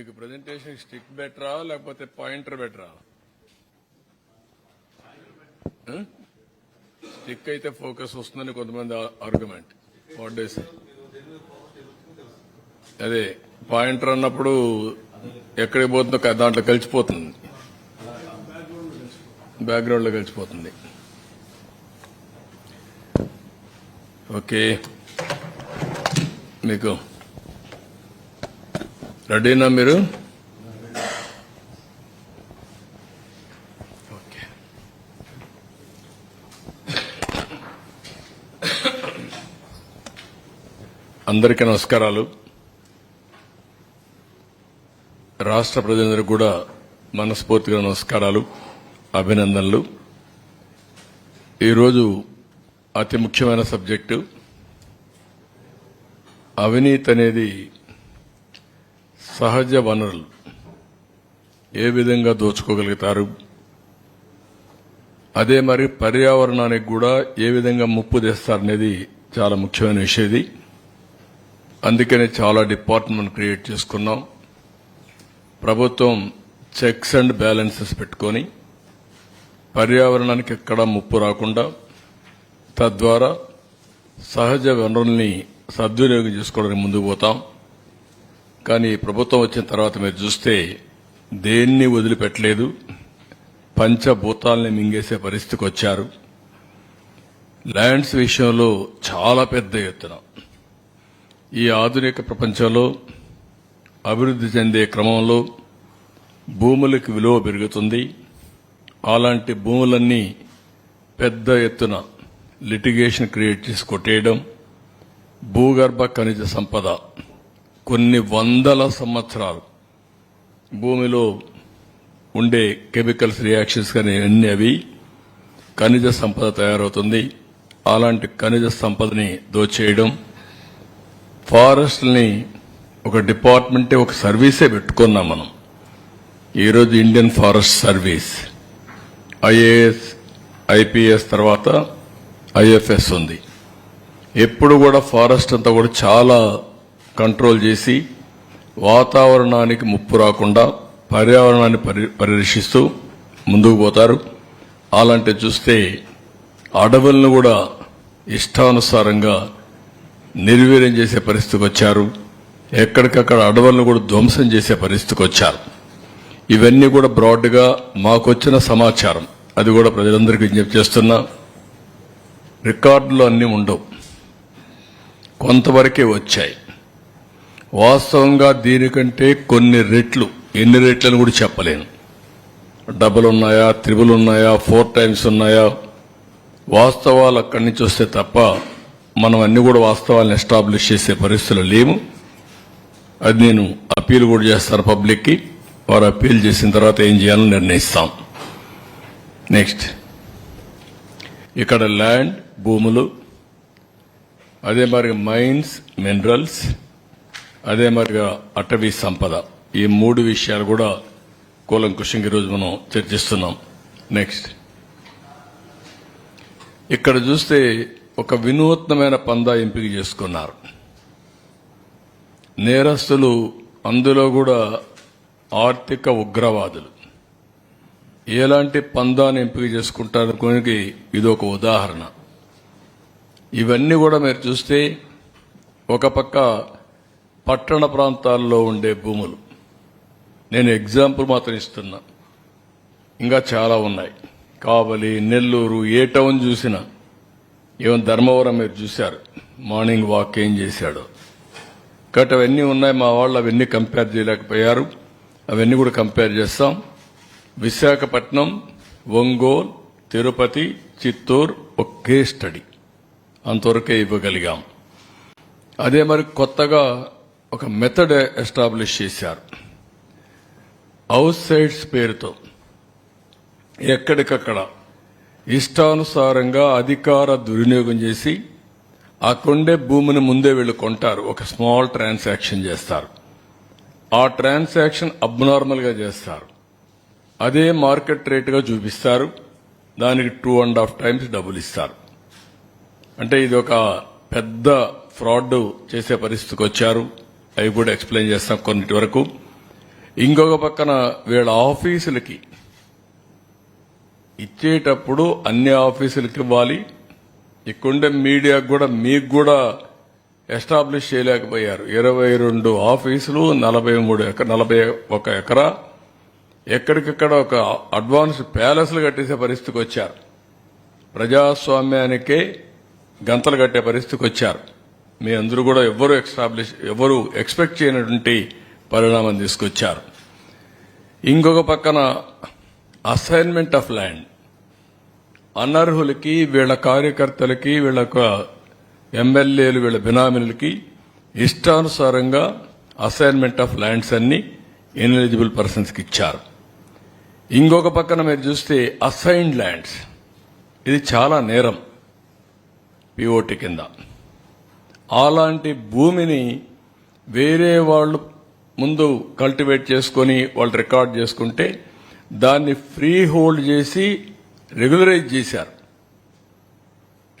మీకు presentation stick బెటరా లేకపోతే పాయింటర్ బెటరా? స్టిక్ అయితే ఫోకస్ వస్తుందని కొంతమంది ఆర్గ్యుమెంట్. అదే పాయింటర్ అన్నప్పుడు ఎక్కడికి పోతుందో దాంట్లో కలిసిపోతుంది, బ్యాక్గ్రౌండ్ లో కలిసిపోతుంది. ఓకే, మీకు రెడీనా మీరు? ఓకే, అందరికీ నమస్కారాలు. రాష్ట్ర ప్రజలందరికీ కూడా మనస్ఫూర్తిగా నమస్కారాలు, అభినందనలు. ఈరోజు అతి ముఖ్యమైన సబ్జెక్టు అవినీతి అనేది సహజ వనరులు ఏ విధంగా దోచుకోగలుగుతారు, అదే మరి పర్యావరణానికి కూడా ఏ విధంగా ముప్పు తెస్తారనేది చాలా ముఖ్యమైన విషయం ఇది. అందుకనే చాలా డిపార్ట్మెంట్ క్రియేట్ చేసుకున్నాం. ప్రభుత్వం చెక్స్ అండ్ బ్యాలెన్సెస్ పెట్టుకొని పర్యావరణానికి ఎక్కడా ముప్పు రాకుండా తద్వారా సహజ వనరుల్ని సద్వినియోగం చేసుకోవడానికి ముందుకు పోతాం. కానీ ప్రభుత్వం వచ్చిన తర్వాత మీరు చూస్తే దేన్ని వదిలిపెట్టలేదు, పంచభూతాలని మింగేసే పరిస్థితికి వచ్చారు. ల్యాండ్స్ విషయంలో చాలా పెద్ద ఎత్తున ఈ ఆధునిక ప్రపంచంలో అభివృద్ధి చెందే క్రమంలో భూములకు విలువ పెరుగుతుంది. అలాంటి భూములన్నీ పెద్ద ఎత్తున లిటిగేషన్ క్రియేట్ చేసి కొట్టేయడం, భూగర్భ ఖనిజ సంపద కొన్ని వందల సంవత్సరాలు భూమిలో ఉండే కెమికల్స్ రియాక్షన్స్ కానీ అన్ని అవి ఖనిజ సంపద తయారవుతుంది. అలాంటి ఖనిజ సంపదని దోచేయడం, ఫారెస్ట్ని ఒక డిపార్ట్మెంటే ఒక సర్వీసే పెట్టుకున్నాం మనం. ఈరోజు Indian forest service, IAS IPS తర్వాత ఐఎఫ్ఎస్ ఉంది. ఎప్పుడు కూడా ఫారెస్ట్ అంతా కూడా చాలా కంట్రోల్ చేసి వాతావరణానికి ముప్పు రాకుండా పర్యావరణాన్ని పరిరక్షిస్తూ ముందుకు పోతారు. అలాంటి చూస్తే అడవులను కూడా ఇష్టానుసారంగా నిర్వీర్యం చేసే పరిస్థితికి వచ్చారు. ఎక్కడికక్కడ అడవులను కూడా ధ్వంసం చేసే పరిస్థితికి వచ్చారు. ఇవన్నీ కూడా బ్రాడ్గా మాకొచ్చిన సమాచారం, అది కూడా ప్రజలందరికీ విజ్ఞప్తి చేస్తున్నా. రికార్డులు అన్నీ ఉండవు, కొంతవరకే వచ్చాయి. వాస్తవంగా దీనికంటే కొన్ని రెట్లు, ఎన్ని రెట్లను కూడా చెప్పలేను. డబుల్ ఉన్నాయా, త్రిబుల్ ఉన్నాయా, 4 times ఉన్నాయా, వాస్తవాలు అక్కడి నుంచి వస్తే తప్ప మనం అన్ని కూడా వాస్తవాలను ఎస్టాబ్లిష్ చేసే పరిస్థితులు లేవు. అది నేను అప్పీల్ కూడా చేస్తాను పబ్లిక్కి. వారు అప్పీల్ చేసిన తర్వాత ఏం చేయాలని నిర్ణయిస్తాం. నెక్స్ట్, ఇక్కడ ల్యాండ్ భూములు, అదే మరి మైన్స్ మినరల్స్, అదే మరిగా అటవీ సంపద, ఈ 3 విషయాలు కూడా కూలంకుషంగా ఈరోజు మనం చర్చిస్తున్నాం. నెక్స్ట్, ఇక్కడ చూస్తే ఒక వినూత్నమైన పందా ఎంపిక చేసుకున్నారు నేరస్తులు. అందులో కూడా ఆర్థిక ఉగ్రవాదులు ఎలాంటి పందాన్ని ఎంపిక చేసుకుంటారనుకోనికి ఇదొక ఉదాహరణ. ఇవన్నీ కూడా మీరు చూస్తే ఒక పక్క పట్టణ ప్రాంతాల్లో ఉండే భూములు, నేను ఎగ్జాంపుల్ మాత్రం ఇస్తున్నా, ఇంకా చాలా ఉన్నాయి. కావలి, నెల్లూరు, ఏ టౌన్ చూసినా, ఈవెన్ ధర్మవరం మీరు చూశారు, మార్నింగ్ వాక్ ఏం చేశాడు. కాబట్టి అవన్నీ ఉన్నాయి. మా వాళ్ళు అవన్నీ కంపేర్ చేయలేకపోయారు, అవన్నీ కూడా కంపేర్ చేస్తాం. విశాఖపట్నం, ఒంగోలు, తిరుపతి, చిత్తూరు ఒకే స్టడీ, అంతవరకే ఇవ్వగలిగాం. అదే మరి కొత్తగా ఒక మెథడ్ ఎస్టాబ్లిష్ చేశారు. హౌస్ సైట్స్ పేరుతో ఎక్కడికక్కడ ఇష్టానుసారంగా అధికార దుర్వినియోగం చేసి ఆ కొండే భూమిని ముందే వీళ్ళు కొంటారు. ఒక స్మాల్ ట్రాన్సాక్షన్ చేస్తారు. ఆ ట్రాన్సాక్షన్ అబ్నార్మల్ గా చేస్తారు. అదే మార్కెట్ రేటుగా చూపిస్తారు. దానికి 2.5 times డబ్బులు ఇస్తారు. అంటే ఇది ఒక పెద్ద ఫ్రాడ్ చేసే పరిస్థితికి వచ్చారు. అవి కూడా ఎక్స్ప్లెయిన్ చేస్తాం కొన్నిటి వరకు. ఇంకొక పక్కన వీళ్ళ ఆఫీసులకి ఇచ్చేటప్పుడు అన్ని ఆఫీసులకి ఇవ్వాలి. ఇక్కడుండే మీడియాకు కూడా మీకు కూడా ఎస్టాబ్లిష్ చేయలేకపోయారు. 22 ఆఫీసులు, 41 ఎకరా, ఎక్కడికక్కడ ఒక అడ్వాన్స్ ప్యాలెస్లు కట్టేసే పరిస్థితికి వచ్చారు. ప్రజాస్వామ్యానికే గంతలు కట్టే పరిస్థితికి వచ్చారు. మీ అందరూ కూడా ఎవరు ఎక్స్పెక్ట్ చేయనటువంటి పరిణామం తీసుకొచ్చారు. ఇంకొక పక్కన అసైన్మెంట్ ఆఫ్ ల్యాండ్, అనర్హులకి, వీళ్ళ కార్యకర్తలకి, వీళ్ళ ఎమ్మెల్యేలు, వీళ్ళ బినామీలకి ఇష్టానుసారంగా అసైన్మెంట్ ఆఫ్ ల్యాండ్స్ అన్ని ఇన్ఎలిజిబుల్ పర్సన్స్కి ఇచ్చారు. ఇంకొక పక్కన మీరు చూస్తే అసైన్డ్ ల్యాండ్స్, ఇది చాలా నేరం పిఓటి కింద. అలాంటి భూమిని వేరే వాళ్ళు ముందు కల్టివేట్ చేసుకుని వాళ్ళు రికార్డ్ చేసుకుంటే దాన్ని ఫ్రీ హోల్డ్ చేసి రెగ్యులరైజ్ చేశారు.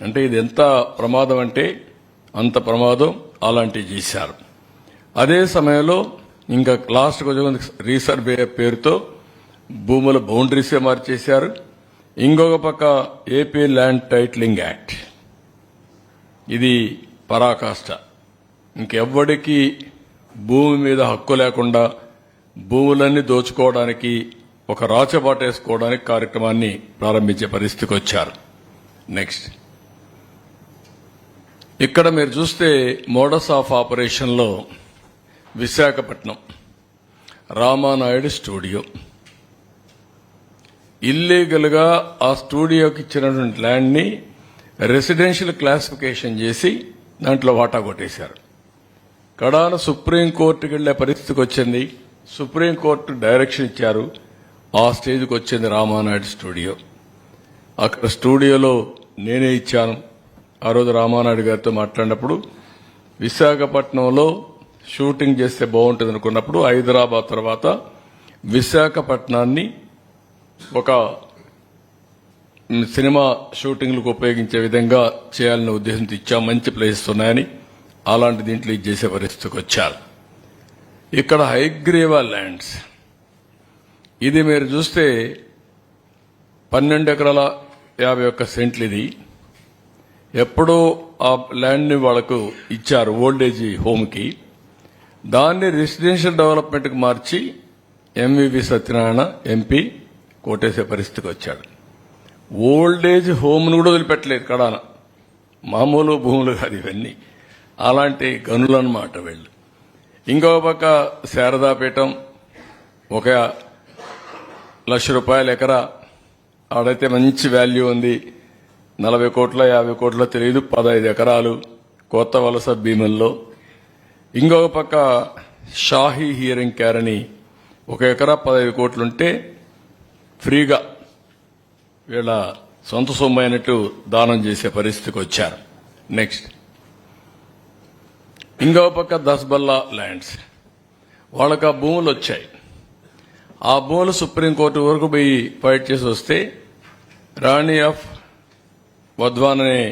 అంటే ఇది ఎంత ప్రమాదం అంటే అంత ప్రమాదం. అలాంటివి చేశారు. అదే సమయంలో ఇంకా లాస్ట్కి వచ్చే రీసర్వే పేరుతో భూముల బౌండరీసే మార్చేశారు. ఇంకొక పక్క ఏపీ ల్యాండ్ టైటిలింగ్ యాక్ట్, ఇది పరాకాష్ట. ఇంకెవ్వడికి భూమి మీద హక్కు లేకుండా భూములన్నీ దోచుకోవడానికి, ఒక రాచబాటేసుకోవడానికి కార్యక్రమాన్ని ప్రారంభించే పరిస్థితికి వచ్చారు. నెక్స్ట్, ఇక్కడ మీరు చూస్తే మోడస్ ఆఫ్ ఆపరేషన్లో విశాఖపట్నం రామానాయుడు స్టూడియో, ఇల్లీగల్గా ఆ స్టూడియోకి ఇచ్చినటువంటి ల్యాండ్ని రెసిడెన్షియల్ క్లాసిఫికేషన్ చేసి దాంట్లో వాటా కొట్టేశారు. కడాన సుప్రీంకోర్టుకి వెళ్లే పరిస్థితికి వచ్చింది. సుప్రీంకోర్టు డైరెక్షన్ ఇచ్చారు. ఆ స్టేజ్కి వచ్చింది రామానాయుడు స్టూడియో. అక్కడ స్టూడియోలో నేనే ఇచ్చాను. ఆ రోజు రామానాయుడు గారితో మాట్లాడినప్పుడు విశాఖపట్నంలో షూటింగ్ చేస్తే బాగుంటుంది అనుకున్నప్పుడు హైదరాబాద్ తర్వాత విశాఖపట్నాన్ని ఒక సినిమా షూటింగ్లకు ఉపయోగించే విధంగా చేయాలనే ఉద్దేశంతో ఇచ్చాం. మంచి ప్లేసెస్ ఉన్నాయని అలాంటి దీంట్లో ఇది చేసే పరిస్థితికి వచ్చారు. ఇక్కడ హైగ్రీవా ల్యాండ్స్, ఇది మీరు చూస్తే 12 ఎకరాల 51 సెంట్లు. ఇది ఎప్పుడో ఆ ల్యాండ్ని వాళ్లకు ఇచ్చారు ఓల్డేజ్ హోమ్కి. దాన్ని రెసిడెన్షియల్ డెవలప్మెంట్కి మార్చి ఎంవివి సత్యనారాయణ ఎంపీ కోటేసే పరిస్థితికి వచ్చాడు. ఓల్డేజ్ హోమ్ను కూడా వదిలిపెట్టలేదు కడాన. మామూలు భూములు కాదు ఇవన్నీ, అలాంటి గనులు అన్నమాట వీళ్ళు. ఇంకో పక్క శారదాపీఠం, 1,00,000 రూపాయల ఎకరా, ఆడైతే మంచి వాల్యూ ఉంది. 40 కోట్ల 50 కోట్ల తెలియదు, 15 ఎకరాలు కొత్త వలస భీముల్లో. ఇంకొక పక్క షాహీ హియరింగ్ కేర్ అని 1 ఎకరా 15 కోట్లుంటే ఫ్రీగా వీళ్ళ సొంత సొమ్ము అయినట్టు దానం చేసే పరిస్థితికి వచ్చారు. నెక్స్ట్, ఇంకో పక్క దస్బల్లా ల్యాండ్స్, వాళ్ళకి ఆ భూములు వచ్చాయి. ఆ భూములు సుప్రీంకోర్టు వరకు పోయి ఫైట్ చేసి వస్తే రాణి ఆఫ్ వధ్వాన్ అనే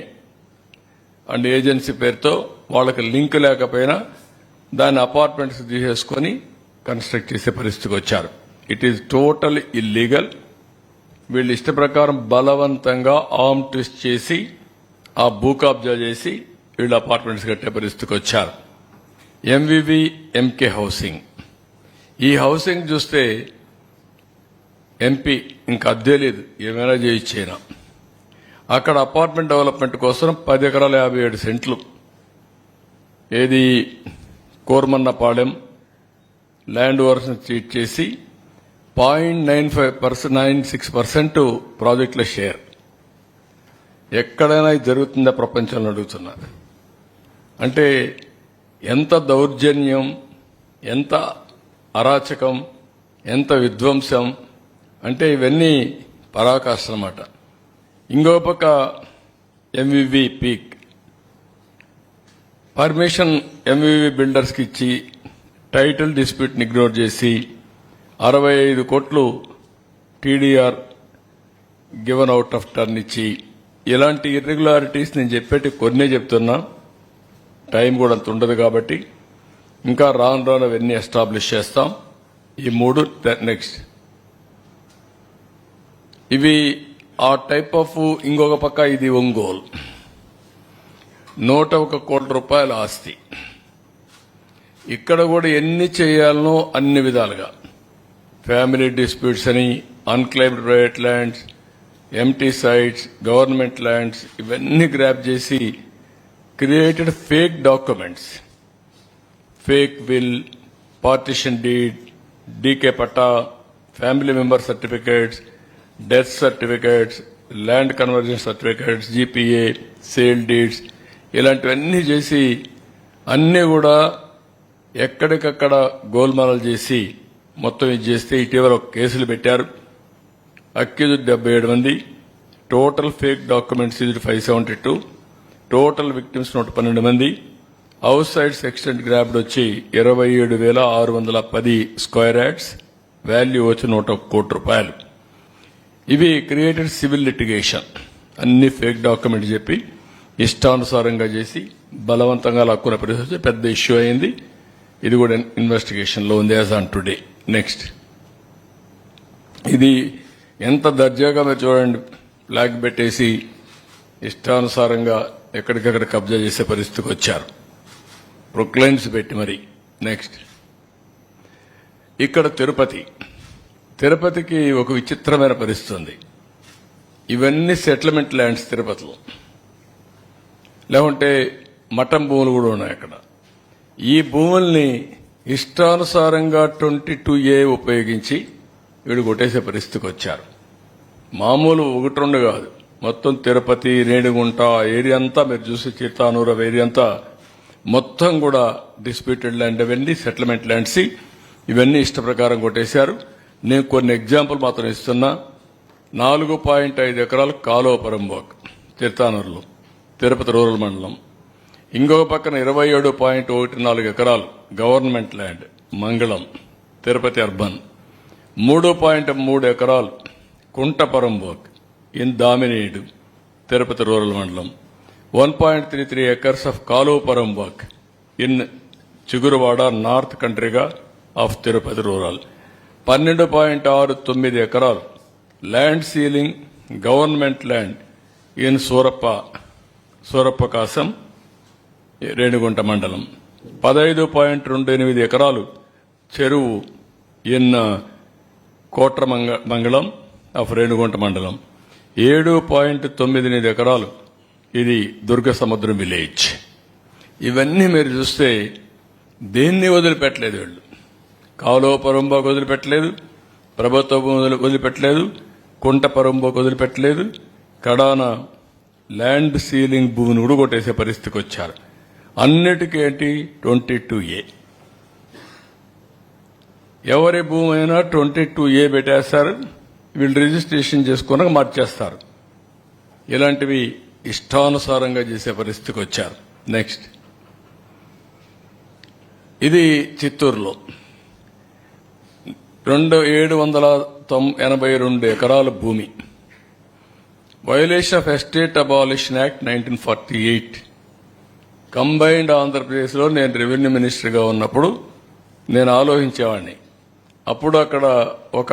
అండ్ ఏజెన్సీ పేరుతో వాళ్ళకి లింక్ లేకపోయినా దాన్ని అపార్ట్మెంట్స్ తీసేసుకొని కన్స్ట్రక్ట్ చేసే పరిస్థితికి వచ్చారు. It is total illegal. వీళ్ళు ఇష్ట ప్రకారం బలవంతంగా ఆర్మ్ ట్విస్ట్ చేసి ఆ భూ కబ్జా చేసి వీళ్ళు అపార్ట్మెంట్స్ కట్టే పరిస్థితికి వచ్చారు. ఎంవివి ఎంకే హౌసింగ్, ఈ హౌసింగ్ చూస్తే ఎంపీ ఇంకా అద్దె లేదు, ఏమైనా చేయించేనా. అక్కడ అపార్ట్మెంట్ డెవలప్మెంట్ కోసం 10 ఎకరాల 57 సెంట్లు, ఏది కోర్మన్నపాలెం ల్యాండ్ ఓవర్స్ ట్రీట్ చేసి 0.96% ప్రాజెక్టుల షేర్. ఎక్కడైనా ఇది జరుగుతుందా ప్రపంచంలో అడుగుతున్నారు. అంటే ఎంత దౌర్జన్యం, ఎంత అరాచకం, ఎంత విధ్వంసం అంటే ఇవన్నీ పరాకాష్ట అన్నమాట. ఇంకో పక్క ఎంవివి పీక్ పర్మిషన్ ఎంవివి బిల్డర్స్కి ఇచ్చి టైటిల్ డిస్ప్యూట్ని ఇగ్నోర్ చేసి 65 కోట్లు TDR given out of turn ఇచ్చి, ఇలాంటి ఇర్రెగ్యులారిటీస్ నేను చెప్పేటి కొన్నే చెప్తున్నా, టైం కూడా అంత ఉండదు కాబట్టి ఇంకా రాను రాను అవన్నీ ఎస్టాబ్లిష్ చేస్తాం. ఈ మూడు నెక్స్ట్. ఇవి ఆ టైప్ ఆఫ్. ఇంకొక పక్క ఇది ఒంగోలు 101 కోట్ల రూపాయల ఆస్తి. ఇక్కడ కూడా ఎన్ని చేయాలనో అన్ని విధాలుగా ఫ్యామిలీ డిస్ప్యూట్స్ అని, unclaimed private lands, empty sites, government lands ఇవన్నీ గ్రాప్ చేసి created fake documents, fake will, partition deed, DK patta, family member certificates, death certificates, land conversion certificates, GPA, sale deeds ఇలాంటివన్నీ చేసి అన్నీ కూడా ఎక్కడికక్కడ గోల్మాలలు చేసి మొత్తం ఇది చేస్తే ఇటీవల ఒక కేసులు పెట్టారు. అక్యూజ్డ్ 77 మంది, టోటల్ ఫేక్ డాక్యుమెంట్స్ ఇది 572, టోటల్ విక్టిమ్స్ 112 మంది, హౌస్ సైడ్స్ ఎక్స్టెంట్ గ్రాబ్డ్ వచ్చి 27,610 స్క్వేర్ యార్డ్స్, వాల్యూ వచ్చి 101 కోట్ల రూపాయలు. ఇవి క్రియేటెడ్ సివిల్ లిటిగేషన్. అన్ని ఫేక్ డాక్యుమెంట్స్ చెప్పి ఇష్టానుసారంగా చేసి బలవంతంగా లాక్కున్న పరిస్థితి పెద్ద ఇష్యూ అయింది. ఇది కూడా ఇన్వెస్టిగేషన్లో ఉంది యాజ్ ఆన్ టుడే. నెక్స్ట్, ఇది ఎంత దర్జాగా మీరు చూడండి, ఫ్లాగ్ పెట్టేసి ఇష్టానుసారంగా ఎక్కడికక్కడ కబ్జా చేసే పరిస్థితికి వచ్చారు, ప్రొక్లైన్స్ పెట్టి మరి. నెక్స్ట్, ఇక్కడ తిరుపతికి ఒక విచిత్రమైన పరిస్థితి ఉంది. ఇవన్నీ సెటిల్మెంట్ ల్యాండ్స్ తిరుపతిలో, లేకుంటే మఠం భూములు కూడా ఉన్నాయి అక్కడ. ఈ భూముల్ని ఇష్టానుసారంగా 22A ఉపయోగించి వీడు కొట్టేసే పరిస్థితికి వచ్చారు. మామూలు 1-2 కాదు, మొత్తం తిరుపతి, రేణిగుంట ఏరియా అంతా మీరు చూసి, చిత్తానూరు ఏరియా అంతా మొత్తం కూడా డిస్ప్యూటెడ్ ల్యాండ్, అవన్నీ సెటిల్మెంట్ ల్యాండ్స్. ఇవన్నీ ఇష్ట ప్రకారం కొట్టేశారు. నేను కొన్ని ఎగ్జాంపుల్ మాత్రం ఇస్తున్నా. 4.5 ఎకరాలు కాలువపురంబోక్ చిత్తానూరులో, తిరుపతి రూరల్ మండలం. ఇంకొక పక్కన 27.14 ఎకరాలు గవర్నమెంట్ ల్యాండ్ మంగళం, తిరుపతి అర్బన్. 3.3 ఎకరాలు కుంటపరంబోక్ ఇన్ దామినేడు, తిరుపతి రూరల్ మండలం. 1.33 acres ఆఫ్ కాలువపురంబోక్ ఇన్ చిగురువాడ, నార్త్ కంట్రీగా ఆఫ్ తిరుపతి రూరల్. 12.69 ఎకరాలు land ceiling government land in Surappa Kasam, Renigunta మండలం. 15.28 ఎకరాలు చెరువు ఇన్ కోట్ర మంగళం ఆఫ్ రేణిగుంట మండలం. 7.98 ఎకరాలు ఇది దుర్గ సముద్రం విలేజ్. ఇవన్నీ మీరు చూస్తే దేన్ని వదిలిపెట్టలేదు వీళ్ళు. కాలువ పరంబోకు వదిలిపెట్టలేదు, ప్రభుత్వ భూములు వదిలిపెట్టలేదు, కుంట పరంబోకు వదిలిపెట్టలేదు, కడాన ల్యాండ్ సీలింగ్ భూమిని కూడా కొట్టేసే పరిస్థితికి వచ్చారు. అన్నిటికీ ఏంటి 22A. ఎవరి భూమి అయినా 22A పెట్టేస్తారు, వీళ్ళు రిజిస్ట్రేషన్ చేసుకున్నాక మార్చేస్తారు. ఇలాంటివి ఇష్టానుసారంగా చేసే పరిస్థితికి వచ్చారు. నెక్స్ట్, ఇది చిత్తూరులో 782 ఎకరాల భూమి. Violation of estate abolition act 1948. Combined ఆంధ్రప్రదేశ్లో నేను రెవెన్యూ మినిస్టర్గా ఉన్నప్పుడు నేను ఆలోచించేవాడిని. అప్పుడు అక్కడ ఒక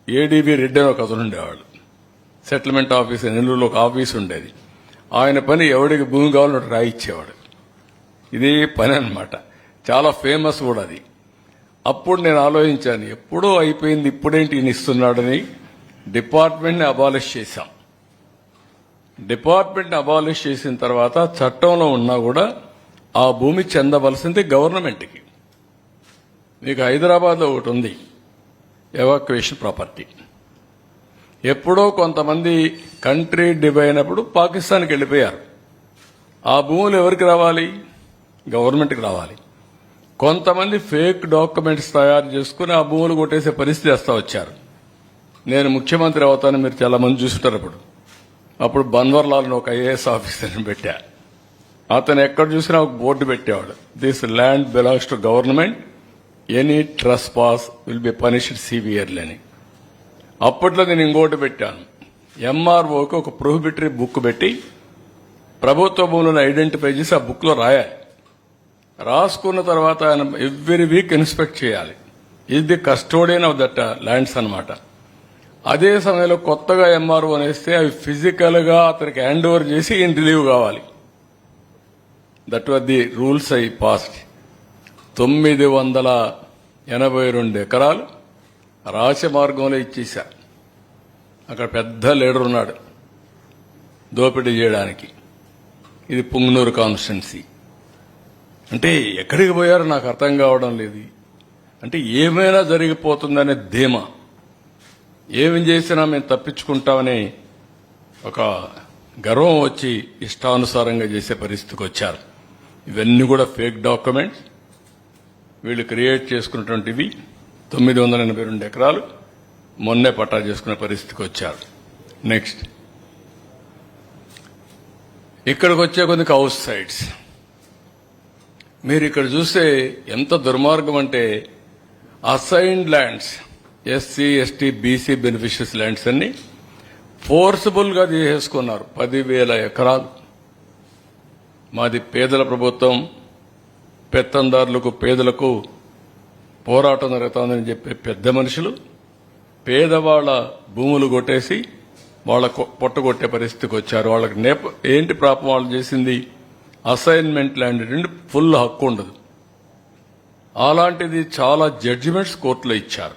ఏడీబీ రెడ్డి అని ఒక అతను ఉండేవాడు, సెటిల్మెంట్ ఆఫీస్ నెల్లూరులో ఒక ఆఫీస్ ఉండేది. ఆయన పని ఎవడికి భూమి కావాలో రాయిచ్చేవాడు. ఇది పని అన్నమాట, చాలా ఫేమస్ కూడా అది. అప్పుడు నేను ఆలోచించాను, ఎప్పుడో అయిపోయింది, ఇప్పుడేంటి ఈయన ఇస్తున్నాడని డిపార్ట్మెంట్ని అబాలిష్ చేశాం. డిపార్ట్మెంట్ని అబాలిష్ చేసిన తర్వాత చట్టంలో ఉన్నా కూడా ఆ భూమి చెందవలసింది గవర్నమెంట్కి. మీకు హైదరాబాద్లో ఒకటి ఉంది, ఎవాక్యుయేషన్ ప్రాపర్టీ. ఎప్పుడో కొంతమంది కంట్రీ డివైడ్ అయినప్పుడు పాకిస్తాన్కి వెళ్ళిపోయారు. ఆ భూములు ఎవరికి రావాలి? గవర్నమెంట్కి రావాలి. కొంతమంది ఫేక్ డాక్యుమెంట్స్ తయారు చేసుకుని ఆ భూములు కొట్టేసే పరిస్థితి వస్తా వచ్చారు. నేను ముఖ్యమంత్రి అవుతాను, మీరు చాలా మంది చూస్తుంటారు. అప్పుడు బన్వర్లాల్ని ఒక ఐఏఎస్ ఆఫీసర్ని పెట్టా. అతను ఎక్కడ చూసినా ఒక బోర్డు పెట్టేవాడు, this land belongs to government, any trespass will be punished severely అని. అప్పట్లో నేను ఇంకోటి పెట్టాను, ఎంఆర్ఓకి ఒక ప్రొహిబిటరీ బుక్ పెట్టి ప్రభుత్వ భూములను ఐడెంటిఫై చేసి ఆ బుక్లో రాయాలి. రాసుకున్న తర్వాత ఆయన ఎవ్రీ వీక్ ఇన్స్పెక్ట్ చేయాలి. Is the custodian of that lands అన్నమాట. అదే సమయంలో కొత్తగా ఎంఆర్ఓ అనేస్తే అవి ఫిజికల్ గా అతనికి హ్యాండ్ ఓవర్ చేసి ఈయన రిలీవ్ కావాలి. That was the rules I passed. 982 ఎకరాలు రాచమార్గంలో ఇచ్చేశారు. అక్కడ పెద్ద లీడర్ ఉన్నాడు దోపిడీ చేయడానికి. ఇది పుంగనూరు కాన్స్టిట్యున్సీ. అంటే ఎక్కడికి పోయారో నాకు అర్థం కావడం లేదు. అంటే ఏమైనా జరిగిపోతుందనే ధీమా, ఏమి చేసినా మేము తప్పించుకుంటామని ఒక గర్వం వచ్చి ఇష్టానుసారంగా చేసే పరిస్థితికి వచ్చారు. ఇవన్నీ కూడా ఫేక్ డాక్యుమెంట్స్ వీళ్ళు క్రియేట్ చేసుకున్నటువంటివి. 982 ఎకరాలు మొన్నే పట్టా చేసుకునే పరిస్థితికి వచ్చారు. నెక్స్ట్ ఇక్కడికి వచ్చే కొన్ని హౌస్ సైట్స్ మీరు ఇక్కడ చూస్తే ఎంత దుర్మార్గం అంటే assigned lands, SC ST BC beneficiaries lands అన్ని ఫోర్సిబుల్ గా తీసేసుకున్నారు. 10,000 ఎకరాలు. మాది పేదల ప్రభుత్వం, పెత్తందారులకు పేదలకు పోరాటం జరుగుతుందని చెప్పే పెద్ద మనుషులు పేదవాళ్ల భూములు కొట్టేసి వాళ్ళ పొట్టగొట్టే పరిస్థితికి వచ్చారు. వాళ్ళకి ఏంటి పాపం వాళ్ళు చేసింది? అసైన్మెంట్ ల్యాండ్ నుండి ఫుల్ హక్కు ఉండదు. అలాంటిది చాలా జడ్జిమెంట్స్ కోర్టులో ఇచ్చారు.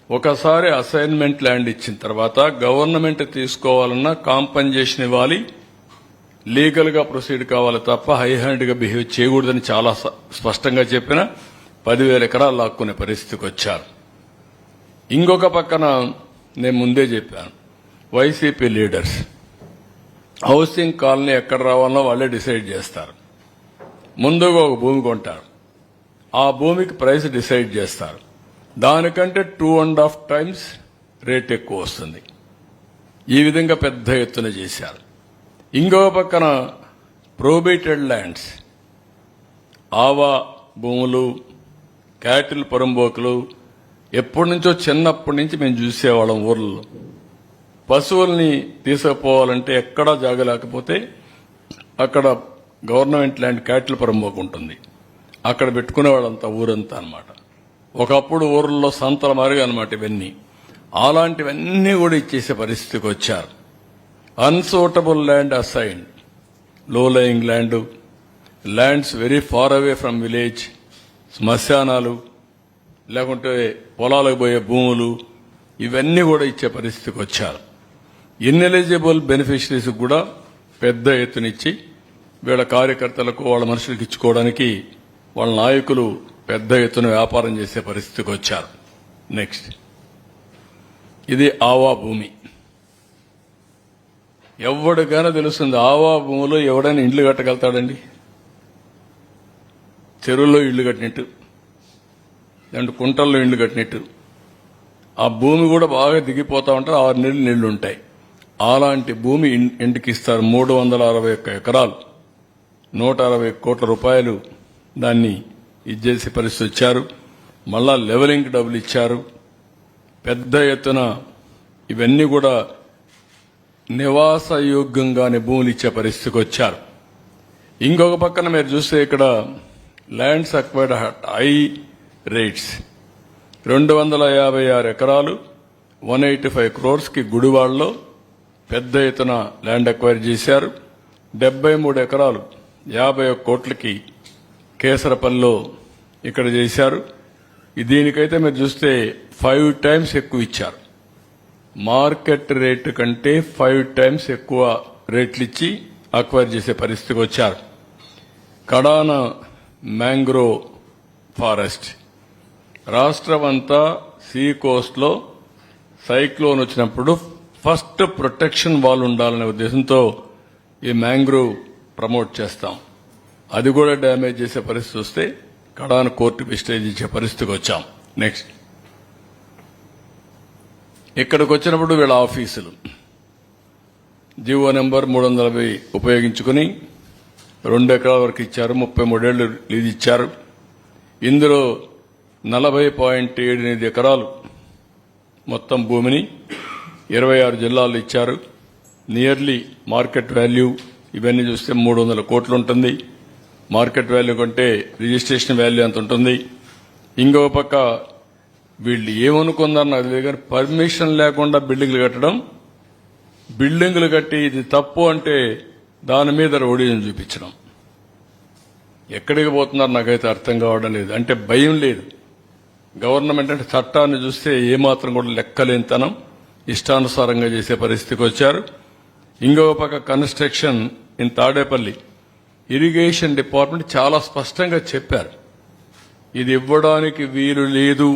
ఒకసారి అసైన్మెంట్ ల్యాండ్ ఇచ్చిన తర్వాత గవర్నమెంట్ తీసుకోవాలన్నా కాంపన్సేషన్ ఇవ్వాలి, లీగల్ గా ప్రొసీడ్ కావాలి తప్ప హై హ్యాండ్ గా బిహేవ్ చేయకూడదని చాలా స్పష్టంగా చెప్పిన 10,000 ఎకరాలు లాక్కునే పరిస్థితికి వచ్చారు. ఇంకొక పక్కన నేను ముందే చెప్పాను, వైసీపీ లీడర్స్ హౌసింగ్ కాలనీ ఎక్కడ రావాలో వాళ్ళే డిసైడ్ చేస్తారు. ముందుగా ఒక భూమి కొంటారు, ఆ భూమికి ప్రైస్ డిసైడ్ చేస్తారు. దానికంటే 2.5 times రేట్ ఎక్కువ వస్తుంది. ఈ విధంగా పెద్ద ఎత్తున చేశారు. ఇంకో పక్కన ప్రొబేటెడ్ ల్యాండ్స్, ఆవా భూములు, క్యాటిల్ పొరంబోకులు ఎప్పటి నుంచో చిన్నప్పటి నుంచి మేము చూసేవాళ్ళం. ఊర్లలో పశువుల్ని తీసుకుపోవాలంటే ఎక్కడా జాగలేకపోతే అక్కడ గవర్నమెంట్ ల్యాండ్ క్యాటిల్ పొరంబోకు ఉంటుంది, అక్కడ పెట్టుకునేవాళ్ళంతా ఊరంతా అన్నమాట. ఒకప్పుడు ఊర్లలో సంతల మారిగా అన్నమాట ఇవన్నీ. అలాంటివన్నీ కూడా ఇచ్చేసే పరిస్థితికి వచ్చారు. Unsuitable land assigned, low lying lands very far away from village, శ్మశానాలు లేకుంటే పొలాలకు పోయే భూములు, ఇవన్నీ కూడా ఇచ్చే పరిస్థితికి వచ్చారు. ఇన్ఎలిజిబుల్ బెనిఫిషరీస్ కూడా పెద్ద ఎత్తునిచ్చి వీళ్ళ కార్యకర్తలకు వాళ్ళ మనుషులకు ఇచ్చుకోవడానికి వాళ్ళ నాయకులు పెద్ద ఎత్తున వ్యాపారం చేసే పరిస్థితికి వచ్చారు. నెక్స్ట్ ఇది ఆవా భూమి. ఎవరికైనా తెలుస్తుంది ఆవా భూమిలో ఎవడైనా ఇండ్లు కట్టగలుగుతాడండి? చెరువుల్లో ఇళ్లు కట్టినట్టు, అంటే కుంటల్లో ఇళ్లు కట్టినట్టు. ఆ భూమి కూడా బాగా దిగిపోతా ఉంటారు, 6 నెలలు నీళ్లు ఉంటాయి. అలాంటి భూమి ఇంటికి ఇస్తారు. 361 ఎకరాలు, 160 కోట్ల రూపాయలు దాన్ని ఇచ్చేసే పరిస్థితి వచ్చారు. మళ్ళా లెవెలింగ్ డబ్బులు ఇచ్చారు. పెద్ద ఎత్తున ఇవన్నీ కూడా నివాసయోగ్యంగానే భూములు ఇచ్చే పరిస్థితికి వచ్చారు. ఇంకొక పక్కన మీరు చూస్తే ఇక్కడ lands acquired at high rates, 256 ఎకరాలు 185 crores కి గుడివాడలో పెద్ద ఎత్తున ల్యాండ్ అక్వైర్ చేశారు. 73 ఎకరాలు 51 కోట్లకి కేసరపల్లిలో ఇక్కడ చేశారు. దీనికైతే మీరు చూస్తే 5 times ఎక్కువ ఇచ్చారు. మార్కెట్ రేటు కంటే 5 times ఎక్కువ రేట్లు ఇచ్చి అక్వైర్ చేసే పరిస్థితికి వచ్చారు. కడాన మ్యాంగ్రోవ్ ఫారెస్ట్, రాష్ట్రం అంతా సీ కోస్ట్ లో సైక్లోన్ వచ్చినప్పుడు ఫస్ట్ ప్రొటెక్షన్ వాల్ ఉండాలనే ఉద్దేశంతో ఈ మ్యాంగ్రోవ్ ప్రమోట్ చేస్తాం. అది కూడా డ్యామేజ్ చేసే పరిస్థితి వస్తే కడాన కోర్టుకు స్టేజ్ ఇచ్చే పరిస్థితికి వచ్చాం. నెక్స్ట్ ఇక్కడికి వచ్చినప్పుడు వీళ్ళ ఆఫీసులు జీవో నెంబర్ 340 ఉపయోగించుకుని 2 ఎకరాల వరకు ఇచ్చారు. 33 ఏళ్లు లీజ్ ఇచ్చారు. ఇందులో 40.78 ఎకరాలు మొత్తం భూమిని 26 జిల్లాల్లో ఇచ్చారు. నియర్లీ మార్కెట్ వాల్యూ ఇవన్నీ చూస్తే 300 కోట్లు ఉంటుంది. మార్కెట్ వాల్యూ కంటే రిజిస్ట్రేషన్ వాల్యూ అంత ఉంటుంది. ఇంకో పక్క వీళ్ళు ఏమనుకుందారు నాకు తెలియదు కానీ పర్మిషన్ లేకుండా బిల్డింగ్లు కట్టడం, బిల్డింగ్లు కట్టి ఇది తప్పు అంటే దాని మీద రౌడీని చూపించడం. ఎక్కడికి పోతున్నారు నాకైతే అర్థం కావడం లేదు. అంటే భయం లేదు. గవర్నమెంట్ అంటే చట్టాన్ని చూస్తే ఏమాత్రం కూడా లెక్కలేనితనం, ఇష్టానుసారంగా చేసే పరిస్థితికి వచ్చారు. ఇంకొక పక్క construction in Tadepalli irrigation department చాలా స్పష్టంగా చెప్పారు, ఇది ఇవ్వడానికి వీలు లేదు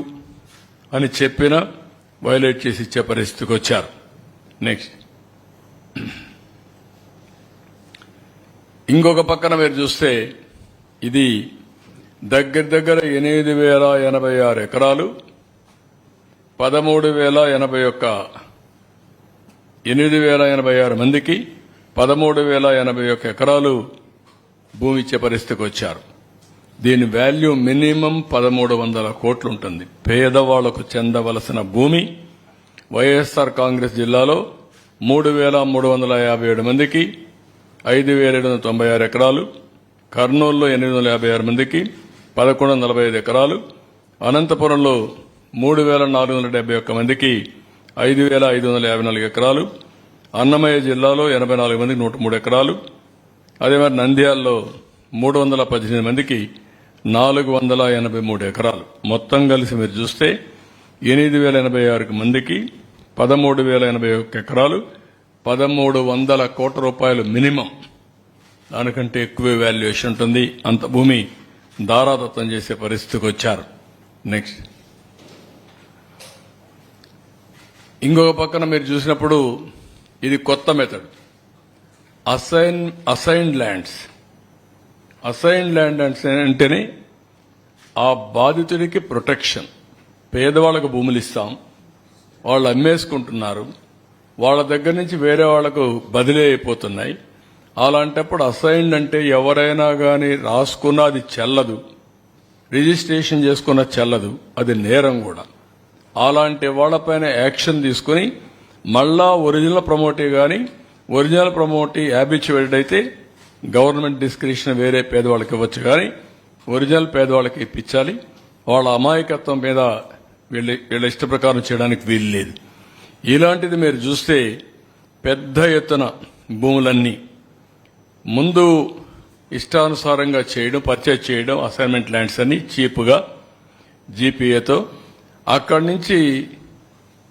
అని చెప్పినా వైలేట్ చేసి ఇచ్చే పరిస్థితికి వచ్చారు. నెక్స్ట్ ఇంకొక పక్కన మీరు చూస్తే ఇది దగ్గర 8,086 ఎకరాలు, 8,086 మందికి 13,081 ఎకరాలు భూమి ఇచ్చే పరిస్థితికి వచ్చారు. దీని వాల్యూ మినిమం 1,300 కోట్లు ఉంటుంది. పేదవాళ్లకు చెందవలసిన భూమి వైఎస్ఆర్ కాంగ్రెస్ జిల్లాలో 3,357 మందికి 5,796 ఎకరాలు, కర్నూలులో 856 మందికి 1,145 ఎకరాలు, అనంతపురంలో 3,471 మందికి 5,554 ఎకరాలు, అన్నమయ్య జిల్లాలో 84 మందికి 103 ఎకరాలు, అదే మరి నంద్యాలలో 318 మందికి 483 ఎకరాలు. మొత్తం కలిసి మీరు చూస్తే 8,086 మందికి 13,081 ఎకరాలు, 1,300 కోట్ల రూపాయలు మినిమం. దానికంటే ఎక్కువే వాల్యుయేషన్ ఉంటుంది. అంత భూమి దారాదత్తం చేసే పరిస్థితికి వచ్చారు. నెక్స్ట్ ఇంకొక పక్కన మీరు చూసినప్పుడు ఇది కొత్త method, assigned lands. Assigned land అంటేనే ఆ బాధితుడికి ప్రొటెక్షన్. పేదవాళ్లకు భూములు ఇస్తాం, వాళ్ళు అమ్మేసుకుంటున్నారు, వాళ్ళ దగ్గర నుంచి వేరే వాళ్లకు బదిలీ అయిపోతున్నాయి. అలాంటప్పుడు అసైన్డ్ అంటే ఎవరైనా కానీ రాసుకున్నా అది చెల్లదు, రిజిస్ట్రేషన్ చేసుకున్న చెల్లదు, అది నేరం కూడా. అలాంటి వాళ్లపైన యాక్షన్ తీసుకుని మళ్ళా ఒరిజినల్ ప్రమోటీ కానీ ఒరిజినల్ ప్రమోటీ హ్యాబిచువేటెడ్ అయితే గవర్నమెంట్ డిస్క్రిప్షన్ వేరే పేదవాళ్ళకి ఇవ్వచ్చు, కానీ ఒరిజినల్ పేదవాళ్ళకి ఇప్పించాలి. వాళ్ళ అమాయకత్వం మీద వీళ్ళ ఇష్ట ప్రకారం చేయడానికి వీలు లేదు. ఇలాంటిది మీరు చూస్తే పెద్ద ఎత్తున భూములన్నీ ముందు ఇష్టానుసారంగా చేయడం, పర్చేజ్ చేయడం, అసైన్మెంట్ ల్యాండ్స్ అన్ని చీప్గా జీపీఏతో, అక్కడి నుంచి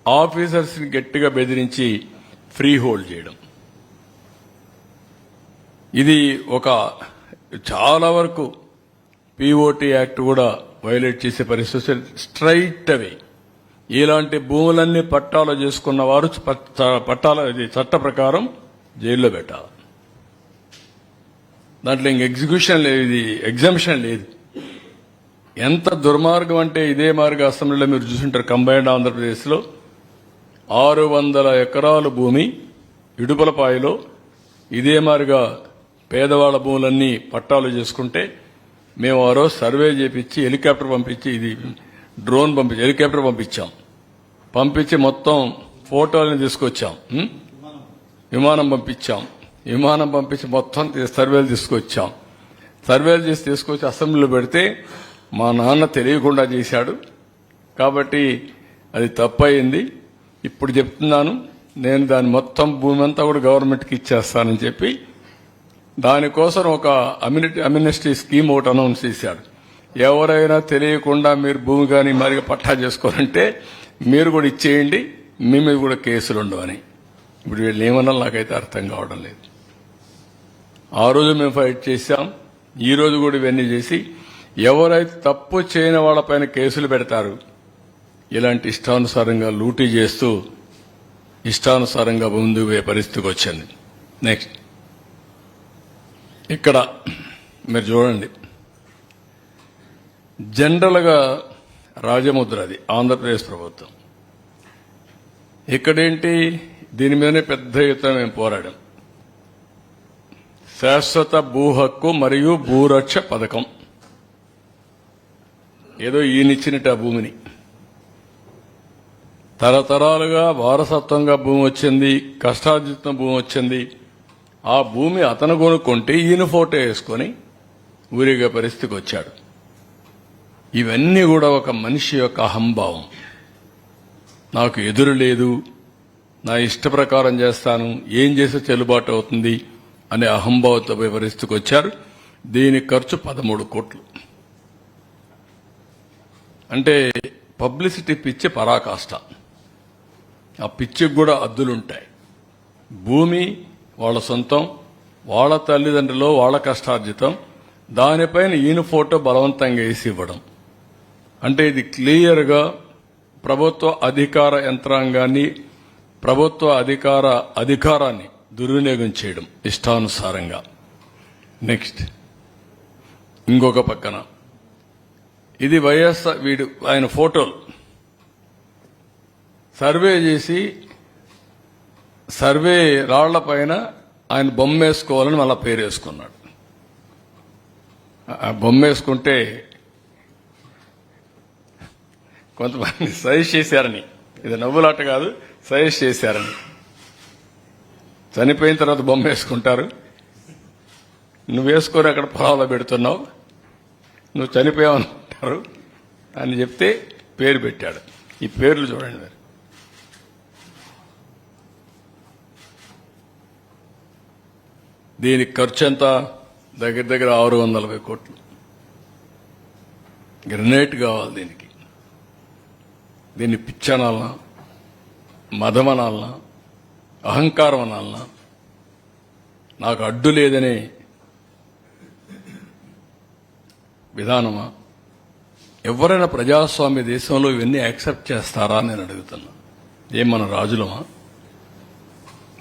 ఆఫీసర్స్ ని గట్టిగా బెదిరించి ఫ్రీ హోల్డ్ చేయడం. ఇది ఒక చాలా వరకు పీఓటీ యాక్ట్ కూడా వైలేట్ చేసే పరిస్థితి. స్ట్రైట్ అవే ఇలాంటి భూములన్నీ పట్టాలు చేసుకున్న వారు చట్ట ప్రకారం జైల్లో పెట్టాలి. దాంట్లో ఇంక ఎగ్జిక్యూషన్ లేదు, ఇది ఎగ్జామ్షన్ లేదు. ఎంత దుర్మార్గం అంటే ఇదే మార్గ అసెంబ్లీలో మీరు చూసుంటారు. కంబైన్డ్ ఆంధ్రప్రదేశ్లో 600 ఎకరాల భూమి ఇడుపులపాయలో ఇదే మారిగా పేదవాళ్ల భూములన్నీ పట్టాలు చేసుకుంటే మేము ఆ రోజు సర్వే చేపించి హెలికాప్టర్ పంపించి, ఇది డ్రోన్ పంపించి హెలికాప్టర్ పంపించి మొత్తం ఫోటోలను తీసుకొచ్చాం, విమానం పంపించి మొత్తం సర్వేలు తీసుకొచ్చాం. సర్వేలు చేసి తీసుకొచ్చి అసెంబ్లీలో పెడితే మా నాన్న తెలియకుండా చేశాడు కాబట్టి అది తప్పయింది. ఇప్పుడు చెప్తున్నాను, నేను దాని మొత్తం భూమి అంతా కూడా గవర్నమెంట్కి ఇచ్చేస్తానని చెప్పి దానికోసం ఒక అమ్యూనిటీ స్కీమ్ ఒకటి అనౌన్స్ చేశాడు. ఎవరైనా తెలియకుండా మీరు భూమి కానీ మరిగా పట్టా చేసుకోవాలంటే మీరు కూడా ఇచ్చేయండి, మీ మీద కూడా కేసులు ఉండవని. ఇప్పుడు వీళ్ళు ఏమన్నా నాకైతే అర్థం కావడం లేదు. ఆ రోజు మేము ఫైట్ చేశాం, ఈ రోజు కూడా ఇవన్నీ చేసి ఎవరైతే తప్పు చేయని వాళ్ళపైన కేసులు పెడతారు, ఇలాంటి ఇష్టానుసారంగా లూటీ చేస్తూ ఇష్టానుసారంగా ముందుకు పోయే పరిస్థితికి వచ్చింది. నెక్స్ట్ ఇక్కడ మీరు చూడండి, జనరల్గా రాజముద్ర అది ఆంధ్రప్రదేశ్ ప్రభుత్వం. ఇక్కడేంటి, దీని మీదనే పెద్ద ఎత్తున మేము పోరాడాం. శాశ్వత భూ హక్కు మరియు భూరక్ష పథకం, ఏదో ఈయనిచ్చినట్టు ఆ భూమిని తరతరాలుగా వారసత్వంగా భూమి వచ్చింది, కష్టార్జిత భూమి వచ్చింది. ఆ భూమి అతను కొనుక్కుంటే ఈయన ఫోటో వేసుకొని ఊరిగే పరిస్థితికి వచ్చాడు. ఇవన్నీ కూడా ఒక మనిషి యొక్క అహంభావం. నాకు ఎదురు లేదు, నా ఇష్ట ప్రకారం చేస్తాను, ఏం చేస్తే చెల్లుబాటు అవుతుంది అనే అహంభావంతో పరిస్థితికి వచ్చారు. దీని ఖర్చు 13 కోట్లు. అంటే పబ్లిసిటీ పిచ్చి పరాకాష్ట. ఆ పిచ్చికి కూడా అద్దులుంటాయి. భూమి వాళ్ళ సొంతం, వాళ్ళ తల్లిదండ్రులు వాళ్ళ కష్టార్జితం, దానిపైన ఈయన ఫోటో బలవంతంగా వేసి ఇవ్వడం. అంటే ఇది క్లియర్గా ప్రభుత్వ అధికార యంత్రాంగాన్ని, ప్రభుత్వ అధికారాన్ని దుర్వినియోగం చేయడం ఇష్టానుసారంగా. నెక్స్ట్ ఇంకొక పక్కన ఇది వైఎస్ఆర్ వీడు ఆయన ఫోటోలు సర్వే చేసి సర్వే రాళ్ల పైన ఆయన బొమ్మ వేసుకోవాలని మళ్ళా పేరు వేసుకున్నాడు. ఆ బొమ్మ వేసుకుంటే కొంతమంది సజెస్ట్ చేశారని, ఇది నవ్వులాట కాదు, సజెస్ట్ చేశారని. చనిపోయిన తర్వాత బొమ్మ వేసుకుంటారు, నువ్వు వేసుకొని అక్కడ పొలాల్లో పెడుతున్నావు, నువ్వు చనిపోయావనుకుంటారు అని చెప్తే పేరు పెట్టాడు. ఈ పేర్లు చూడండి మరి. దీనికి ఖర్చు ఎంత? దగ్గర దగ్గర 640 కోట్లు. గ్రనేట్ కావాలి దీనికి. దీన్ని పిచ్చనాలనా, మదమనాలనా, అహంకారం అనాలనా, నాకు అడ్డు లేదనే విధానమా? ఎవరైనా ప్రజాస్వామ్య దేశంలో ఇవన్నీ యాక్సెప్ట్ చేస్తారా అని నేను అడుగుతున్నా. ఏం మన రాజులమా?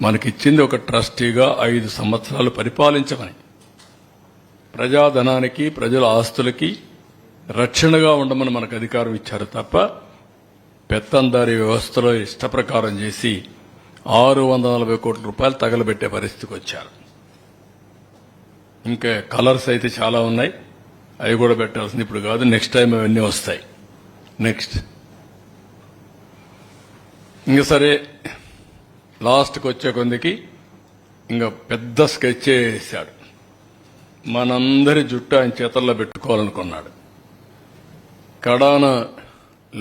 మనకిచ్చింది ఒక ట్రస్టీగా 5 సంవత్సరాలు పరిపాలించమని, ప్రజాధనానికి ప్రజల ఆస్తులకి రక్షణగా ఉండమని మనకు అధికారం ఇచ్చారు తప్ప పెత్తందారీ వ్యవస్థలో ఇష్టప్రకారం చేసి 640 కోట్ల రూపాయలు తగలబెట్టే పరిస్థితికి వచ్చారు. ఇంకా కలర్స్ అయితే చాలా ఉన్నాయి, అవి కూడా పెట్టాల్సింది ఇప్పుడు కాదు, నెక్స్ట్ టైం అవన్నీ వస్తాయి. నెక్స్ట్ ఇంకా సరే, లాస్ట్కి వచ్చే కొందికి ఇంకా పెద్ద స్కెచ్ వేసాడు. మనందరి జుట్టు ఆయన చేతల్లో పెట్టుకోవాలనుకున్నాడు. కడాన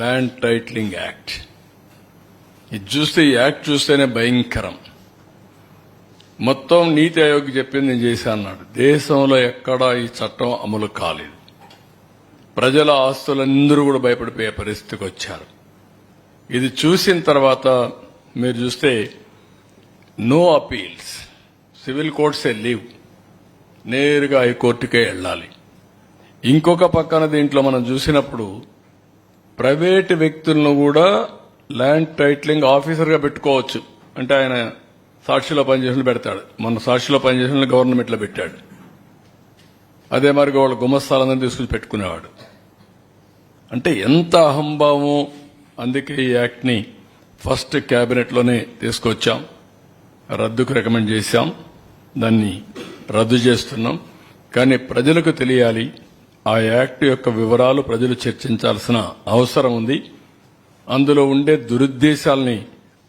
ల్యాండ్ టైటిలింగ్ యాక్ట్. ఇది చూస్తే, ఈ యాక్ట్ చూస్తేనే భయంకరం. మొత్తం నీతి ఆయోగ్ చెప్పింది నేను చేశాను అన్నాడు. దేశంలో ఎక్కడా ఈ చట్టం అమలు కాలేదు. ప్రజల ఆస్తులందరూ కూడా భయపడిపోయే పరిస్థితికి వచ్చారు. ఇది చూసిన తర్వాత మీరు చూస్తే నో అపీల్స్, సివిల్ కోర్ట్సే లీవ్, నేరుగా హైకోర్టుకే వెళ్ళాలి. ఇంకొక పక్కన దీంట్లో మనం చూసినప్పుడు ప్రైవేటు వ్యక్తులను కూడా ల్యాండ్ టైటిలింగ్ ఆఫీసర్గా పెట్టుకోవచ్చు. అంటే ఆయన సాక్షిలో పనిచేసిన పెడతాడు. మన సాక్షిలో పనిచేసిన గవర్నమెంట్లో పెట్టాడు. అదే మరి వాళ్ళ గుమస్తాలందరినీ తీసుకుని పెట్టుకునేవాడు. అంటే ఎంత అహంభావం. అందుకే ఈ యాక్ట్ని ఫస్ట్ క్యాబినెట్లోనే తీసుకొచ్చాం, రద్దుకు రికమెండ్ చేశాం, దాన్ని రద్దు చేస్తున్నాం. కానీ ప్రజలకు తెలియాలి, ఆ యాక్ట్ యొక్క వివరాలు ప్రజలు చర్చించాల్సిన అవసరం ఉంది. అందులో ఉండే దురుద్దేశాలని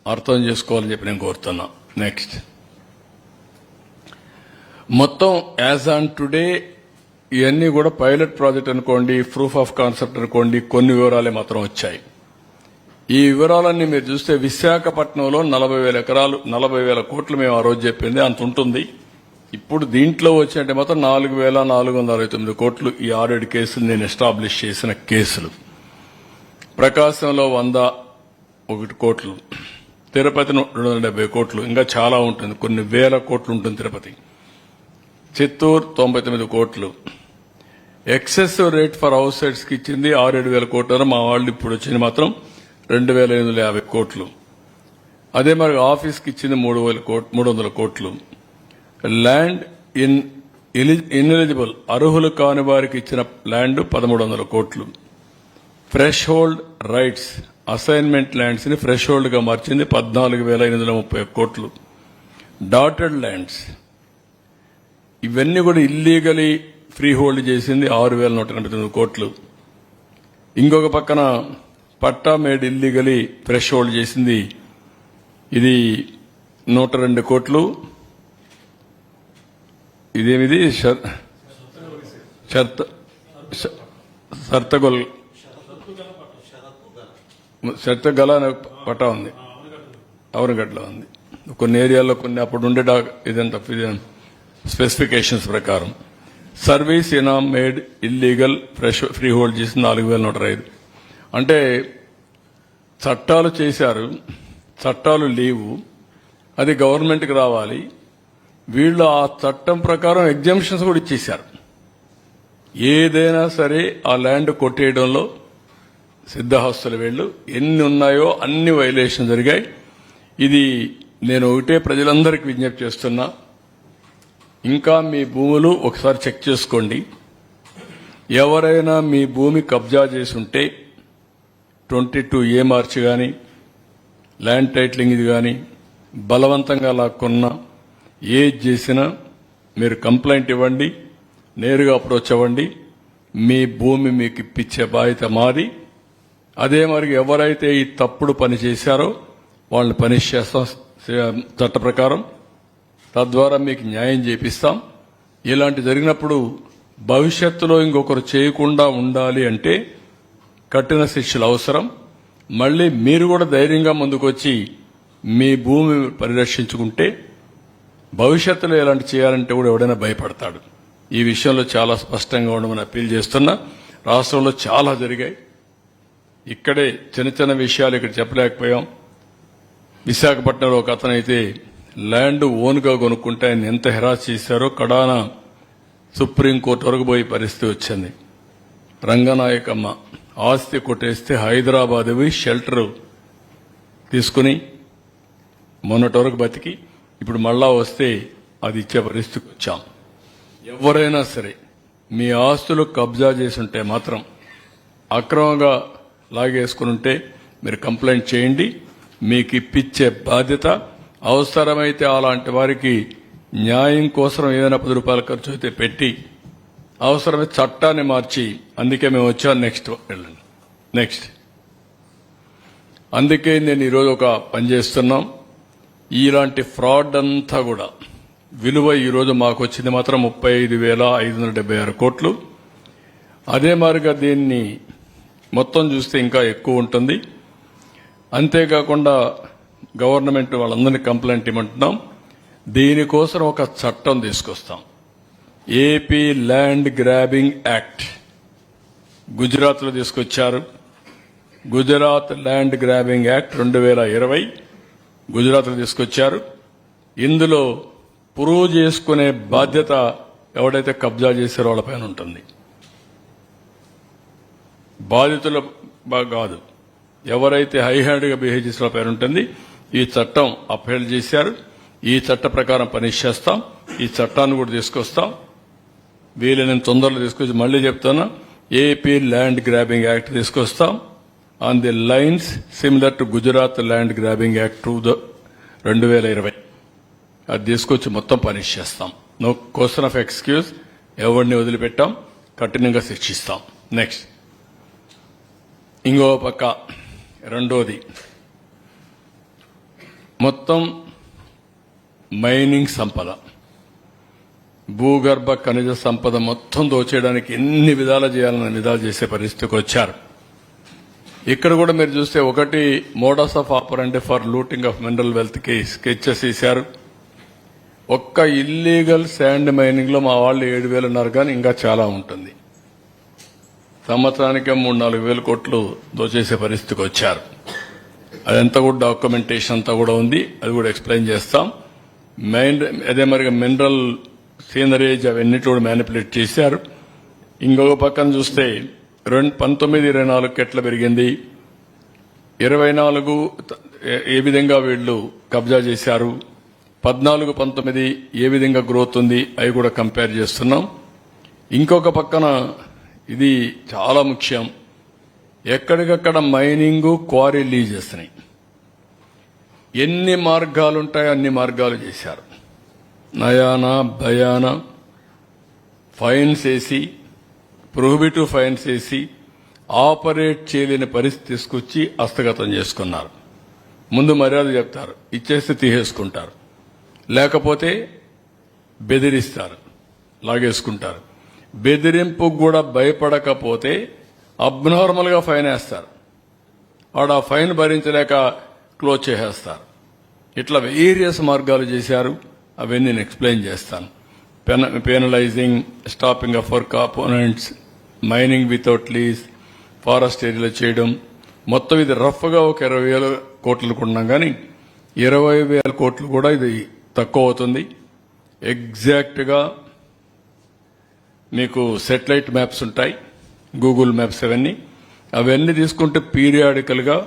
అర్థం చేసుకోవాలని చెప్పి నేను కోరుతున్నా. నెక్స్ట్, మొత్తం యాజ్ ఆన్ టుడే ఇవన్నీ కూడా పైలట్ ప్రాజెక్ట్ అనుకోండి, ప్రూఫ్ ఆఫ్ కాన్సెప్ట్ అనుకోండి, కొన్ని వివరాలే మాత్రం వచ్చాయి. ఈ వివరాలన్నీ మీరు చూస్తే విశాఖపట్నంలో 40,000 ఎకరాలు, 40,000 కోట్లు మేము ఆ రోజు చెప్పింది అంత ఉంటుంది. ఇప్పుడు దీంట్లో వచ్చినట్టే మాత్రం 4,469 కోట్లు. ఈ 6 కేసులు నేను ఎస్టాబ్లిష్ చేసిన కేసులు. ప్రకాశంలో 101 కోట్లు, తిరుపతి 270 కోట్లు, ఇంకా చాలా ఉంటుంది, కొన్ని వేల కోట్లు ఉంటుంది తిరుపతి. చిత్తూరు 99 కోట్లు. Excessive rate for house sites కి ఇచ్చింది 6,000 కోట్లు. మా వాళ్ళు ఇప్పుడు వచ్చింది మాత్రం 2,850 కోట్లు. అదే మరి ఆఫీస్కి ఇచ్చింది 300 కోట్లు. ల్యాండ్ ఇన్ఎలిజిబుల్, అర్హులు కాని వారికి ఇచ్చిన ల్యాండ్ 1,300 కోట్లు. Fresh hold rights, assignment lands ని ఫ్రెష్ హోల్డ్ గా మార్చింది 14,830 కోట్లు. డాటెడ్ ల్యాండ్స్ ఇవన్నీ కూడా ఇల్లీగలీ ఫ్రీ హోల్డ్ చేసింది 6,189 కోట్లు. ఇంకొక పక్కన పట్టా మేడ్ ఇల్లీగలీ ఫ్రెష్ హోల్డ్ చేసింది ఇది 102 కోట్లు. ఇదేమిది సర్తగొల్ సర్తగల అనే పటా ఉంది, అవనగడ్డలో ఉంది. కొన్ని ఏరియాల్లో కొన్ని అప్పుడు ఉండే ఇదంతా స్పెసిఫికేషన్స్ ప్రకారం సర్వీస్ ఇనామ్ మేడ్ ఇల్లీగల్ ఫ్రీ హోల్డ్ చేసి 4,105. అంటే చట్టాలు చేశారు, చట్టాలు లేవు, అది గవర్నమెంట్కి రావాలి. వీళ్ళు ఆ చట్టం ప్రకారం ఎగ్జామ్షన్స్ కూడా ఇచ్చేశారు. ఏదైనా సరే ఆ ల్యాండ్ కొట్టేయడంలో సిద్ధహస్తులు వీళ్ళు ఎన్ని ఉన్నాయో అన్ని వైలేషన్ జరిగాయి. ఇది నేను ఒకటే ప్రజలందరికీ విజ్ఞప్తి చేస్తున్నా, ఇంకా మీ భూములు ఒకసారి చెక్ చేసుకోండి. ఎవరైనా మీ భూమి కబ్జా చేసి ఉంటే 22A మార్చి కానీ ల్యాండ్ టైటిలింగ్ ఇది కానీ బలవంతంగా లాక్కున్నా ఏది చేసినా మీరు కంప్లైంట్ ఇవ్వండి, నేరుగా అప్రోచ్ అవ్వండి. మీ భూమి మీకు ఇప్పించే బాధ్యత మాది. అదే మరి ఎవరైతే ఈ తప్పుడు పని చేశారో వాళ్ళని పనిష్ చేస్తాం చట్ట ప్రకారం. తద్వారా మీకు న్యాయం చేపిస్తాం. ఇలాంటి జరిగినప్పుడు భవిష్యత్తులో ఇంకొకరు చేయకుండా ఉండాలి అంటే కఠిన శిక్షలు అవసరం. మళ్ళీ మీరు కూడా ధైర్యంగా ముందుకొచ్చి మీ భూమి పరిరక్షించుకుంటే భవిష్యత్తులో ఇలాంటి చేయాలంటే కూడా ఎవడైనా భయపడతాడు. ఈ విషయంలో చాలా స్పష్టంగా ఉండమని అప్పీల్ చేస్తున్నా. రాష్ట్రంలో చాలా జరిగాయి. ఇక్కడే చిన్న చిన్న విషయాలు ఇక్కడ చెప్పలేకపోయాం. విశాఖపట్నంలో ఒక అతనైతే ల్యాండ్ ఓన్గా కొనుక్కుంటే ఆయన ఎంత హెరాస్ చేశారో కడాన సుప్రీంకోర్టు వరకు పోయే పరిస్థితి వచ్చింది. రంగనాయకమ్మ ఆస్తి కొట్టేస్తే హైదరాబాద్ షెల్టర్ తీసుకుని మొన్నటి వరకు బతికి ఇప్పుడు మళ్ళా వస్తే అది ఇచ్చే పరిస్థితికి వచ్చాం. ఎవరైనా సరే మీ ఆస్తులు కబ్జా చేసి ఉంటే మాత్రం అక్రమంగా లాగేసుకుని ఉంటే మీరు కంప్లైంట్ చేయండి. మీకు ఇప్పించే బాధ్యత. అవసరమైతే అలాంటి వారికి న్యాయం కోసం ఏదైనా 10 రూపాయల ఖర్చు అయితే పెట్టి అవసరమైతే చట్టాన్ని మార్చి, అందుకే మేము వచ్చాం. నెక్స్ట్ అందుకే నేను ఈరోజు ఒక పని చేస్తున్నాం. ఇలాంటి ఫ్రాడ్ అంతా కూడా విలువ ఈరోజు మాకు వచ్చింది మాత్రం 35,576 కోట్లు. అదే మాదిరిగా దీన్ని మొత్తం చూస్తే ఇంకా ఎక్కువ ఉంటుంది. అంతేకాకుండా గవర్నమెంట్ వాళ్ళందరినీ కంప్లైంట్ ఇవ్వమంటున్నాం. దీనికోసం ఒక చట్టం తీసుకొస్తాం. ఏపీ ల్యాండ్ గ్రాబింగ్ యాక్ట్ గుజరాత్లో తీసుకొచ్చారు. గుజరాత్ ల్యాండ్ గ్రాబింగ్ యాక్ట్ 2020 గుజరాత్లో తీసుకొచ్చారు. ఇందులో ప్రూవ్ చేసుకునే బాధ్యత ఎవడైతే కబ్జా చేశారో వాళ్ళపైన ఉంటుంది. బాధితుల కాదు, ఎవరైతే హై హ్యాండ్గా బిహేవ్ చేసిన పైన ఉంటుంది. ఈ చట్టం అప్హెల్డ్ చేశారు. ఈ చట్ట ప్రకారం పనిష్ చేస్తాం. ఈ చట్టాన్ని కూడా తీసుకొస్తాం. వీలైనంత తొందరలో తీసుకొచ్చి మళ్లీ చెప్తాను, ఏపీ ల్యాండ్ గ్రాబింగ్ యాక్ట్ తీసుకొస్తాం. On the lines similar to Gujarat land grabbing act 2020 అది తీసుకొచ్చి మొత్తం పనిష్ చేస్తాం. No question of excuse. ఎవరిని వదిలిపెట్టాం, కఠినంగా శిక్షిస్తాం. నెక్స్ట్ ఇంకో పక్క రెండోది మొత్తం మైనింగ్ సంపద, భూగర్భ ఖనిజ సంపద మొత్తం దోచేయడానికి ఎన్ని విధాలు చేయాలన్న విధాలు చేసే పరిస్థితికి వచ్చారు. ఇక్కడ కూడా మీరు చూస్తే ఒకటి modus of ఆపరెండి for looting of mineral wealth కి స్కెచెస్ వేశారు. ఒక్క ఇల్లీగల్ శాండ్ మైనింగ్ లో మా వాళ్ళు 7,000 ఉన్నారు, కానీ ఇంకా చాలా ఉంటుంది. సంవత్సరానికి 3-4 వేల కోట్లు దోచేసే పరిస్థితికి వచ్చారు. అదంతా కూడా డాక్యుమెంటేషన్ అంతా కూడా ఉంది, అది కూడా ఎక్స్ప్లెయిన్ చేస్తాం. అదే మరి మినరల్ సీనరేజ్ అవన్నిటి కూడా మ్యానిపులేట్ చేశారు. ఇంకొక పక్కన చూస్తే 19-24 ఎట్లా పెరిగింది, 24 ఏ విధంగా వీళ్ళు కబ్జా చేశారు, 14-19 ఏ విధంగా గ్రోత్ ఉంది, అవి కూడా కంపేర్ చేస్తున్నాం. ఇంకొక పక్కన ఇది చాలా ముఖ్యం, ఎక్కడికక్కడ మైనింగ్ క్వారీ లీజ్ చేస్తున్నాయి. ఎన్ని మార్గాలుంటాయో అన్ని మార్గాలు చేశారు. నయానా భయానా ఫైన్స్ వేసి, ప్రొహిబిటివ్ ఫైన్స్ వేసి ఆపరేట్ చేయలేని పరిస్థితి తీసుకొచ్చి హస్తగతం చేసుకున్నారు. ముందు మర్యాద చెప్తారు, ఇచ్చేస్తే తీసేసుకుంటారు, లేకపోతే బెదిరిస్తారు, లాగేసుకుంటారు. బెదిరింపుకు కూడా భయపడకపోతే అబ్నార్మల్గా ఫైన్ వేస్తారు. వాడు ఆ ఫైన్ భరించలేక క్లోజ్ చేసేస్తారు. ఇట్లా వేరియస్ మార్గాలు చేశారు. అవన్నీ నేను ఎక్స్ప్లెయిన్ చేస్తాను. Penalising, stopping of work components, mining without lease, forest ఏరియాలో చేయడం, మొత్తం ఇది రఫ్గా ఒక 20,000 కోట్లు కొన్నాం, కానీ 20,000 కోట్లు కూడా ఇది తక్కువ అవుతుంది. ఎగ్జాక్ట్గా మీకు సెటిలైట్ మ్యాప్స్ ఉంటాయి, గూగుల్ మ్యాప్స్, అవన్నీ తీసుకుంటే పీరియాడికల్గా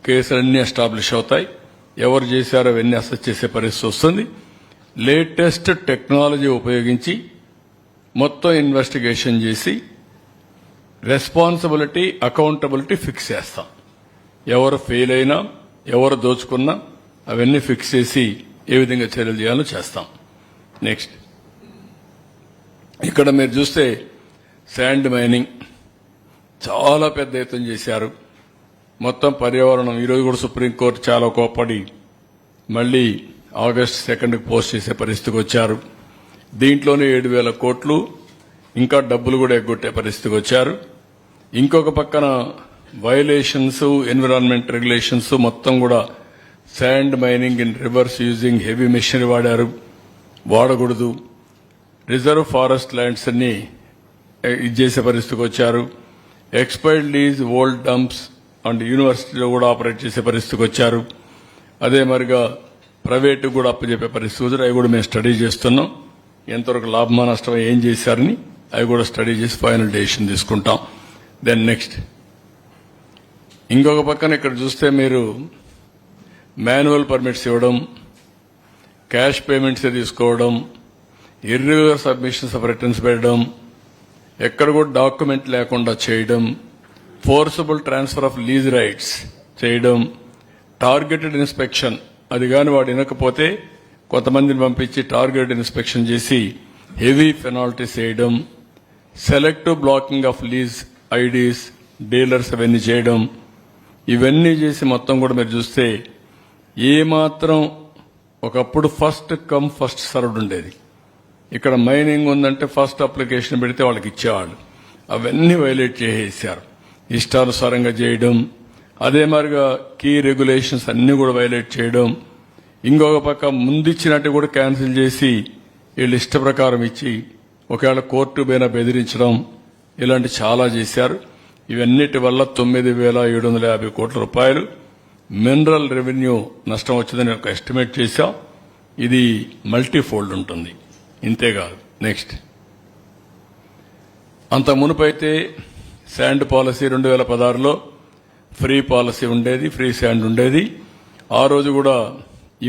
కేసులన్నీ ఎస్టాబ్లిష్ అవుతాయి. ఎవరు చేశారో అవన్నీ అసెస్ చేసే పరిస్థితి వస్తుంది. లేటెస్ట్ టెక్నాలజీ ఉపయోగించి మొత్తం ఇన్వెస్టిగేషన్ చేసి రెస్పాన్సిబిలిటీ, అకౌంటబిలిటీ ఫిక్స్ చేస్తాం. ఎవరు ఫెయిల్ అయినా, ఎవరు దోచుకున్నా అవన్నీ ఫిక్స్ చేసి ఏ విధంగా చర్యలు చేయాలో చేస్తాం. నెక్స్ట్, ఇక్కడ మీరు చూస్తే శాండ్ మైనింగ్ చాలా పెద్ద ఎత్తున చేశారు. మొత్తం పర్యావరణం, ఈరోజు కూడా సుప్రీంకోర్టు చాలా కోప్పడి మళ్లీ August 2కి పోస్ట్ చేసే పరిస్థితికి వచ్చారు. దీంట్లోనే 7,000 కోట్లు ఇంకా డబ్బులు కూడా ఎగ్గొట్టే పరిస్థితికి వచ్చారు. ఇంకొక పక్కన వయలేషన్స్, ఎన్విరాన్మెంట్ రెగ్యులేషన్స్ మొత్తం కూడా sand mining in reverse using heavy machinery వాడకూడదు. రిజర్వ్ ఫారెస్ట్ ల్యాండ్స్ అన్ని ఇది చేసే పరిస్థితికి వచ్చారు. Expired lease old dumps and యూనివర్సిటీలో కూడా ఆపరేట్ చేసే పరిస్థితికి వచ్చారు. అదే మరిగా ప్రైవేటు కూడా అప్పచెప్పే పరిస్థితి, అవి కూడా మేము స్టడీ చేస్తున్నాం. ఎంతవరకు లాభమా నష్టమా ఏం చేశారని అవి కూడా స్టడీ చేసి ఫైనల్ డెసిషన్ తీసుకుంటాం. దెన్ నెక్స్ట్, ఇంకొక పక్కన ఇక్కడ చూస్తే మీరు మాన్యువల్ పర్మిట్స్ ఇవ్వడం, క్యాష్ పేమెంట్స్ తీసుకోవడం, ఇర్రెగ్యులర్ సబ్మిషన్స్ ఆఫ్ రిటర్న్స్ పెట్టడం, ఎక్కడ కూడా డాక్యుమెంట్ లేకుండా చేయడం, forcible transfer of lease rights చేయడం, టార్గెటెడ్ ఇన్స్పెక్షన్, అది కాని వాడు వినకపోతే కొంతమందిని పంపించి టార్గెటెడ్ ఇన్స్పెక్షన్ చేసి హెవీ పెనాల్టీస్ వేయడం, selective blocking of lease IDs, dealers అవన్నీ చేయడం, ఇవన్నీ చేసి మొత్తం కూడా మీరు చూస్తే ఏమాత్రం ఒకప్పుడు ఫస్ట్ కమ్ ఫస్ట్ సర్వ్డ్ ఉండేది. ఇక్కడ మైనింగ్ ఉందంటే ఫస్ట్ అప్లికేషన్ పెడితే వాళ్ళకి ఇచ్చేవాళ్ళు. అవన్నీ వైలేట్ చేసేసారు, ఇష్టానుసారంగా చేయడం. అదే మరిగా కీ రెగ్యులేషన్స్ అన్ని కూడా వైలేట్ చేయడం. ఇంకొక పక్క ముందిచ్చినట్టు కూడా క్యాన్సిల్ చేసి వీళ్ళు ఇష్ట ప్రకారం ఇచ్చి ఒకవేళ కోర్టు పైన బెదిరించడం, ఇలాంటి చాలా చేశారు. ఇవన్నిటి వల్ల 9,750 కోట్ల రూపాయలు మినరల్ రెవెన్యూ నష్టం వచ్చిందని ఒక ఎస్టిమేట్ చేశాం. ఇది మల్టీఫోల్డ్ ఉంటుంది. ఇంతేకాదు, నెక్స్ట్, అంత మునుపైతే శాండ్ పాలసీ 2016లో ఫ్రీ పాలసీ ఉండేది, ఫ్రీ శాండ్ ఉండేది. ఆ రోజు కూడా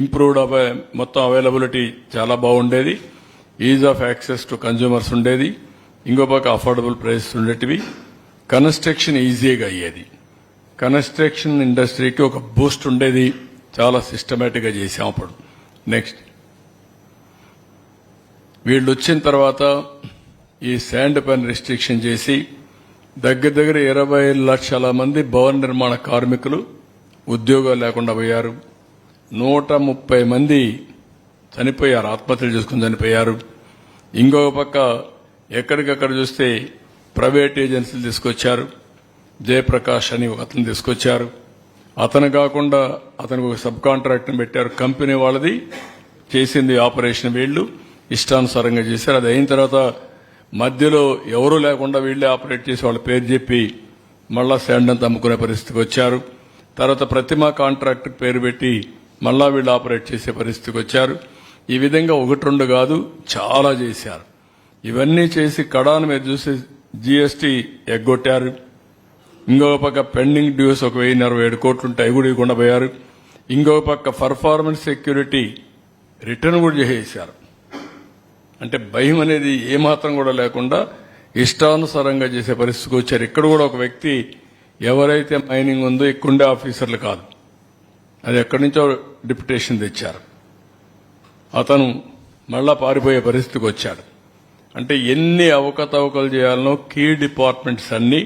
ఇంప్రూవ్డ్ మొత్తం అవైలబిలిటీ చాలా బాగుండేది. Is of access to consumers ఉండేది. ఇంకో పక్క అఫోర్డబుల్ ప్రైసెస్ ఉండేటివి. కన్స్ట్రక్షన్ ఈజీగా అయ్యేది. కన్స్ట్రక్షన్ ఇండస్ట్రీకి ఒక బూస్ట్ ఉండేది. చాలా సిస్టమేటిక్గా చేశాం అప్పుడు. నెక్స్ట్, వీళ్ళు వచ్చిన తర్వాత ఈ శాండ్ పైన రిస్ట్రిక్షన్ చేసి దగ్గర 20 లక్షల మంది భవన నిర్మాణ కార్మికులు ఉద్యోగాలు లేకుండా పోయారు. 130 మంది చనిపోయారు, ఆత్మహత్యలు చేసుకుని చనిపోయారు. ఇంకొక పక్క ఎక్కడికక్కడ చూస్తే ప్రైవేట్ ఏజెన్సీలు తీసుకొచ్చారు. జయప్రకాష్ అని ఒక అతను తీసుకొచ్చారు. అతను కాకుండా అతనికి ఒక సబ్ కాంట్రాక్ట్ని పెట్టారు. కంపెనీ వాళ్ళది చేసింది ఆపరేషన్, వీళ్ళు ఇష్టానుసారంగా చేశారు. అది అయిన తర్వాత మధ్యలో ఎవరూ లేకుండా వీళ్లే ఆపరేట్ చేసి వాళ్ళ పేరు చెప్పి మళ్ళా శాండ్ అంతా అమ్ముకునే పరిస్థితికి వచ్చారు. తర్వాత ప్రతిమా కాంట్రాక్ట్ పేరు పెట్టి మళ్ళా వీళ్ళు ఆపరేట్ చేసే పరిస్థితికి వచ్చారు. ఈ విధంగా 1-2 కాదు, చాలా చేశారు. ఇవన్నీ చేసి కడాను మీరు చూసి జీఎస్టీ ఎగ్గొట్టారు. ఇంకొక పక్క పెండింగ్ డ్యూస్ ఒక 1,047 కోట్లుంటే అవి కూడా ఇవ్వకుండా పోయారు. ఇంకొక పక్క పర్ఫార్మెన్స్ సెక్యూరిటీ రిటర్న్ కూడా చేసేశారు. అంటే భయం అనేది ఏమాత్రం కూడా లేకుండా ఇష్టానుసారంగా చేసే పరిస్థితికి వచ్చారు. ఇక్కడ కూడా ఒక వ్యక్తి ఎవరైతే మైనింగ్ ఉందో ఇక్కడుండే ఆఫీసర్లు కాదు, అది ఎక్కడి నుంచో డిప్యుటేషన్ తెచ్చారు. అతను మళ్ళా పారిపోయే పరిస్థితికి వచ్చాడు. అంటే ఎన్ని అవకతవకలు చేయాలనో కీ డిపార్ట్మెంట్స్ అన్ని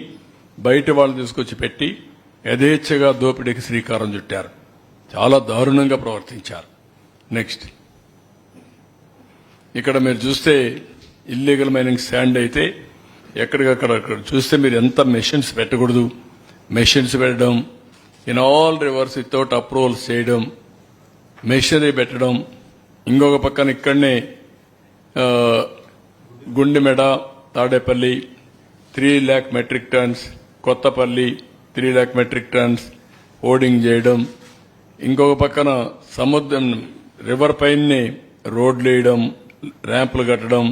బయట వాళ్ళు తీసుకొచ్చి పెట్టి యథేచ్ఛగా దోపిడీకి శ్రీకారం చుట్టారు. చాలా దారుణంగా ప్రవర్తించారు. నెక్స్ట్, ఇక్కడ మీరు చూస్తే ఇల్లీగల్ మైనింగ్ శాండ్ అయితే ఎక్కడికక్కడ చూస్తే మీరు ఎంత మెషిన్స్ పెట్టకూడదు, మెషిన్స్ పెట్టడం, in all rivers without approvals చేయడం, మెషినరీ పెట్టడం, ఇంకొక పక్కన ఇక్కడనే Gundemeda Tadepalli 3 lakh metric tons, Kothapalli 3 lakh metric tons hoarding చేయడం, ఇంకొక పక్కన సముద్రం రివర్ పైనే రోడ్లు వేయడం, ర్యాంపులు కట్టడం,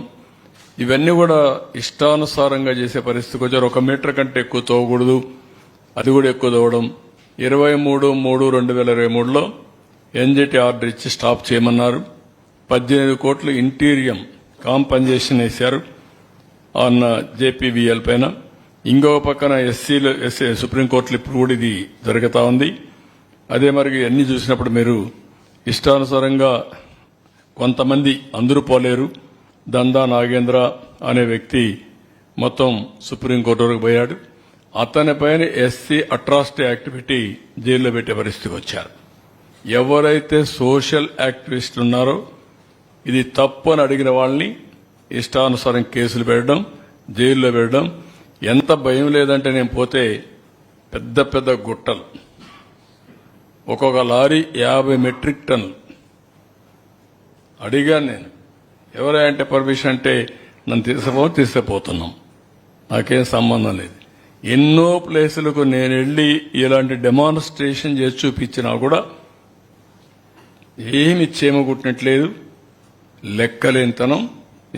ఇవన్నీ కూడా ఇష్టానుసారంగా చేసే పరిస్థితికి వచ్చారు. 1 మీటర్ కంటే ఎక్కువ తోవకూడదు, అది కూడా ఎక్కువ తోవడం. 23/3/2023లో ఎన్జిటి ఆర్డర్ ఇచ్చి స్టాప్ చేయమన్నారు. 18 కోట్లు ఇంటీరియం కాంపన్సేషన్ వేశారు అన్న జేపీవీఎల్ పైన. ఇంకొక పక్కన ఎస్సీలు సుప్రీంకోర్టులో ఇప్పుడు కూడా ఇది జరుగుతా ఉంది. అదే మరి అన్ని చూసినప్పుడు మీరు ఇష్టానుసారంగా కొంతమంది, అందరూ పోలేరు, దందా నాగేంద్ర అనే వ్యక్తి మొత్తం సుప్రీంకోర్టు వరకు పోయాడు. అతని పైన ఎస్సీ అట్రాసిటీ యాక్ట్ పెట్టి జైల్లో పెట్టే పరిస్థితికి వచ్చారు. ఎవరైతే సోషల్ యాక్టివిస్టులు ఉన్నారో ఇది తప్పు అని అడిగిన వాళ్ళని ఇష్టానుసారం కేసులు పెట్టడం, జైల్లో పెట్టడం. ఎంత భయం లేదంటే నేను పోతే పెద్ద పెద్ద గుట్టలు, ఒక్కొక్క లారీ 50 మెట్రిక్ టన్నులు. అడిగాను నేను, ఎవరంటే పర్మిషన్ అంటే నన్ను తీసుకుపోతున్నాం, నాకేం సంబంధం లేదు. ఎన్నో ప్లేసులకు నేను వెళ్లి ఇలాంటి డెమాన్స్ట్రేషన్ చేసి చూపించినా కూడా ఏమి చేమగుట్టినట్లేదు. లెక్కలేనితనం,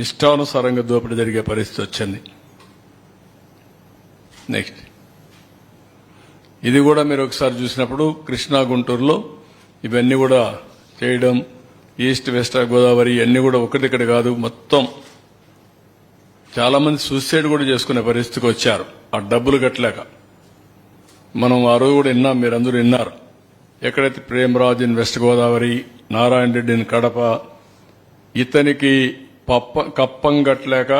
ఇష్టానుసారంగా దోపిడీ జరిగే పరిస్థితి వచ్చింది. నెక్స్ట్, ఇది కూడా మీరు ఒకసారి చూసినప్పుడు కృష్ణా గుంటూరులో ఇవన్నీ కూడా చేయడం, ఈస్ట్ వెస్ట్ గోదావరి అన్ని కూడా ఒకటిక్కడ కాదు, మొత్తం చాలా మంది సూసైడ్ కూడా చేసుకునే పరిస్థితికి వచ్చారు ఆ డబ్బులు కట్టలేక. మనం ఆ రోజు కూడా విన్నాం, మీరందరూ విన్నారు. ఎక్కడైతే Premraj in west Godavari, Narayana Reddy in Kadapa, ఇతనికి కప్పం కట్టలేక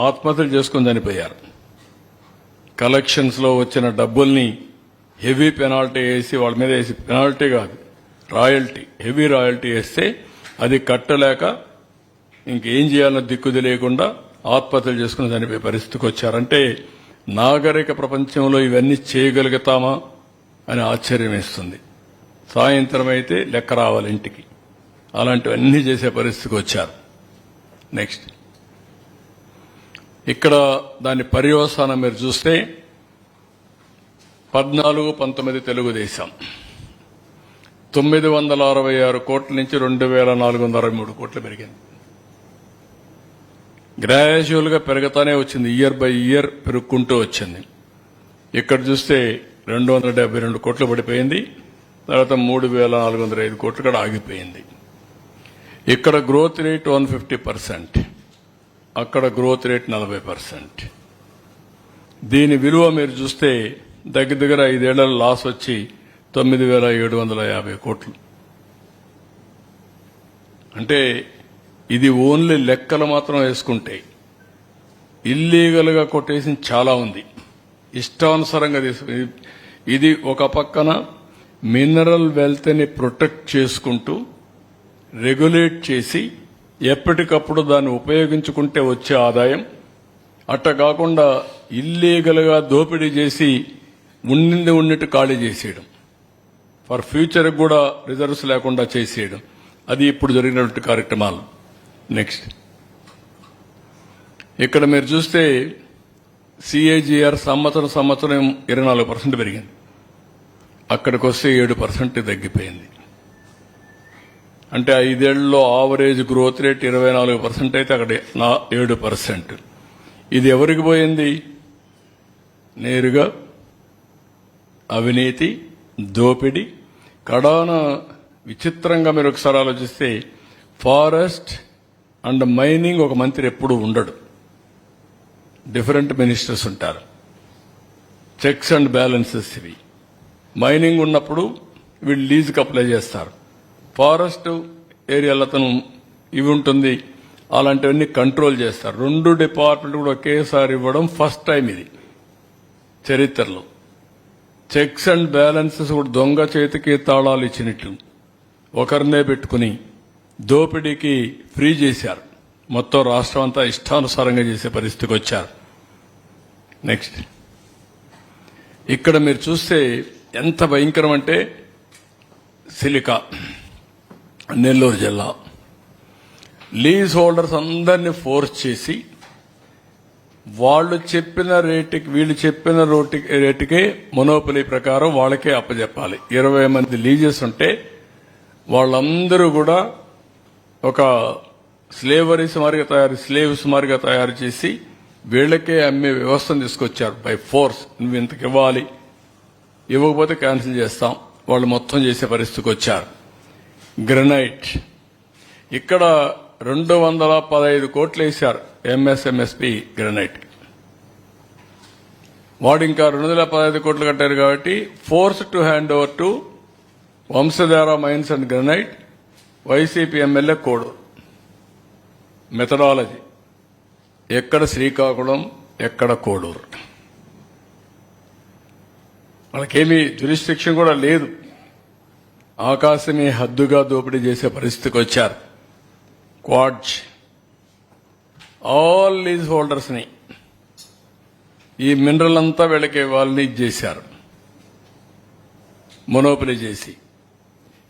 ఆత్మహత్యలు చేసుకుని చనిపోయారు. కలెక్షన్స్ లో వచ్చిన డబ్బుల్ని హెవీ పెనాల్టీ వేసి వాళ్ళ మీద వేసి, పెనాల్టీ కాదు రాయల్టీ, హెవీ రాయల్టీ వేస్తే అది కట్టలేక ఇంకేం చేయాలన్న దిక్కు తెలియకుండా ఆత్మహత్యలు చేసుకుని చనిపోయే పరిస్థితికి వచ్చారంటే నాగరిక ప్రపంచంలో ఇవన్నీ చేయగలుగుతామా అని ఆశ్చర్యం వేస్తుంది. సాయంత్రం అయితే లెక్క రావాలి ఇంటికి, అలాంటివన్నీ చేసే పరిస్థితికి వచ్చారు. నెక్స్ట్, ఇక్కడ దాని పర్యవసానం మీరు చూస్తే 14-19 తెలుగుదేశం 966 కోట్ల నుంచి 2463 కోట్లు పెరిగింది. గ్రాడ్యువల్ గా పెరుగుతానే వచ్చింది, ఇయర్ బై ఇయర్ పెరుగుకుంటూ వచ్చింది. ఇక్కడ చూస్తే 272 కోట్లు పడిపోయింది, తర్వాత 3405 కోట్లు కూడా ఆగిపోయింది. ఇక్కడ గ్రోత్ రేట్ 150%, అక్కడ గ్రోత్ రేట్ 40%. దీని విలువ మీరు చూస్తే దగ్గర 5 ఏళ్లలో లాస్ వచ్చి 9750 కోట్లు. అంటే ఇది ఓన్లీ లెక్కలు మాత్రం వేసుకుంటే ఇల్లీగల్ గా కొటేషన్ చాలా ఉంది, ఇష్టానుసారంగా తీసుకుని. ఇది ఒక పక్కన మినరల్ వెల్త్ ని ప్రొటెక్ట్ చేసుకుంటూ రెగ్యులేట్ చేసి ఎప్పటికప్పుడు దాన్ని ఉపయోగించుకుంటే వచ్చే ఆదాయం, అట్ట కాకుండా ఇల్లీగల్ గా దోపిడీ చేసి ఉన్నట్టు ఖాళీ చేసేయడం, ఫర్ ఫ్యూచర్ కూడా రిజర్వ్స్ లేకుండా చేసేయడం, అది ఇప్పుడు జరిగినటువంటి కార్యక్రమాలు. నెక్స్ట్, ఇక్కడ మీరు చూస్తే సిఏజీఆర్ సంవత్సరం 24% పెరిగింది, అక్కడికి వస్తే 7% తగ్గిపోయింది. అంటే 5 ఏళ్లలో ఆవరేజ్ గ్రోత్ రేట్ 24% అయితే అక్కడ 7%. ఇది ఎవరికి పోయింది? నేరుగా అవినీతి, దోపిడీ. కడాన విచిత్రంగా మీరు ఒకసారి ఆలోచిస్తే ఫారెస్ట్ అండ్ మైనింగ్ ఒక మంత్రి ఎప్పుడు ఉండడు, డిఫరెంట్ మినిస్టర్స్ ఉంటారు. చెక్స్ అండ్ బ్యాలెన్సెస్ ఇవి. మైనింగ్ ఉన్నప్పుడు వీళ్ళు లీజుకి అప్లై చేస్తారు, ఫారెస్ట్ ఏరియాలో అతను ఇవి ఉంటుంది, అలాంటివన్నీ కంట్రోల్ చేస్తారు. 2 డిపార్ట్మెంట్ కూడా ఒకేసారి ఇవ్వడం ఫస్ట్ టైం ఇది చరిత్రలో. చెక్స్ అండ్ బ్యాలెన్సెస్ కూడా దొంగ చేతికి తాళాలు ఇచ్చినట్లు ఒకరినే పెట్టుకుని దోపిడీకి ఫ్రీ చేశారు. మొత్తం రాష్ట్రం అంతా ఇష్టానుసారంగా చేసే పరిస్థితికి వచ్చారు. నెక్స్ట్, ఇక్కడ మీరు చూస్తే ఎంత భయంకరం అంటే సిలికా, నెల్లూరు జిల్లా లీజ్ హోల్డర్స్ అందరినీ ఫోర్స్ చేసి వాళ్ళు చెప్పిన రేటుకి, వీళ్ళు చెప్పిన రేటుకే మొనోపలి ప్రకారం వాళ్ళకే అప్పచెప్పాలి. 20 మంది లీజెస్ ఉంటే వాళ్ళందరూ కూడా ఒక స్లేవ్స్ మారిగా తయారు చేసి వీళ్ళకే అమ్మే వ్యవస్థను తీసుకొచ్చారు. బై ఫోర్స్, నువ్వు ఇంతకు ఇవ్వాలి, ఇవ్వకపోతే క్యాన్సిల్ చేస్తాం, వాళ్ళు మొత్తం చేసే పరిస్థితికి వచ్చారు. గ్రనైట్ ఇక్కడ 215 కోట్లు వేశారు ఎంఎస్ఎంఎస్పి గ్రనైట్. వాడు ఇంకా 215 కోట్లు కట్టారు కాబట్టి force to hand over to Vamsadhara mines and granite, YCP MLA Koduru. Methodology ఎక్కడ శ్రీకాకుళం, ఎక్కడ కోడూరు. వాళ్ళకేమీ జ్యూరిస్డిక్షన్ కూడా లేదు. ఆకాశమే హద్దుగా దోపిడీ చేసే పరిస్థితికి వచ్చారు. క్వాడ్జ్ ఆల్ లీజ్ హోల్డర్స్ ని ఈ మినరల్ అంతా వీళ్ళకి వాళ్ళని ఇచ్చేశారు, మొనోపలి చేసి.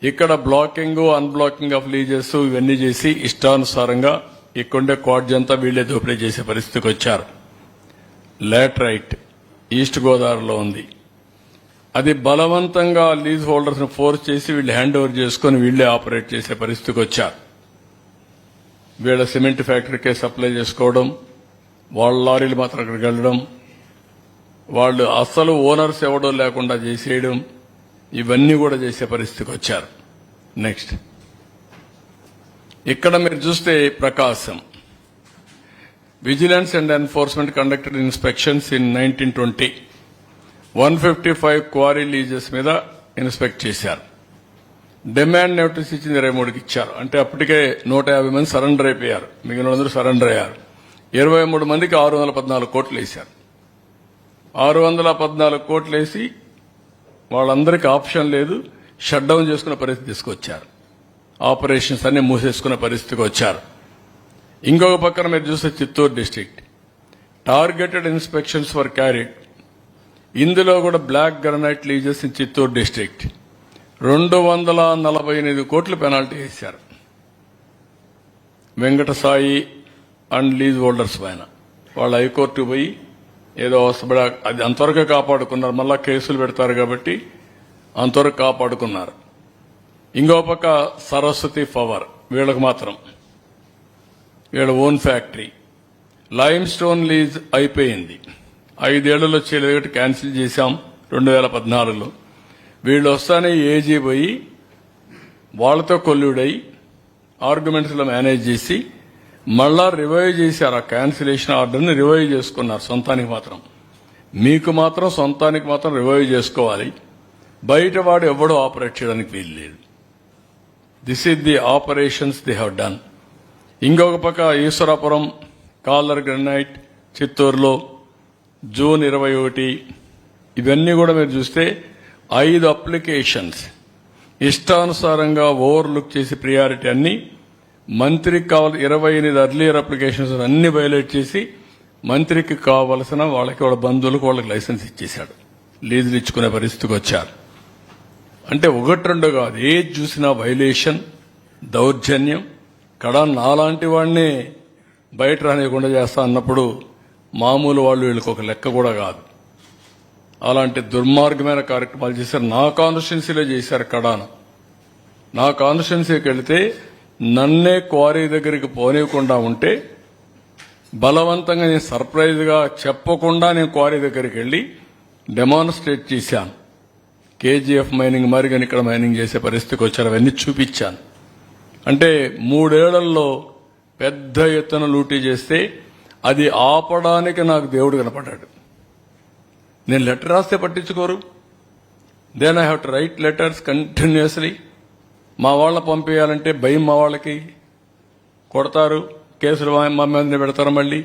ఇక్కడ బ్లాకింగ్, అన్బ్లాకింగ్ ఆఫ్ లీజెస్ ఇవన్నీ చేసి ఇష్టానుసారంగా ఇక్కడుండే క్వాడ్జ్ అంతా వీళ్లే దోపిడీ చేసే పరిస్థితికి వచ్చారు. లాటరైట్ ఈస్ట్ గోదావరిలో ఉంది. అది బలవంతంగా లీజ్ హోల్డర్స్ ను ఫోర్స్ చేసి వీళ్ళు హ్యాండ్ ఓవర్ చేసుకుని వీళ్లే ఆపరేట్ చేసే పరిస్థితికి వచ్చారు. వీళ్ళ సిమెంట్ ఫ్యాక్టరీకే సప్లై చేసుకోవడం, వాళ్ళ లారీలు మాత్రం అక్కడికి వెళ్లడం, వాళ్ళు అసలు ఓనర్స్ ఎవడో లేకుండా చేసేయడం, ఇవన్నీ కూడా చేసే పరిస్థితికి వచ్చారు. నెక్స్ట్, ఇక్కడ మీరు చూస్తే Prakasam vigilance and enforcement conducted inspections in 1920 155 quarry leases మీద ఇన్స్పెక్ట్ చేశారు. డిమాండ్ నోటీస్ ఇచ్చింది 23కి ఇచ్చారు. అంటే అప్పటికే 150 మంది సరెండర్ అయిపోయారు, మిగిలిన అందరూ సరెండర్ అయ్యారు. 23 మందికి 614 కోట్లు వేశారు. 614 కోట్లు వేసి వాళ్ళందరికీ ఆప్షన్ లేదు, షట్ డౌన్ చేసుకునే పరిస్థితి తీసుకొచ్చారు. ఆపరేషన్స్ అన్ని మూసేసుకునే పరిస్థితికి వచ్చారు. ఇంకొక పక్కన మీరు చూస్తే Chittoor district targeted inspections for carried. ఇందులో కూడా black granite leases in Chittoor district 248 కోట్లు పెనాల్టీ వేశారు వెంకటసాయి అండ్ లీజ్ హోల్డర్స్ పైన. వాళ్ళు హైకోర్టు పోయి ఏదో అది అంతవరకు కాపాడుకున్నారు, మళ్ళా కేసులు పెడతారు కాబట్టి అంతవరకు కాపాడుకున్నారు. ఇంకో పక్క సరస్వతి పవర్, వీళ్ళకి మాత్రం వీళ్ళ own factory lime stone lease అయిపోయింది, 5 ఏళ్లలో చేయలేదు, క్యాన్సిల్ చేశాం 2014లో. వీళ్ళు వస్తానే ఏజీ పోయి వాళ్లతో కొల్లుడై ఆర్గ్యుమెంట్స్ లో మేనేజ్ చేసి మళ్ళా రివైవ్ చేశారు. ఆ క్యాన్సిలేషన్ ఆర్డర్ని రివైవ్ చేసుకున్నారు సొంతానికి మాత్రం. మీకు మాత్రం సొంతానికి మాత్రం రివైవ్ చేసుకోవాలి, బయట వాడు ఎవడో ఆపరేట్ చేయడానికి వీలు లేదు. This is the operations they have done. ఇంకొక పక్క ఈశ్వరాపురం కాలర్ గ్రనైట్ చిత్తూరులో జూన్ 21, ఇవన్నీ కూడా మీరు చూస్తే 5 అప్లికేషన్స్ ఇష్టానుసారంగా ఓవర్లుక్ చేసి ప్రియారిటీ అన్ని మంత్రికి కావాలి. 28 అర్లియర్ అప్లికేషన్స్ అన్ని వైలేట్ చేసి మంత్రికి కావలసిన వాళ్ళకి, వాళ్ళ బంధువులకు వాళ్ళకి లైసెన్స్ ఇచ్చేశాడు, లీజులు ఇచ్చుకునే పరిస్థితికి వచ్చారు. అంటే 1-2 కాదు, ఏది చూసినా వైలేషన్, దౌర్జన్యం. కడా నాలాంటి వాడిని బయట రానియకుండా చేస్తా అన్నప్పుడు మామూలు వాళ్ళు వీళ్ళకి ఒక లెక్క కూడా కాదు. అలాంటి దుర్మార్గమైన కార్యక్రమాలు చేశారు. నా కాన్స్టిట్యున్సీలో చేశారు కడాను. నా కాన్స్టిట్యున్సీకి వెళితే నన్నే క్వారీ దగ్గరికి పోనివ్వకుండా ఉంటే బలవంతంగా నేను సర్ప్రైజ్ గా చెప్పకుండా నేను క్వారీ దగ్గరికి వెళ్లి డెమాన్స్ట్రేట్ చేశాను. కేజీఎఫ్ మైనింగ్ మరిగని ఇక్కడ మైనింగ్ చేసే పరిస్థితికి వచ్చారు, అవన్నీ చూపించాను. అంటే 3 ఏళ్లలో పెద్ద ఎత్తున లూటీ చేస్తే అది ఆపడానికి నాకు దేవుడు కనపడ్డాడు. నేను లెటర్ రాస్తే పట్టించుకోరు, then I have to write letters continuously. మా వాళ్ళని పంపేయాలంటే భయం, మా వాళ్ళకి కొడతారు, కేసులు మా మీద పెడతారు మళ్ళీ.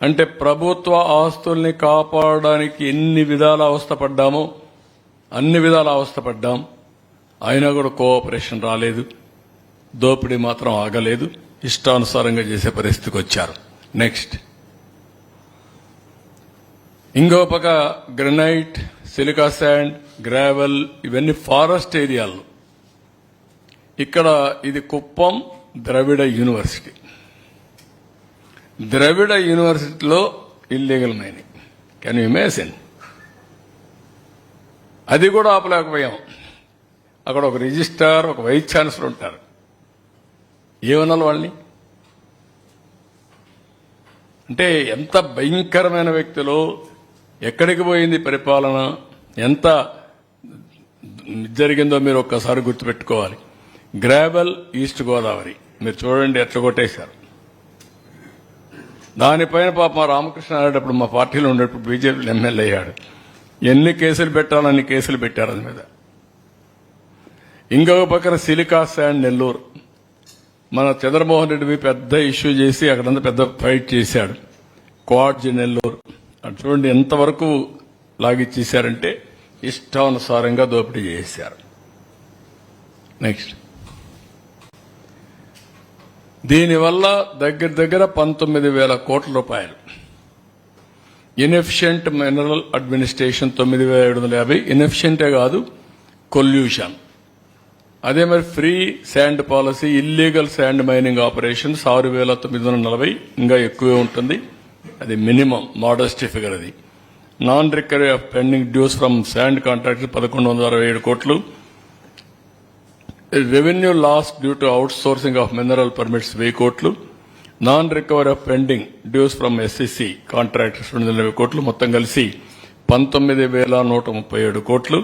అంటే ప్రభుత్వ ఆస్తుల్ని కాపాడడానికి ఎన్ని విధాల అవస్థపడ్డామో అన్ని విధాల అవస్థపడ్డాం. అయినా కూడా కోఆపరేషన్ రాలేదు, దోపిడీ మాత్రం ఆగలేదు, ఇష్టానుసారంగా చేసే పరిస్థితికి వచ్చారు. నెక్స్ట్, ఇంకో పక్క గ్రనైట్, సిలికా శాండ్, గ్రావెల్ ఇవన్నీ ఫారెస్ట్ ఏరియాలు. ఇక్కడ ఇది కుప్పం ద్రవిడ యూనివర్సిటీ. ద్రవిడ యూనివర్సిటీలో illegal mining. Can you imagine? అది కూడా ఆపలేకపోయాం. అక్కడ ఒక రిజిస్ట్రార్, ఒక వైస్ ఛాన్సలర్ ఉంటారు. ఏమనాలి వాళ్ళని? అంటే ఎంత భయంకరమైన వ్యక్తులు, ఎక్కడికి పోయింది పరిపాలన, ఎంత జరిగిందో మీరు ఒక్కసారి గుర్తుపెట్టుకోవాలి. గ్రావెల్ ఈస్ట్ గోదావరి మీరు చూడండి ఎట్లా కొట్టేశారు. దానిపైన పాప మా రామకృష్ణ ఆడేటప్పుడు మా పార్టీలో ఉండేటప్పుడు బీజేపీ ఎమ్మెల్యే అయ్యాడు. ఎన్ని కేసులు పెట్టాలని కేసులు పెట్టారు అది మీద. ఇంకొక పక్కన సిలికా శాండ్ నెల్లూరు. మన చంద్రమోహన్ రెడ్డి పెద్ద ఇష్యూ చేసి అక్కడంతా పెద్ద ఫైట్ చేశాడు. క్వాడ్జ్ నెల్లూరు అటు చూడండి ఎంతవరకు లాగిచ్చేశారంటే ఇష్టానుసారంగా దోపిడీ చేశారు. నెక్స్ట్, దీనివల్ల దగ్గర 19,000 కోట్ల రూపాయలు. Inefficient mineral administration 9,750. ఇన్ఎఫిషియంటే కాదు, కొల్యూషన్. అదే మరి free sand policy, illegal sand mining operation 6,940. ఇంకా ఎక్కువే ఉంటుంది. అది మినిమం మోడెస్ట్ ఫిగర్. అది non recovery of pending dues from sand contractor 1,167 కోట్లు. Revenue loss due to outsourcing of mineral permits 1000 కోట్లు. Non recovery of pending dues from SCC contractors 220 కోట్లు. మొత్తం కలిసి 19,137 కోట్లు.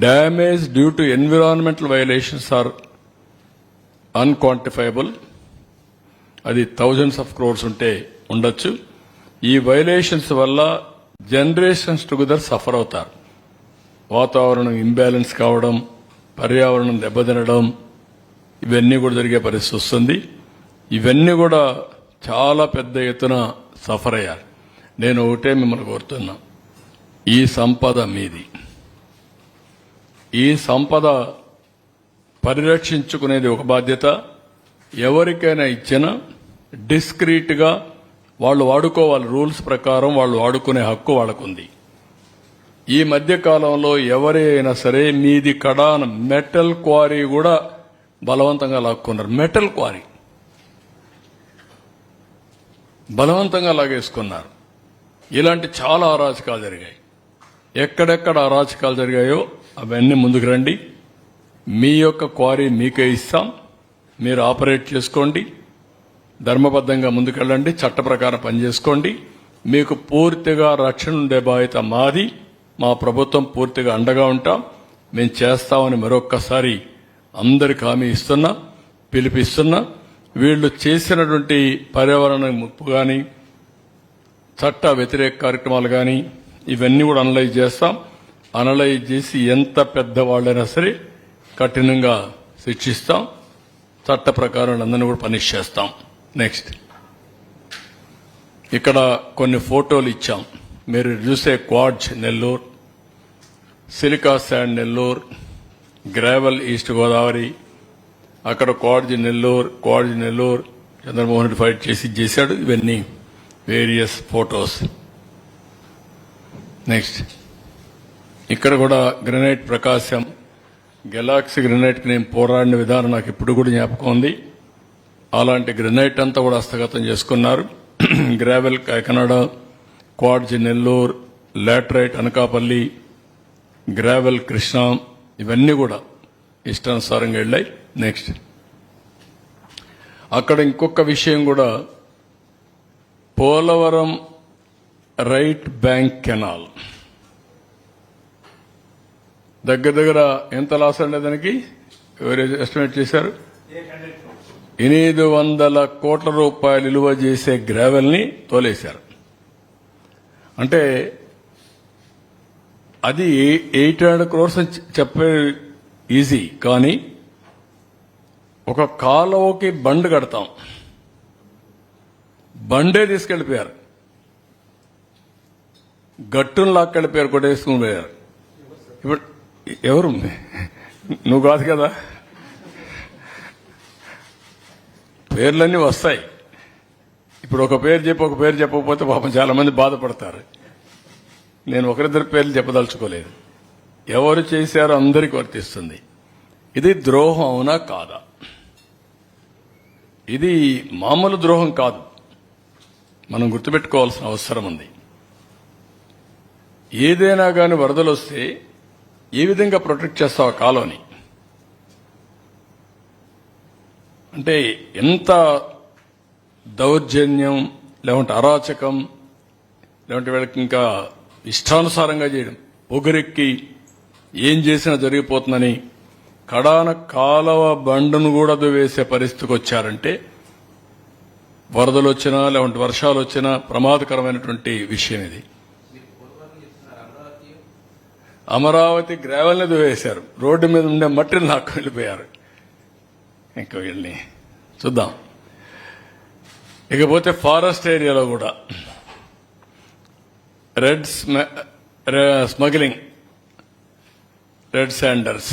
Damage due to environmental violations are unquantifiable. అది thousands of crores ఉంటే ఉండొచ్చు. ఈ వైలేషన్స్ వల్ల జనరేషన్స్ టుగెదర్ సఫర్ అవుతారు. వాతావరణం ఇంబ్యాలెన్స్ కావడం, పర్యావరణం దెబ్బతినడం, ఇవన్నీ కూడా జరిగే పరిస్థితి వస్తుంది. ఇవన్నీ కూడా చాలా పెద్ద ఎత్తున సఫర్ అయ్యారు. నేను ఒకటే మిమ్మల్ని కోరుతున్నా, ఈ సంపద మీది. ఈ సంపద పరిరక్షించుకునేది ఒక బాధ్యత. ఎవరికైనా ఇచ్చినా డిస్క్రీట్ గా వాళ్ళు వాడుకోవాలి. రూల్స్ ప్రకారం వాళ్ళు వాడుకునే హక్కు వాళ్ళకుంది. ఈ మధ్య కాలంలో ఎవరైనా సరే మీది కడాన మెటల్ క్వారీ కూడా బలవంతంగా లాక్కున్నారు. మెటల్ క్వారీ బలవంతంగా లాగేసుకున్నారు. ఇలాంటి చాలా అరాచకాలు జరిగాయి. ఎక్కడెక్కడ అరాచకాలు జరిగాయో అవన్నీ ముందుకు రండి. మీ యొక్క క్వారీ మీకే ఇస్తాం, మీరు ఆపరేట్ చేసుకోండి, ధర్మబద్ధంగా ముందుకెళ్ళండి, చట్ట ప్రకారం పనిచేసుకోండి. మీకు పూర్తిగా రక్షణ ఉండే బాధ్యత మాది. మా ప్రభుత్వం పూర్తిగా అండగా ఉంటాం. మేము చేస్తామని మరొక్కసారి అందరికి హామీ ఇస్తున్నా, పిలిపిస్తున్నా. వీళ్లు చేసినటువంటి పర్యావరణ ముప్పు కానీ, చట్ట వ్యతిరేక కార్యక్రమాలు కానీ ఇవన్నీ కూడా అనలైజ్ చేస్తాం. అనలైజ్ చేసి ఎంత పెద్దవాళ్ళైనా సరే కఠినంగా శిక్షిస్తాం. చట్ట ప్రకారం అందరినీ కూడా పనిష్ చేస్తాం. నెక్స్ట్, ఇక్కడ కొన్ని ఫోటోలు ఇచ్చాం. మీరు చూసే quartz Nellore, silica sand Nellore, gravel east Godavari, అక్కడ క్వాడ్జ్ నెల్లూరు చంద్రమోహన్ రెడ్డి ఫైట్ చేశాడు. ఇవన్నీ వేరియస్ ఫోటోస్. నెక్స్ట్, ఇక్కడ కూడా గ్రనైట్ ప్రకాశం, గెలాక్సీ గ్రనైట్కి నేను పోరాడిన విధానం నాకు ఇప్పుడు కూడా జ్ఞాపకం ఉంది. అలాంటి గ్రనైట్ అంతా కూడా హస్తగతం చేసుకున్నారు. Gravel Kakinada, quartz Nellore, laterite Anakapalli, gravel Krishna, ఇవన్నీ కూడా ఇష్టానుసారంగా వెళ్ళాయి. నెక్స్ట్, అక్కడ ఇంకొక విషయం కూడా, పోలవరం రైట్ బ్యాంక్ కెనాల్ దగ్గర ఎంత లాస్ అండి దానికి ఎవరు ఎస్టిమేట్ చేశారు? 800 కోట్ల రూపాయలు విలువ చేసే గ్రావెల్ ని తోలేశారు. అంటే అది 800 crores అని చెప్పే ఈజీ, కానీ ఒక కాలువకి బండ్ కడతాం, బండే తీసుకెళ్లిపోయారు, గట్టును లాక్కెళ్ళిపోయారు, కొట్టేసుకుని పోయారు. ఇప్పుడు ఎవరు? నువ్వు కాదు కదా. పేర్లన్నీ వస్తాయి. ఇప్పుడు ఒక పేరు చెప్పి ఒక పేరు చెప్పకపోతే పాపం చాలా మంది బాధపడతారు. నేను ఒకరిద్దరి పేర్లు చెప్పదలుచుకోలేదు. ఎవరు చేశారో అందరికీ వర్తిస్తుంది. ఇది ద్రోహం అవునా కాదా? ఇది మామూలు ద్రోహం కాదు. మనం గుర్తుపెట్టుకోవాల్సిన అవసరం ఉంది. ఏదైనా కానీ వరదలు వస్తే ఏ విధంగా ప్రొటెక్ట్ చేస్తావు ఆ కాలువని? అంటే ఎంత దౌర్జన్యం, లేకుంటే అరాచకం, లేకుంటే వీళ్ళకి ఇంకా ఇష్టానుసారంగా చేయడం, పొగరెక్కి ఏం చేసినా జరిగిపోతుందని కడాన కాలువ బండను కూడా వేసే పరిస్థితికి వచ్చారంటే వరదలు వచ్చినా లేకుంటే వర్షాలు వచ్చినా ప్రమాదకరమైనటువంటి విషయం ఇది. అమరావతి గ్రావెల్ని దువేశారు, రోడ్డు మీద ఉండే మట్టిని నాకు వెళ్ళిపోయారు. ఇంకా వీళ్ళని చూద్దాం. ఇకపోతే ఫారెస్ట్ ఏరియాలో కూడా స్మగ్లింగ్, రెడ్ శాండర్స్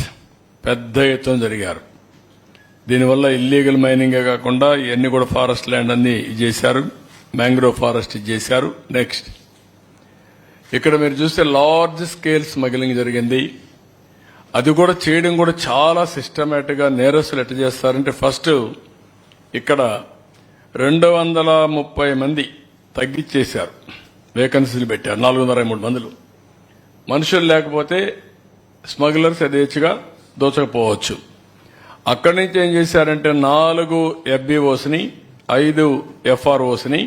పెద్ద ఎత్తున జరిగారు. దీనివల్ల ఇల్లీగల్ మైనింగే కాకుండా ఇవన్నీ కూడా ఫారెస్ట్ ల్యాండ్ అన్ని చేశారు, మ్యాంగ్రోవ్ ఫారెస్ట్ చేశారు. నెక్స్ట్ ఇక్కడ మీరు చూస్తే లార్జ్ స్కేల్ స్మగ్లింగ్ జరిగింది. అది కూడా చేయడం కూడా చాలా సిస్టమేటిక్ గా నేరస్తులు ఎట్లా చేస్తారంటే, ఫస్ట్ ఇక్కడ 230 మంది తగ్గించేశారు, వేకెన్సీలు పెట్టారు. 423 మందులు మనుషులు లేకపోతే స్మగ్లర్స్ యథేచ్ఛగా దోచకపోవచ్చు. అక్కడి నుంచి ఏం చేశారంటే 4 FBOsని 5 FROsని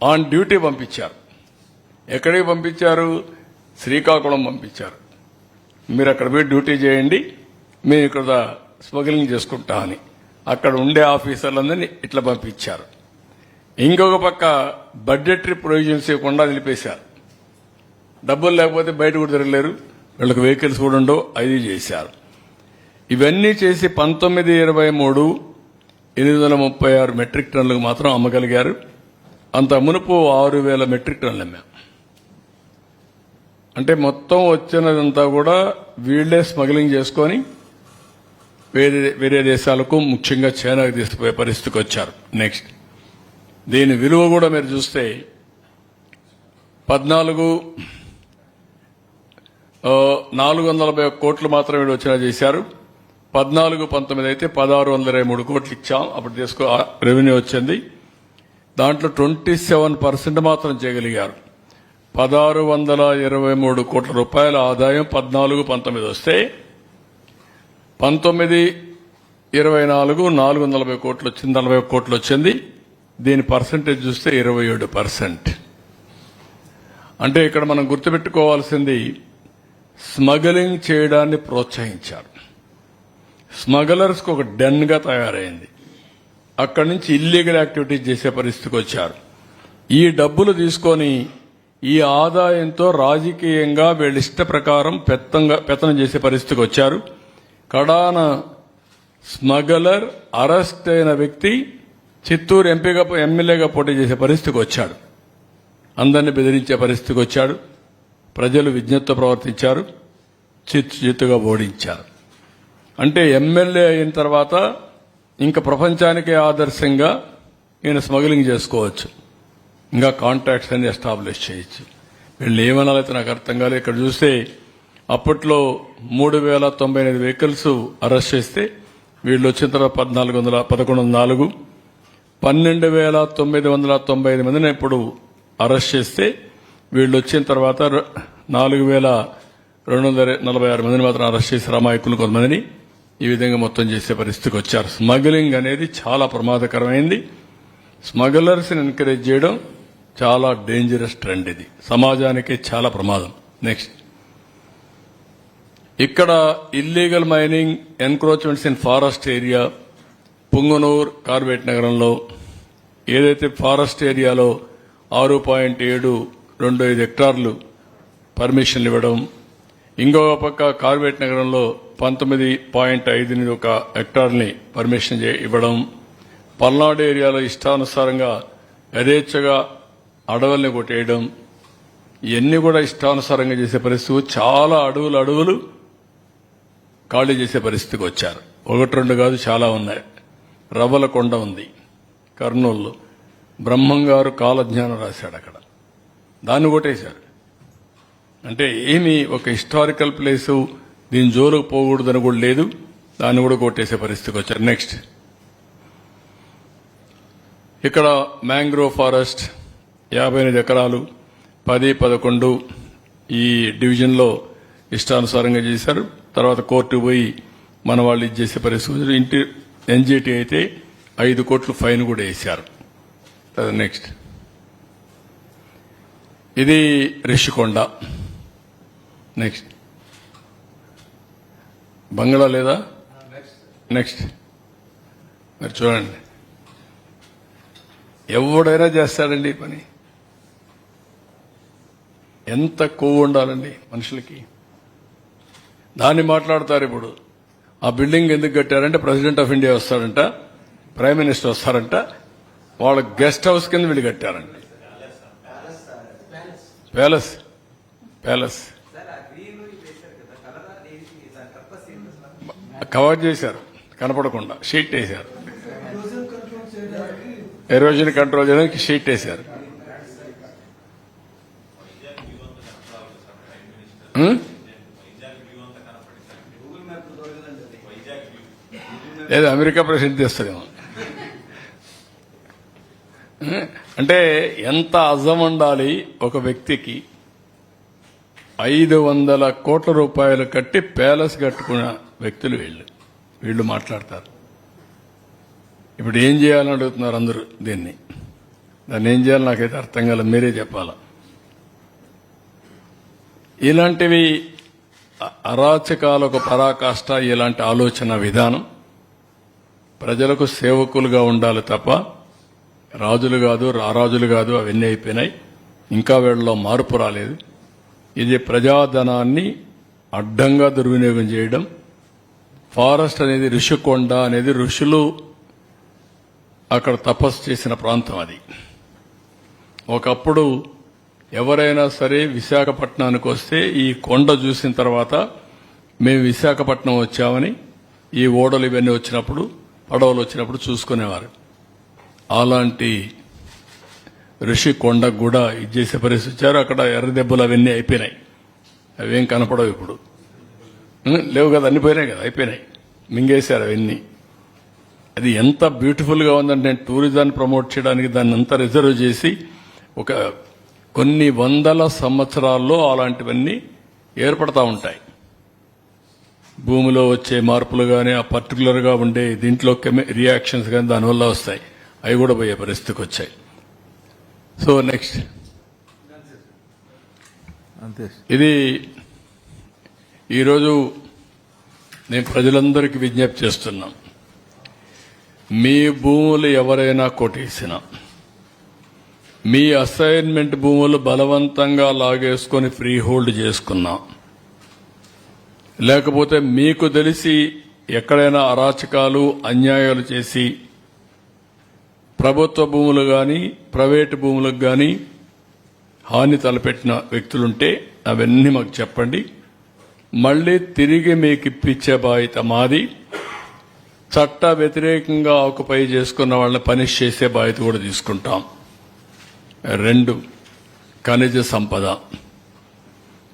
ఆన్ డ్యూటీ పంపించారు. ఎక్కడికి పంపించారు? శ్రీకాకుళం పంపించారు. మీరు అక్కడ పోయి డ్యూటీ చేయండి, మేము ఇక్కడ స్మగ్లింగ్ చేసుకుంటా అని అక్కడ ఉండే ఆఫీసర్లందరినీ ఇట్లా పంపించారు. ఇంకొక పక్క బడ్జెటరీ ప్రొవిజన్స్ ఇవ్వకుండా నిలిపేశారు. డబ్బులు లేకపోతే బయట కూడా తిరగలేరు, వీళ్ళకి వెహికల్స్ కూడా ఉండవు, అది చేశారు. ఇవన్నీ చేసి 1923 836 మెట్రిక్ టన్నులకు మాత్రం అమ్మగలిగారు. అంత మునుపు 6000 మెట్రిక్ టన్నులు అమ్మాం. అంటే మొత్తం వచ్చినదంతా కూడా వీళ్లే స్మగ్లింగ్ చేసుకొని వేరే దేశాలకు, ముఖ్యంగా చైనాకు తీసుకుపోయే పరిస్థితికి వచ్చారు. నెక్స్ట్ దీని విలువ కూడా మీరు చూస్తే 440 కోట్లు మాత్రం వీడు వచ్చినా చేశారు. 14-19 అయితే 1623 కోట్లు ఇచ్చాం, అప్పుడు రెవెన్యూ వచ్చింది. దాంట్లో 27% మాత్రం చేయగలిగారు. 1623 కోట్ల రూపాయల ఆదాయం 14-19 వస్తే 19-24 440 కోట్లు వచ్చింది, 40 కోట్లు వచ్చింది. దీని పర్సంటేజ్ చూస్తే 27%. అంటే ఇక్కడ మనం గుర్తుపెట్టుకోవాల్సింది, స్మగ్లింగ్ చేయడాన్ని ప్రోత్సహించారు. స్మగ్లర్స్కి ఒక డెన్ గా తయారైంది. అక్కడి నుంచి ఇల్లీగల్ యాక్టివిటీస్ చేసే పరిస్థితికి వచ్చారు. ఈ డబ్బులు తీసుకొని ఈ ఆదాయంతో రాజకీయంగా వీళ్ళ ఇష్ట ప్రకారం పెత్తనం చేసే పరిస్థితికి వచ్చారు. కడాన స్మగ్లర్ అరెస్ట్ అయిన వ్యక్తి చిత్తూరు ఎమ్మెల్యేగా పోటీ చేసే పరిస్థితికి వచ్చాడు. అందరినీ బెదిరించే పరిస్థితికి వచ్చాడు. ప్రజలు విజ్ఞతతో ప్రవర్తించారు, చిత్తుగా ఓడించారు. అంటే ఎమ్మెల్యే అయిన తర్వాత ఇంకా ప్రపంచానికే ఆదర్శంగా ఈయన స్మగ్లింగ్ చేసుకోవచ్చు, ఇంకా కాంట్రాక్ట్స్ అన్ని ఎస్టాబ్లిష్ చేయొచ్చు. వీళ్ళు ఏమనాలైతే నాకు అర్థం కాలేదు. ఇక్కడ చూస్తే అప్పట్లో 3098 వెహికల్స్ అరెస్ట్ చేస్తే వీళ్ళు వచ్చిన తర్వాత 1104 12,995 మందిని ఇప్పుడు అరెస్ట్ చేస్తే వీళ్ళు వచ్చిన తర్వాత 4,246 మందిని మాత్రం అరెస్ట్ చేసి అమాయకులు కొంతమందిని ఈ విధంగా మొత్తం చేసే పరిస్థితికి వచ్చారు. స్మగ్లింగ్ అనేది చాలా ప్రమాదకరమైంది. స్మగ్లర్స్ ని ఎంకరేజ్ చేయడం చాలా డేంజరస్ ట్రెండ్. ఇది సమాజానికి చాలా ప్రమాదం. నెక్స్ట్ ఇక్కడ illegal mining, encroachments in forest area, Punganur, కార్బేట్ నగరంలో ఏదైతే ఫారెస్ట్ ఏరియాలో 6.725 హెక్టార్లు పర్మిషన్లు ఇవ్వడం, ఇంకొక పక్క కార్బేట్ నగరంలో 19.5 హెక్టార్ని పర్మిషన్ ఇవ్వడం, పల్నాడు ఏరియాలో ఇష్టానుసారంగా యథేచ్ఛగా అడవుల్ని కొట్టేయడం, ఇవన్నీ కూడా ఇష్టానుసారంగా చేసే పరిస్థితి. చాలా అడవులు ఖాళీ చేసే పరిస్థితికి వచ్చారు. 1-2 కాదు, చాలా ఉన్నాయి. రవ్వలకొండ ఉంది కర్నూలులో, బ్రహ్మంగారు కాలజ్ఞానం రాశాడు, అక్కడ దాన్ని కొట్టేశారు. అంటే ఏమి ఒక హిస్టారికల్ ప్లేసు దీని జోలుకు పోకూడదని కూడా లేదు, దాన్ని కూడా కొట్టేసే పరిస్థితికి వచ్చారు. నెక్స్ట్, ఇక్కడ మ్యాంగ్రోవ్ ఫారెస్ట్ 58 ఎకరాలు 10-11 ఈ డివిజన్లో ఇష్టానుసారంగా చేశారు. తర్వాత కోర్టు పోయి మన వాళ్ళు ఇది చేసే పరిస్థితి. ఇంటి ఎన్జిటి అయితే 5 కోట్లు ఫైన్ కూడా వేశారు. నెక్స్ట్, ఇది రిషికొండ. నెక్స్ట్, బంగ్లా లేదా? నెక్స్ట్, మరి చూడండి, ఎవడైనా చేస్తాడండి ఈ పని. ఎంత కొవ్వు ఉండాలండి మనుషులకి. దాన్ని మాట్లాడతారు. ఇప్పుడు ఆ బిల్డింగ్ ఎందుకు కట్టారంటే ప్రెసిడెంట్ ఆఫ్ ఇండియా వస్తాడంట, ప్రైమ్ మినిస్టర్ వస్తారంట, వాళ్ళ గెస్ట్ హౌస్ కింద వీళ్ళు కట్టారండి. ప్యాలెస్ ప్యాలెస్ కవర్ చేశారు, కనపడకుండా షీట్ వేశారు. ఎరోజన్ కంట్రోల్ చేయడానికి షీట్ వేశారు. లేదు, అమెరికా ప్రెసిడెంట్ చేస్తారేమో. అంటే ఎంత అజం ఉండాలి ఒక వ్యక్తికి. 500 కోట్ల రూపాయలు కట్టి ప్యాలెస్ కట్టుకున్న వ్యక్తులు వీళ్ళు మాట్లాడతారు. ఇప్పుడు ఏం చేయాలని అడుగుతున్నారు అందరూ దీన్ని. దాన్ని ఏం చేయాలి నాకైతే అర్థం కాలేదు, మీరే చెప్పాలా. ఇలాంటివి అరాచకాలకు పరాకాష్ట. ఇలాంటి ఆలోచన విధానం ప్రజలకు సేవకులుగా ఉండాలి తప్ప రాజులు కాదు, రారాజులు కాదు. అవన్నీ అయిపోయినాయి, ఇంకా వీళ్ళలో మార్పు రాలేదు. ఇది ప్రజాధనాన్ని అడ్డంగా దుర్వినియోగం చేయడం. ఫారెస్ట్ అనేది ఋషికొండ అనేది ఋషులు అక్కడ తపస్సు చేసిన ప్రాంతం. అది ఒకప్పుడు ఎవరైనా సరే విశాఖపట్నానికి వస్తే ఈ కొండ చూసిన తర్వాత మేము విశాఖపట్నం వచ్చామని ఈ ఓడలు ఇవన్నీ వచ్చినప్పుడు, పడవలు వచ్చినప్పుడు చూసుకునేవారు. అలాంటి ఋషి కొండకు కూడా ఇది చేసే పరిస్థితి వచ్చారు. అక్కడ ఎర్ర దెబ్బలు అవన్నీ అయిపోయినాయి, అవేం కనపడవు ఇప్పుడు. లేవు కదా, అన్ని పోయినాయి కదా, అయిపోయినాయి, మింగేశారు అవన్నీ. అది ఎంత బ్యూటిఫుల్ గా ఉందంటే నేను టూరిజాన్ని ప్రమోట్ చేయడానికి దాన్ని అంతా రిజర్వ్ చేసి ఒక కొన్ని వందల సంవత్సరాల్లో అలాంటివన్నీ ఏర్పడతా ఉంటాయి. భూమిలో వచ్చే మార్పులు కానీ, ఆ పర్టికులర్ గా ఉండే దీంట్లో రియాక్షన్స్ కానీ దానివల్ల వస్తాయి. అవి కూడా పోయే పరిస్థితికి వచ్చాయి. సో నెక్స్ట్, ఇది ఈరోజు నేను ప్రజలందరికీ విజ్ఞప్తి చేస్తున్నాం. మీ భూములు ఎవరైనా కొట్టేసినా, మీ అసైన్మెంట్ భూములు బలవంతంగా లాగేసుకొని ఫ్రీ హోల్డ్ చేసుకున్నా, లేకపోతే మీకు తెలిసి ఎక్కడైనా అరాచకాలు అన్యాయాలు చేసి ప్రభుత్వ భూములు కానీ ప్రైవేటు భూములకు కానీ హాని తలపెట్టిన వ్యక్తులుంటే అవన్నీ మాకు చెప్పండి. మళ్లీ తిరిగి మీకు ఇప్పించే బాధ్యత మాది. చట్ట వ్యతిరేకంగా ఆకుపై చేసుకున్న వాళ్ళని పనిష్ చేసే బాధ్యత కూడా తీసుకుంటాం. 2, ఖనిజ సంపద.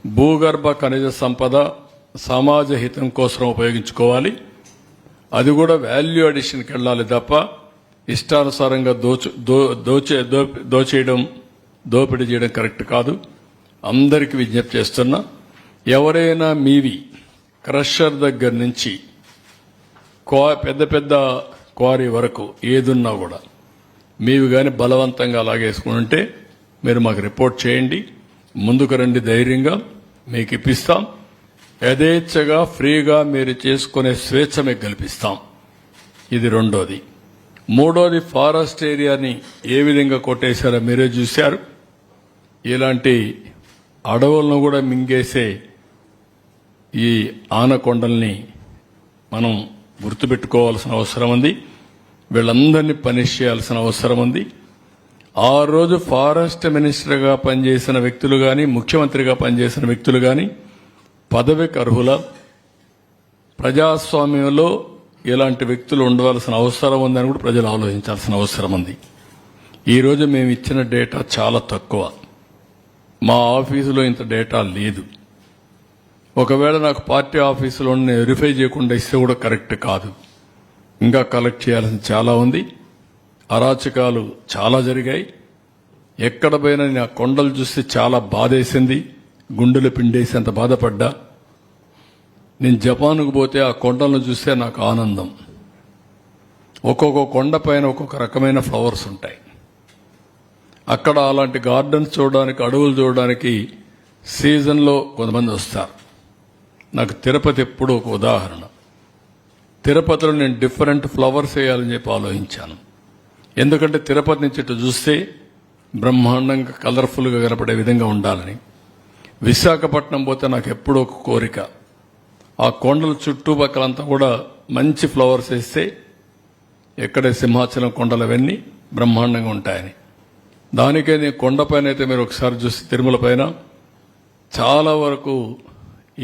భూగర్భ ఖనిజ సంపద సమాజ హితం కోసం ఉపయోగించుకోవాలి. అది కూడా వాల్యూ అడిషన్కి వెళ్ళాలి తప్ప ఇష్టానుసారంగా దోపిడీ చేయడం కరెక్ట్ కాదు. అందరికీ విజ్ఞప్తి చేస్తున్నా, ఎవరైనా మీవి క్రషర్ దగ్గర నుంచి పెద్ద పెద్ద క్వారీ వరకు ఏదున్నా కూడా మీవి కానీ బలవంతంగా లాగేసుకుంటే మీరు మాకు రిపోర్ట్ చేయండి. ముందుకు రండి, ధైర్యంగా మీకు ఇప్పిస్తాం. యథేచ్ఛగా ఫ్రీగా మీరు చేసుకునే స్వేచ్ఛ మీకు కల్పిస్తాం. ఇది 2ది. 3ది, ఫారెస్ట్ ఏరియాని ఏ విధంగా కొట్టేశారో మీరే చూశారు. ఇలాంటి అడవులను కూడా మింగేసే ఈ ఆనకొండల్ని మనం గుర్తుపెట్టుకోవాల్సిన అవసరం ఉంది. వీళ్ళందరినీ పనిష్ చేయాల్సిన అవసరం ఉంది. ఆ రోజు ఫారెస్ట్ మినిస్టర్గా పనిచేసిన వ్యక్తులు కానీ, ముఖ్యమంత్రిగా పనిచేసిన వ్యక్తులు కానీ పదవికి అర్హుల? ప్రజాస్వామ్యంలో ఇలాంటి వ్యక్తులు ఉండవలసిన అవసరం ఉందని కూడా ప్రజలు ఆలోచించాల్సిన అవసరం ఉంది. ఈరోజు మేము ఇచ్చిన డేటా చాలా తక్కువ. మా ఆఫీసులో ఇంత డేటా లేదు. ఒకవేళ నాకు పార్టీ ఆఫీసులో వెరిఫై చేయకుండా ఇస్తే కూడా కరెక్ట్ కాదు. ఇంకా కలెక్ట్ చేయాల్సింది చాలా ఉంది. అరాచకాలు చాలా జరిగాయి. ఎక్కడ పోయినా నా కొండలు చూస్తే చాలా బాధేసింది. గుండెలు పిండేసేంత బాధపడ్డా. నేను జపాన్కు పోతే ఆ కొండలను చూస్తే నాకు ఆనందం. ఒక్కొక్క కొండ పైన ఒక్కొక్క రకమైన ఫ్లవర్స్ ఉంటాయి. అక్కడ అలాంటి గార్డెన్స్ చూడడానికి, అడవులు చూడడానికి సీజన్లో కొంతమంది వస్తారు. నాకు తిరుపతి ఎప్పుడు ఒక ఉదాహరణ. తిరుపతిలో నేను డిఫరెంట్ ఫ్లవర్స్ వేయాలని చెప్పి ఆలోచించాను. ఎందుకంటే తిరుపతి నుంచి ఇటు చూస్తే బ్రహ్మాండంగా కలర్ఫుల్గా కనపడే విధంగా ఉండాలని. విశాఖపట్నం పోతే నాకు ఎప్పుడూ ఒక కోరిక, ఆ కొండల చుట్టుపక్కలంతా కూడా మంచి ఫ్లవర్స్ వేస్తే ఎక్కడే సింహాచలం కొండలు అవన్నీ బ్రహ్మాండంగా ఉంటాయని. దానికే నేను కొండపైన అయితే మీరు ఒకసారి చూసి తిరుమల పైన చాలా వరకు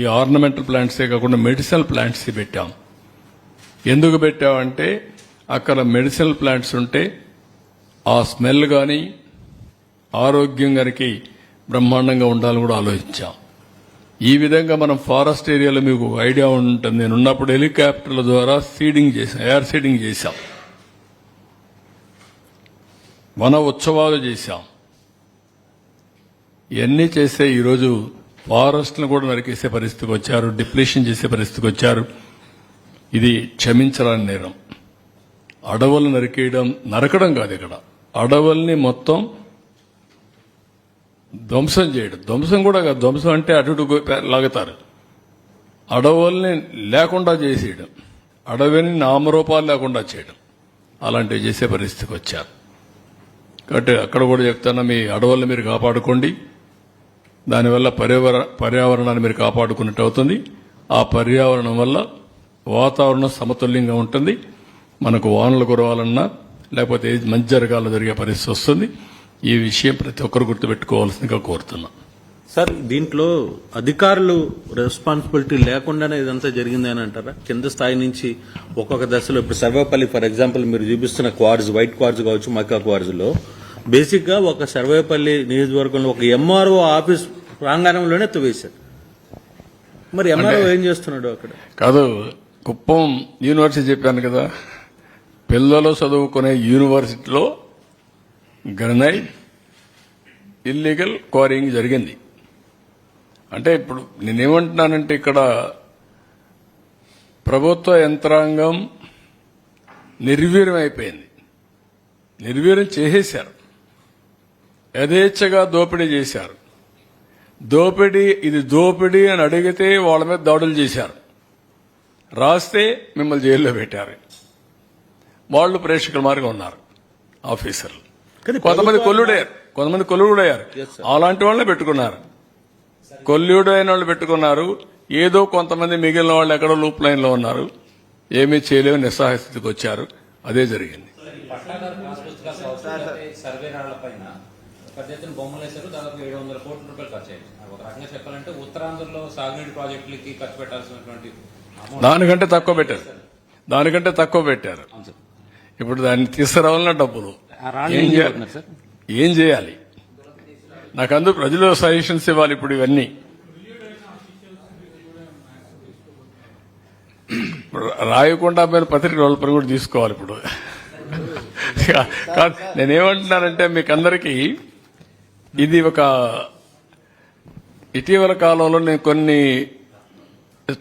ఈ ఆర్నమెంటల్ ప్లాంట్సే కాకుండా మెడిసినల్ ప్లాంట్స్ పెట్టాం. ఎందుకు పెట్టామంటే అక్కడ మెడిసినల్ ప్లాంట్స్ ఉంటే ఆ స్మెల్ కానీ ఆరోగ్యం గారికి బ్రహ్మాండంగా ఉండాలని కూడా ఆలోచించాం. ఈ విధంగా మనం ఫారెస్ట్ ఏరియాలో మీకు ఒక ఐడియా ఉంటుంది. నేను ఉన్నప్పుడు హెలికాప్టర్ల ద్వారా సీడింగ్ చేశాం, ఎయిర్ సీడింగ్ చేశాం, వన ఉత్సవాలు చేశాం. ఇవన్నీ చేస్తే ఈరోజు ఫారెస్ట్ను కూడా నరికేసే పరిస్థితికి వచ్చారు, డిప్లీషన్ చేసే పరిస్థితికి వచ్చారు. ఇది క్షమించరాని నేరం. అడవులు నరకడం కాదు, ఇక్కడ అడవుల్ని మొత్తం ధ్వంసం చేయడం. ధ్వంసం కూడా కాదు, ధ్వంసం అంటే అటు లాగుతారు. అడవుల్ని లేకుండా చేసేయడం, అడవిని నామరూపాలు లేకుండా చేయడం, అలాంటివి చేసే పరిస్థితికి వచ్చారు. కాబట్టి అక్కడ కూడా చెప్తాను, మీ అడవుల్ని మీరు కాపాడుకోండి. దానివల్ల పర్యావరణాన్ని మీరు కాపాడుకున్నట్టు అవుతుంది. ఆ పర్యావరణం వల్ల వాతావరణం సమతుల్యంగా ఉంటుంది. మనకు వానలు కురవాలన్నా లేకపోతే మంచి జరగాలో జరిగే పరిస్థితి వస్తుంది. ఈ విషయం ప్రతి ఒక్కరు గుర్తుపెట్టుకోవాల్సిందిగా కోరుతున్నాం. సార్, దీంట్లో అధికారులు రెస్పాన్సిబిలిటీ లేకుండానే ఇదంతా జరిగింది అని అంటారా? కింద స్థాయి నుంచి ఒక్కొక్క దశలో, ఇప్పుడు సర్వేపల్లి ఫర్ ఎగ్జాంపుల్ మీరు చూపిస్తున్న క్వార్జ్, వైట్ క్వార్జ్ కావచ్చు, మక్కా క్వార్జ్ లో బేసిక్ గా ఒక సర్వేపల్లి నియోజకవర్గంలో ఒక ఎంఆర్ఓ ఆఫీస్ ప్రాంగణంలోనే తవ్వేశారు. మరి ఎంఆర్ఓ ఏం చేస్తున్నాడు అక్కడ? కాదు, కుప్పం యూనివర్సిటీ చెప్పాను కదా, పిల్లలు చదువుకునే యూనివర్సిటీలో గ్రనైట్ ఇల్లీగల్ క్వారీయింగ్ జరిగింది. అంటే ఇప్పుడు నేనేమంటున్నానంటే ఇక్కడ ప్రభుత్వ యంత్రాంగం నిర్వీర్యం అయిపోయింది. నిర్వీర్యం చేసేశారు, యథేచ్ఛగా దోపిడీ చేశారు. ఇది దోపిడీ అని అడిగితే వాళ్ళ మీద దాడులు చేశారు. రాస్తే మిమ్మల్ని జైల్లో పెట్టారు. వాళ్ళు ప్రేక్షకుల మార్గం ఉన్నారు ఆఫీసర్లు. కొంతమంది కొల్లుడయ్యారు. అలాంటి వాళ్ళనే పెట్టుకున్నారు. కొల్లుడైన వాళ్ళు పెట్టుకున్నారు. ఏదో కొంతమంది మిగిలిన వాళ్ళు ఎక్కడో లూప్ లైన్ లో ఉన్నారు, ఏమీ చేయలేని నిస్సహాయ స్థితికి వచ్చారు. అదే జరిగింది. బొమ్మలు వేశారు, దాదాపు 700 కోట్ల రూపాయలు ఖర్చు అయ్యింది. ఒక రకంగా చెప్పాలంటే ఉత్తరాంధ్రలో సాగునీటి ప్రాజెక్టులకి ఖర్చు పెట్టాల్సినటువంటి దానికంటే తక్కువ పెట్టారు. ఇప్పుడు దాన్ని తీసుకురావాలన్న డబ్బులు ఏం చేయాలి? నాకు అందరూ ప్రజలు సజెషన్స్ ఇవ్వాలి. ఇప్పుడు ఇవన్నీ రాయకుండా మీరు పత్రిక వాళ్ళ పని కూడా తీసుకోవాలి. ఇప్పుడు నేనేమంటున్నానంటే మీకందరికీ ఇది ఒక ఇటీవల కాలంలో నేను కొన్ని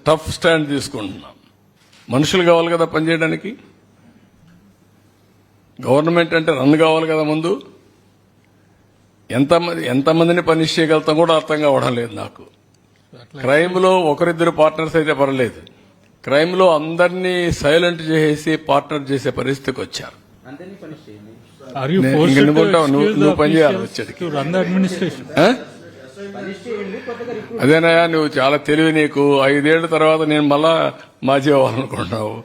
టఫ్ స్టాండ్ తీసుకుంటున్నాను. మనుషులు కావాలి కదా పనిచేయడానికి. గవర్నమెంట్ అంటే రన్ కావాలి కదా ముందు. ఎంతమందిని పనిష్ చేయగలుగుతాం కూడా అర్థం కావడం లేదు నాకు. క్రైమ్ లో ఒకరిద్దరు పార్ట్నర్స్ అయితే పర్లేదు, క్రైమ్ లో అందరినీ సైలెంట్ చేసేసి పార్ట్నర్ చేసే పరిస్థితికి వచ్చారు. నువ్వు పని చేయాలి వచ్చేటికి. అదేనాయా, నువ్వు చాలా తెలివి. నీకు 5 ఏళ్ల తర్వాత నేను మళ్ళా మాజీ అవ్వాలనుకుంటున్నావు.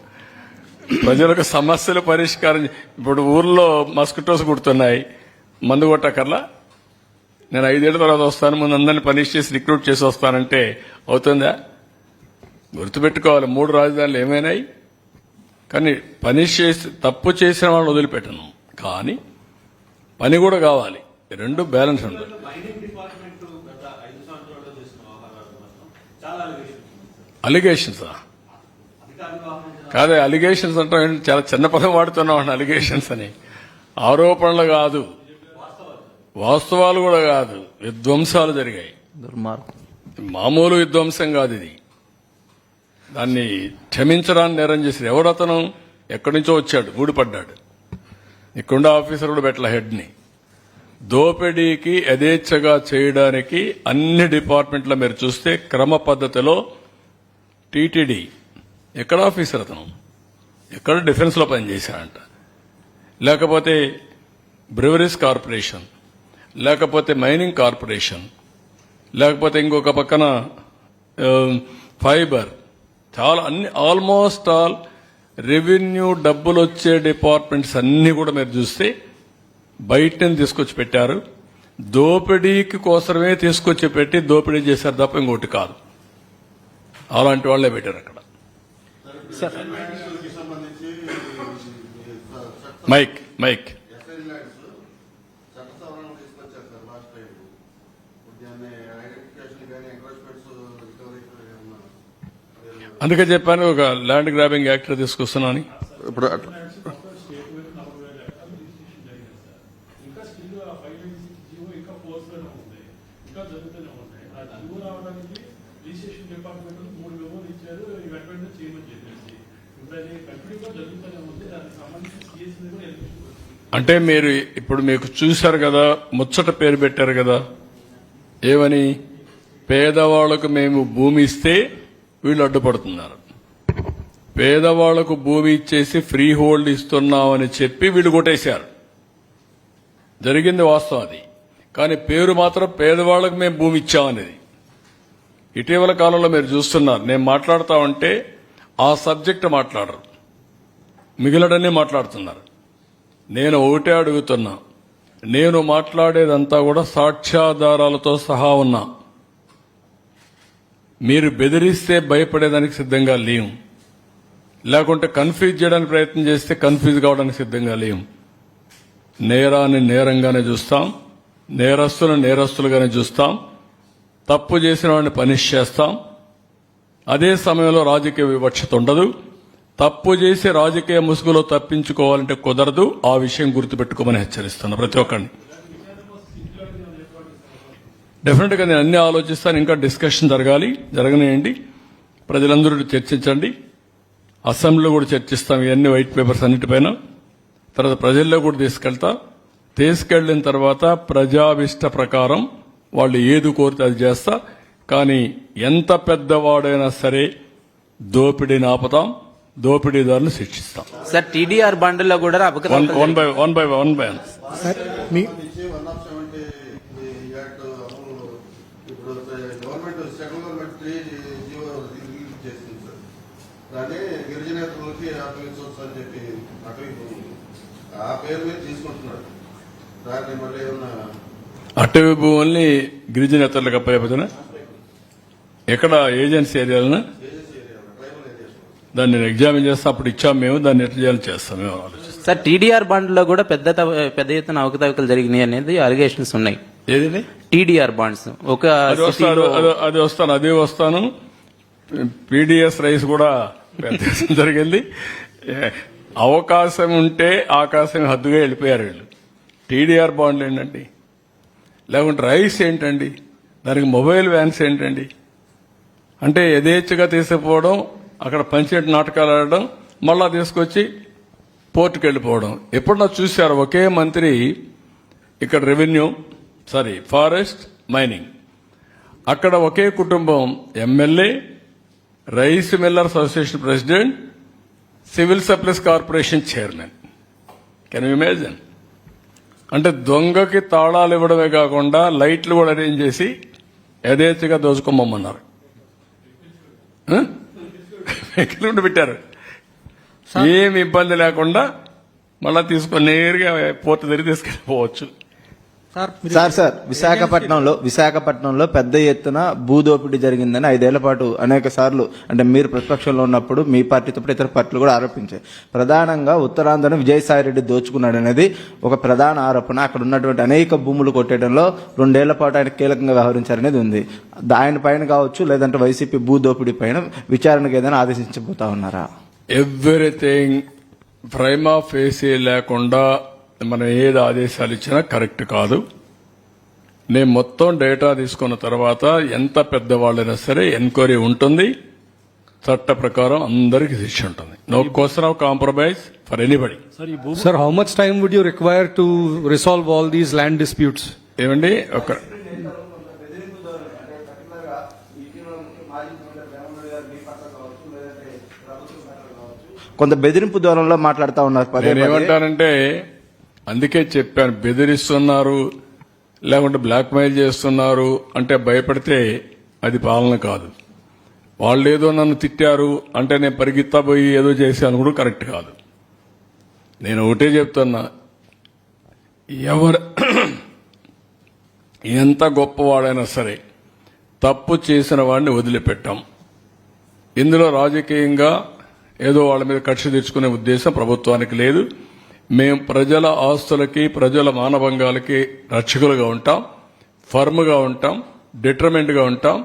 ప్రజలకు సమస్యలు పరిష్కారం. ఇప్పుడు ఊర్లో మస్కిటోస్ కుడుతున్నాయి, మందు కొట్టకర్లా. నేను 5 ఏళ్ల తర్వాత వస్తాను, ముందు అందరినీ పనిష్ చేసి రిక్రూట్ చేసి వస్తానంటే అవుతుందా? గుర్తుపెట్టుకోవాలి, 3 రాజధానులు ఏమైనాయి. కానీ పనిష్ చేసి తప్పు చేసిన వాళ్ళని వదిలిపెట్టను, కానీ పని కూడా కావాలి. రెండు బ్యాలెన్స్ ఉంటుంది. అలిగేషన్సా? కాదే, అలిగేషన్స్ అంటే చాలా చిన్న పదం వాడుతున్నాం అలిగేషన్స్ అని. ఆరోపణలు కాదు, వాస్తవాలు కూడా కాదు, విధ్వంసాలు జరిగాయి. మామూలు విధ్వంసం కాదు ఇది. దాన్ని క్షమించడాన్ని నేరం చేసి ఎవడతను ఎక్కడి నుంచో వచ్చాడు, ఊడిపడ్డాడు. ఇక్కడుండే ఆఫీసర్ కూడా పెట్టల హెడ్ని. దోపిడీకి యథేచ్ఛగా చేయడానికి అన్ని డిపార్ట్మెంట్లో మీరు చూస్తే క్రమ పద్ధతిలో టీటీడీ ఎక్కడ ఆఫీసర్ అతను, ఎక్కడ డిఫెన్స్లో పనిచేశాడంట, లేకపోతే బ్రివరీస్ కార్పొరేషన్, లేకపోతే మైనింగ్ కార్పొరేషన్, లేకపోతే ఇంకొక పక్కన ఫైబర్, చాలా అన్ని ఆల్మోస్ట్ ఆల్ రెవెన్యూ డబ్బులు వచ్చే డిపార్ట్మెంట్స్ అన్ని కూడా మీరు చూస్తే బయట తీసుకొచ్చి పెట్టారు. దోపిడీకి కోసమే తీసుకొచ్చి పెట్టి దోపిడీ చేశారు తప్ప ఇంకోటి కాదు. అలాంటి వాళ్లే పెట్టారు అక్కడ. మైక్ మైక్ అందుకే చెప్పాను ఒక ల్యాండ్ గ్రాబింగ్ యాక్ట్ తీసుకొస్తున్నాను. ఇప్పుడు అంటే మీరు ఇప్పుడు మీకు చూశారు కదా, ముచ్చట పేరు పెట్టారు కదా, ఏమని? పేదవాళ్లకు మేము భూమి ఇస్తే వీళ్ళు అడ్డుపడుతున్నారు, పేదవాళ్లకు భూమి ఇచ్చేసి ఫ్రీ హోల్డ్ ఇస్తున్నామని చెప్పి వీళ్ళు కొట్టేశారు. జరిగింది వాస్తవం అది. కానీ పేరు మాత్రం పేదవాళ్లకు మేము భూమి ఇచ్చామనేది. ఇటీవల కాలంలో మీరు చూస్తున్నారు, నేను మాట్లాడుతా ఉంటే ఆ సబ్జెక్ట్ మాట్లాడరు, మిగిలడనే మాట్లాడుతున్నారు. నేను ఒకటే అడుగుతున్నా, నేను మాట్లాడేదంతా కూడా సాక్ష్యాధారాలతో సహా ఉన్నా. మీరు బెదిరిస్తే భయపడేదానికి సిద్ధంగా లేము, లేకుంటే కన్ఫ్యూజ్ చేయడానికి ప్రయత్నం చేస్తే కన్ఫ్యూజ్ కావడానికి సిద్ధంగా లేము. నేరాన్ని నేరంగానే చూస్తాం, నేరస్తులను నేరస్తులుగానే చూస్తాం, తప్పు చేసిన వాడిని పనిష్ చేస్తాం. అదే సమయంలో రాజకీయ వివక్షత ఉండదు. తప్పు చేసి రాజకీయ ముసుగులో తప్పించుకోవాలంటే కుదరదు. ఆ విషయం గుర్తుపెట్టుకోమని హెచ్చరిస్తున్నా ప్రతి ఒక్కరిని. డెఫినెట్ గా నేను అన్ని ఆలోచిస్తాను. ఇంకా డిస్కషన్ జరగనియండి, ప్రజలందరూ చర్చించండి. అసెంబ్లీలో కూడా చర్చిస్తాం ఇవన్నీ వైట్ పేపర్స్ అన్నిటిపైన. తర్వాత ప్రజల్లో కూడా తీసుకెళ్లిన తర్వాత ప్రజాభిష్ట ప్రకారం వాళ్ళు ఏది కోరితే అది చేస్తా. కానీ ఎంత పెద్దవాడైనా సరే దోపిడీని ఆపుతాం, దోపిడీదారులను శిక్షిస్తాం. సార్, టీడీఆర్ బండ్లో కూడా వన్ బై వన్. సార్ మీ దాన్ని గిరిజనేతలకి అప్పగించవచ్చు అని చెప్పి ఆ పేరు మీద తీసుకుంటున్నాడు. దాన్ని మళ్ళీ ఏమన్నా అటవీ భూముల్ని గిరిజనేతలకు అప్పచెప్తున్నా ఎక్కడ ఏజెన్సీ ఏరియాలనా దాన్ని నేను ఎగ్జామిన్ చేస్తా. అప్పుడు ఇచ్చాం మేము, దాన్ని ఎట్లా చేయాలని చేస్తాం మేము ఆలోచిస్తాం. సార్, టీడీఆర్ బాండ్లో కూడా పెద్ద ఎత్తున అవకతవకలు జరిగినాయి అనేది అలిగేషన్స్ ఉన్నాయి. ఏది టీడీఆర్ బాండ్స్ ఒక అదే వస్తాను. పీడీఎస్ రైస్ కూడా పెద్ద జరిగింది. అవకాశం ఉంటే ఆకాశం హద్దుగా వెళ్ళిపోయారు వీళ్ళు. టీడీఆర్ బాండ్లు ఏంటండి, లేకుంటే రైస్ ఏంటండి, దానికి మొబైల్ వ్యాన్స్ ఏంటండి? అంటే యథేచ్ఛగా తీసుకుపోవడం, అక్కడ పంచాయతీ నాటకాలు ఆడడం, మళ్ళా తీసుకొచ్చి పోర్టుకు వెళ్ళిపోవడం. ఎప్పుడన్నా చూశారు ఒకే మంత్రి ఇక్కడ ఫారెస్ట్, మైనింగ్, అక్కడ ఒకే కుటుంబం MLA, rice millers association president, civil supplies corporation chairman. Can you imagine? అంటే దొంగకి తాళాలు ఇవ్వడమే కాకుండా లైట్లు కూడా అరేంజ్ చేసి యథేచ్ఛగా దోచుకోమన్నారు. ఎక్కడ పెట్టారు, ఏమి ఇబ్బంది లేకుండా మళ్ళా తీసుకొని నేరుగా పోర్టు దగ్గర తీసుకెళ్ళిపోవచ్చు. సార్ విశాఖపట్నంలో పెద్ద ఎత్తున భూదోపిడీ జరిగిందని 5 ఏళ్ల పాటు అనేక సార్లు అంటే మీరు ప్రతిపక్షంలో ఉన్నప్పుడు మీ పార్టీతో పాటు ఇతర పార్టీలు కూడా ఆరోపించాయి. ప్రధానంగా ఉత్తరాంధ్రను విజయసాయి రెడ్డి దోచుకున్నాడు అనేది ఒక ప్రధాన ఆరోపణ. అక్కడ ఉన్నటువంటి అనేక భూములు కొట్టేయడంలో 2 ఏళ్ల పాటు ఆయన కీలకంగా వ్యవహరించారనేది ఉంది. ఆయన పైన కావచ్చు లేదంటే వైసీపీ భూదోపిడీ పైన విచారణకు ఏదైనా ఆదేశించబోతా ఉన్నారా? ఎవ్రీథింగ్ ప్రైమా ఫేసీ లేకుండా మనం ఏది ఆదేశాలు ఇచ్చినా కరెక్ట్ కాదు. నేను మొత్తం డేటా తీసుకున్న తర్వాత ఎంత పెద్దవాళ్ళైనా సరే ఎంక్వైరీ ఉంటుంది, చట్ట ప్రకారం అందరికీ శిక్ష ఉంటుంది. No question of compromise for anybody. Sir, how much time would you require to resolve all these land disputes? ఏమండి ఒక కొంత బెదిరింపు ధోరణిలో మాట్లాడుతూ ఉన్నారు. నేనేమంటానంటే అందుకే చెప్పాను, బెదిరిస్తున్నారు లేకుంటే బ్లాక్ మెయిల్ చేస్తున్నారు అంటే భయపడితే అది పాలన కాదు. వాళ్ళు ఏదో నన్ను తిట్టారు అంటే నేను పరిగెత్తా పోయి ఏదో చేశాను కూడా కరెక్ట్ కాదు. నేను ఒకటే చెప్తున్నా, ఎవరు ఎంత గొప్పవాడైనా సరే తప్పు చేసిన వాడిని వదిలిపెట్టాం. ఇందులో రాజకీయంగా ఏదో వాళ్ళ మీద కక్ష తెచ్చుకునే ఉద్దేశం ప్రభుత్వానికి లేదు. మేము ప్రజల ఆస్తులకి ప్రజల మానభంగాలకి రక్షకులుగా ఉంటాం, ఫర్మ్గా ఉంటాం, డిటర్మెంట్గా ఉంటాం.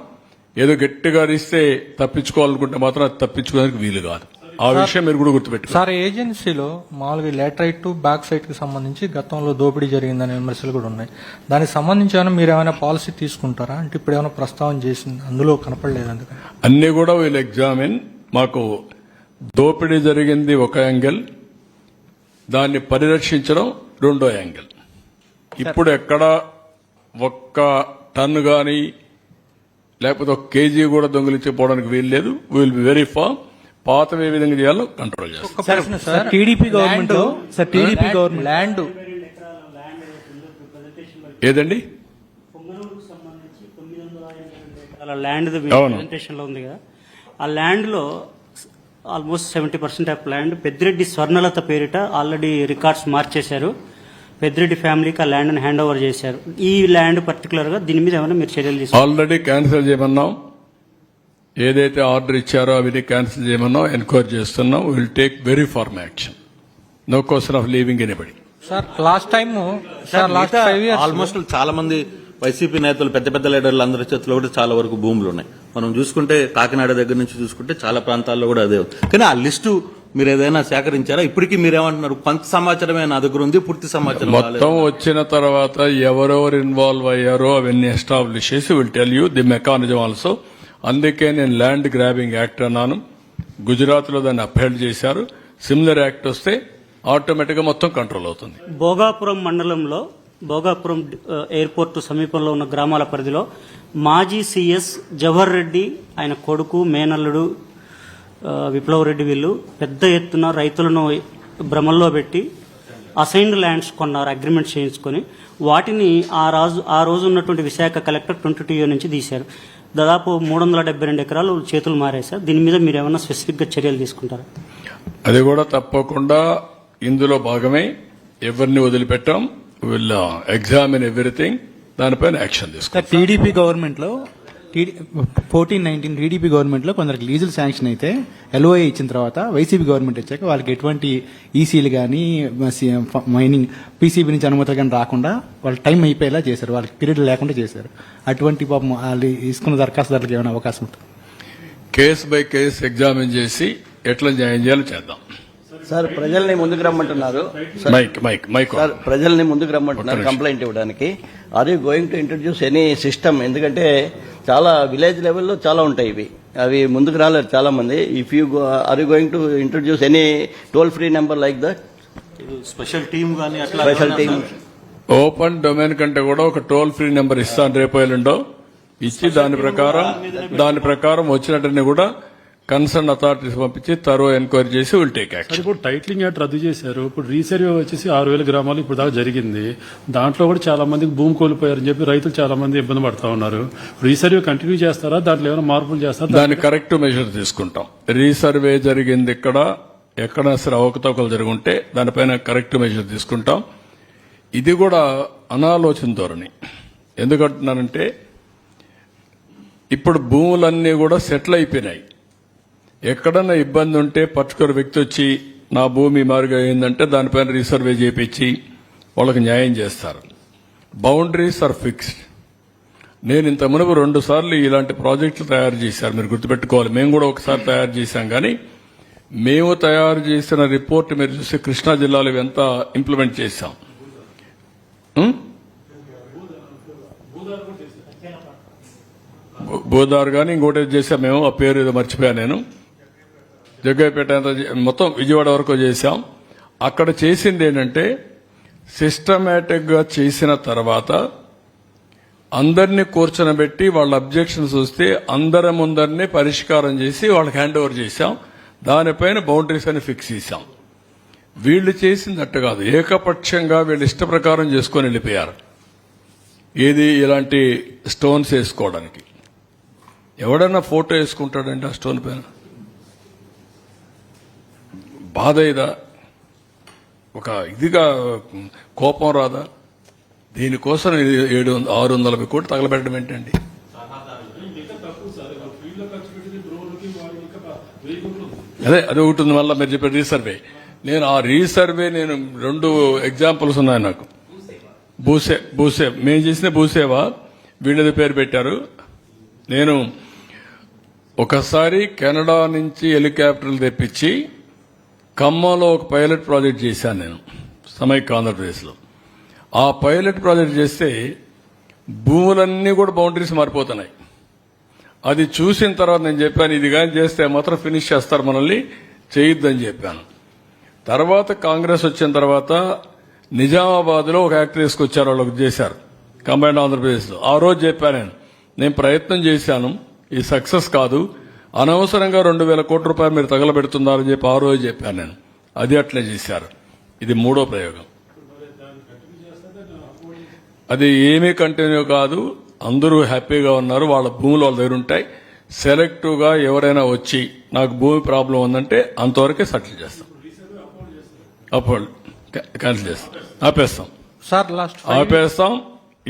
ఏదో గట్టిగా ఇస్తే తప్పించుకోవాలనుకుంటే మాత్రం అది తప్పించుకోవడానికి వీలు కాదు. ఆ విషయం మీరు కూడా గుర్తుపెట్టుకోండి. సార్, ఏజెన్సీలో మామూలుగా లేటరైట్ టు బ్యాక్ సైట్ కి సంబంధించి గతంలో దోపిడీ జరిగిందనే విమర్శలు కూడా ఉన్నాయి. దానికి సంబంధించి ఏమైనా మీరు ఏమైనా పాలసీ తీసుకుంటారా? అంటే ఇప్పుడు ఏమైనా ప్రస్తావన చేసింది అందులో కనపడలేదు. అందుకని అన్ని కూడా వీళ్ళు ఎగ్జామిన్. మాకు దోపిడీ జరిగింది ఒక యాంగిల్, దాన్ని పరిరక్షించడం రెండో యాంగిల్. ఇప్పుడు ఎక్కడ ఒక్క టన్ను గాని లేకపోతే ఒక కేజీ కూడా దొంగిలించిపోవడానికి వీలు లేదు. Will be very firm. పాతం ఏ విధంగా చేయాలో కంట్రోల్ చేస్తాం. టీడీపీ గవర్నమెంట్ ల్యాండ్ ఏదండి ల్యాండ్ ప్రెజెంటేషన్ లో ఉంది కదా, ఆ ల్యాండ్ లో almost 70% of land Peddireddy Swarnalatha పేరిట ఆల్రెడీ రికార్డ్స్ మార్చేశారు. పెద్దిరెడ్డి ఫ్యామిలీకి ఆ ల్యాండ్ హ్యాండ్ ఓవర్ చేశారు. ఈ ల్యాండ్ పర్టికులర్ గా దీని మీద ఏమైనా మీరు చర్యలు తీసుకుంటారు? ఆల్రెడీ క్యాన్సిల్ చేయమన్నాం. ఏదైతే ఆర్డర్ ఇచ్చారో అవి క్యాన్సిల్ చేయమన్నాం, ఎన్క్వైరీ చేస్తున్నాం. Will take very firm action. No question of leaving anybody. Sir, last 5 years almost చాలా మంది వైసీపీ నేతలు పెద్ద పెద్ద లీడర్లు అందరి చేతిలో కూడా చాలా వరకు భూములు ఉన్నాయి. మనం చూసుకుంటే కాకినాడ దగ్గర నుంచి చూసుకుంటే చాలా ప్రాంతాల్లో కూడా అదే. కానీ ఆ లిస్టు మీరు ఏదైనా సేకరించారా? ఇప్పటికీ మీరేమంటున్నారు? కొంత సమాచారమే నా దగ్గర ఉంది, పూర్తి సమాచారం మొత్తం వచ్చిన తర్వాత ఎవరెవరు ఇన్వాల్వ్ అయ్యారో అవన్నీ ఎస్టాబ్లిష్ చేసి will tell you the mechanism also. అందుకే నేను ల్యాండ్ గ్రాబింగ్ యాక్ట్ అన్నాను. గుజరాత్ లో దాన్ని అప్హెల్డ్ చేశారు. సిమిలర్ యాక్ట్ వస్తే ఆటోమేటిక్ గా మొత్తం కంట్రోల్ అవుతుంది. భోగాపురం మండలంలో భోగాపురం ఎయిర్పోర్టు సమీపంలో ఉన్న గ్రామాల పరిధిలో మాజీ సీఎస్ జవహర్ రెడ్డి, ఆయన కొడుకు మేనల్లుడు విప్లవరెడ్డి వీళ్ళు పెద్ద ఎత్తున రైతులను భ్రమల్లో పెట్టి అసైన్డ్ ల్యాండ్స్ కొన్నారు, అగ్రిమెంట్ చేయించుకొని. వాటిని ఆ రోజు ఉన్నటువంటి విశాఖ కలెక్టర్ 22A నుంచి తీశారు. దాదాపు 372 ఎకరాలు చేతులు మారేశారు. దీని మీద మీరు ఏమైనా స్పెసిఫిక్ గా చర్యలు తీసుకుంటారా? అది కూడా తప్పకుండా ఇందులో భాగమే. ఎవరిని వదిలిపెట్టాం. Will examine everything. దానిపైన యాక్షన్ తీసుకుంటాం. టీడీపీ గవర్నమెంట్ లో 14-19 టీడీపీ గవర్నమెంట్ లో కొందరికి లీజులు శాంక్షన్ అయితే ఎల్ఓఏ ఇచ్చిన తర్వాత వైసీపీ గవర్నమెంట్ వచ్చాక వాళ్ళకి ఎటువంటి ఈసీలు కానీ మైనింగ్ పీసీబీ నుంచి అనుమతులు కానీ రాకుండా వాళ్ళ టైం అయిపోయేలా చేశారు, వాళ్ళకి పీరియడ్ లేకుండా చేశారు. అటువంటి పాపం వాళ్ళు తీసుకున్న దరఖాస్తుదారులకు ఏమైనా అవకాశం ఉంటుంది? కేసు బై కేసు ఎగ్జామిన్ చేసి ఎట్లా న్యాయం చేయాలో చేద్దాం. సార్, ప్రజల్ని ముందుకు రమ్మంటున్నారు. సార్, ప్రజల్ని ముందుకు రమ్మంటున్నారు కంప్లైంట్ ఇవ్వడానికి. Are you going to introduce any system? ఎందుకంటే చాలా విలేజ్ లెవెల్లో చాలా ఉంటాయి ఇవి, అవి ముందుకు రాలేరు చాలా మంది. If you are you going to introduce any toll free number like that? Special team కానీ అట్లా స్పెషల్ టీమ్ ఓపెన్ డొమైన్ కంటే కూడా ఒక టోల్ ఫ్రీ నెంబర్ ఇస్తాను రేపు ఎల్లుండో ఇచ్చి దాని ప్రకారం వచ్చినట్టుని కూడా కన్సర్న్ అథారిటీస్ పంపించి తరో ఎంక్వైరీ చేసి విల్ టేక్ యాక్షన్. ఇప్పుడు టైటిలింగ్ యాక్ట్ రద్దు చేశారు. ఇప్పుడు రీసర్వే వచ్చేసి 6,000 గ్రామాలు ఇప్పుడు దాకా జరిగింది. దాంట్లో కూడా చాలా మందికి భూమి కోల్పోయారని చెప్పి రైతులు చాలా మంది ఇబ్బంది పడతా ఉన్నారు. రీసర్వే కంటిన్యూ చేస్తారా? దాంట్లో ఏమైనా మార్పులు చేస్తారా? దాన్ని కరెక్ట్ మెజర్ తీసుకుంటాం. రీసర్వే జరిగింది ఎక్కడ సరే అవకతవకలు జరుగుంటే దానిపైన కరెక్ట్ మెజర్ తీసుకుంటాం. ఇది కూడా అనాలోచన ధోరణి. ఎందుకంటున్నానంటే ఇప్పుడు భూములన్నీ కూడా సెటిల్ అయిపోయినాయి. ఎక్కడన్నా ఇబ్బంది ఉంటే పర్టికులర్ వ్యక్తి వచ్చి నా భూమి మారుగా అయిందంటే దానిపైన రీసర్వే చేయించి వాళ్ళకి న్యాయం చేస్తారు. Boundaries are fixed. నేను ఇంత మునుపు 2 సార్లు ఇలాంటి ప్రాజెక్టులు తయారు చేశారు, మీరు గుర్తుపెట్టుకోవాలి. మేము కూడా ఒకసారి తయారు చేశాం, కానీ మేము తయారు చేసిన రిపోర్ట్ మీరు చూసి కృష్ణా జిల్లాలో ఎంత ఇంప్లిమెంట్ చేశాం. బోదార్ కానీ ఇంకోటి చేశాం మేము, ఆ పేరు ఏదో మర్చిపోయాను నేను. జగ్గయ్యపేట మొత్తం విజయవాడ వరకు చేశాం. అక్కడ చేసింది ఏంటంటే సిస్టమేటిక్ గా చేసిన తర్వాత అందరినీ కూర్చొనబెట్టి వాళ్ళ అబ్జెక్షన్స్ వస్తే అందరి ముందరినీ పరిష్కారం చేసి వాళ్ళకి హ్యాండ్ ఓవర్ చేశాం. దానిపైన బౌండరీస్ అని ఫిక్స్ చేశాం. వీళ్ళు చేసింది అట్టు కాదు, ఏకపక్షంగా వీళ్ళు ఇష్ట ప్రకారం చేసుకొని వెళ్ళిపోయారు. ఏది ఇలాంటి స్టోన్స్ వేసుకోవడానికి ఎవడన్నా ఫోటో వేసుకుంటాడంటే ఆ స్టోన్ పైన బాధ ఇదా, ఒక ఇదిగా కోపం రాదా? దీనికోసం 600 కోట్లు తగలబెట్టడం ఏంటండి? అదే ఒకటి ఉంది. మళ్ళీ మీరు చెప్పే రీసర్వే, నేను ఆ రీసర్వే 2 ఎగ్జాంపుల్స్ ఉన్నాయి నాకు. భూసే మేము చేసిన భూసేవా వీళ్ళది పేరు పెట్టారు. నేను ఒకసారి కెనడా నుంచి హెలికాప్టర్లు తెప్పించి ఖమ్మంలో ఒక పైలట్ ప్రాజెక్ట్ చేశాను నేను, సమైక్య ఆంధ్రప్రదేశ్లో. ఆ పైలట్ ప్రాజెక్ట్ చేస్తే భూములన్నీ కూడా బౌండరీస్ మారిపోతున్నాయి. అది చూసిన తర్వాత నేను చెప్పాను, ఇది కానీ చేస్తే మాత్రం ఫినిష్ చేస్తారు, మనల్ని చేయొద్దని చెప్పాను. తర్వాత కాంగ్రెస్ వచ్చిన తర్వాత నిజామాబాద్ లో ఒక యాక్ట్ తీసుకొచ్చారు, వాళ్ళకి చేశారు కంబైన్డ్ ఆంధ్రప్రదేశ్లో. ఆ రోజు చెప్పాను నేను ప్రయత్నం చేశాను, ఇది సక్సెస్ కాదు, అనవసరంగా 2,000 కోట్ల రూపాయలు మీరు తగలబెడుతున్నారని చెప్పి ఆ రోజు చెప్పాను నేను. అది అట్లే చేశారు. ఇది 3వ ప్రయోగం. అది ఏమీ కంటిన్యూ కాదు, అందరూ హ్యాపీగా ఉన్నారు, వాళ్ళ భూములు వాళ్ళ దగ్గర ఉంటాయి. సెలెక్టివ్ గా ఎవరైనా వచ్చి నాకు భూమి ప్రాబ్లం ఉందంటే అంతవరకే సెటిల్ చేస్తాం, అప్పుడు క్యాన్సిల్ చేస్తాం, ఆపేస్తాం. Sir last ఆపేస్తాం.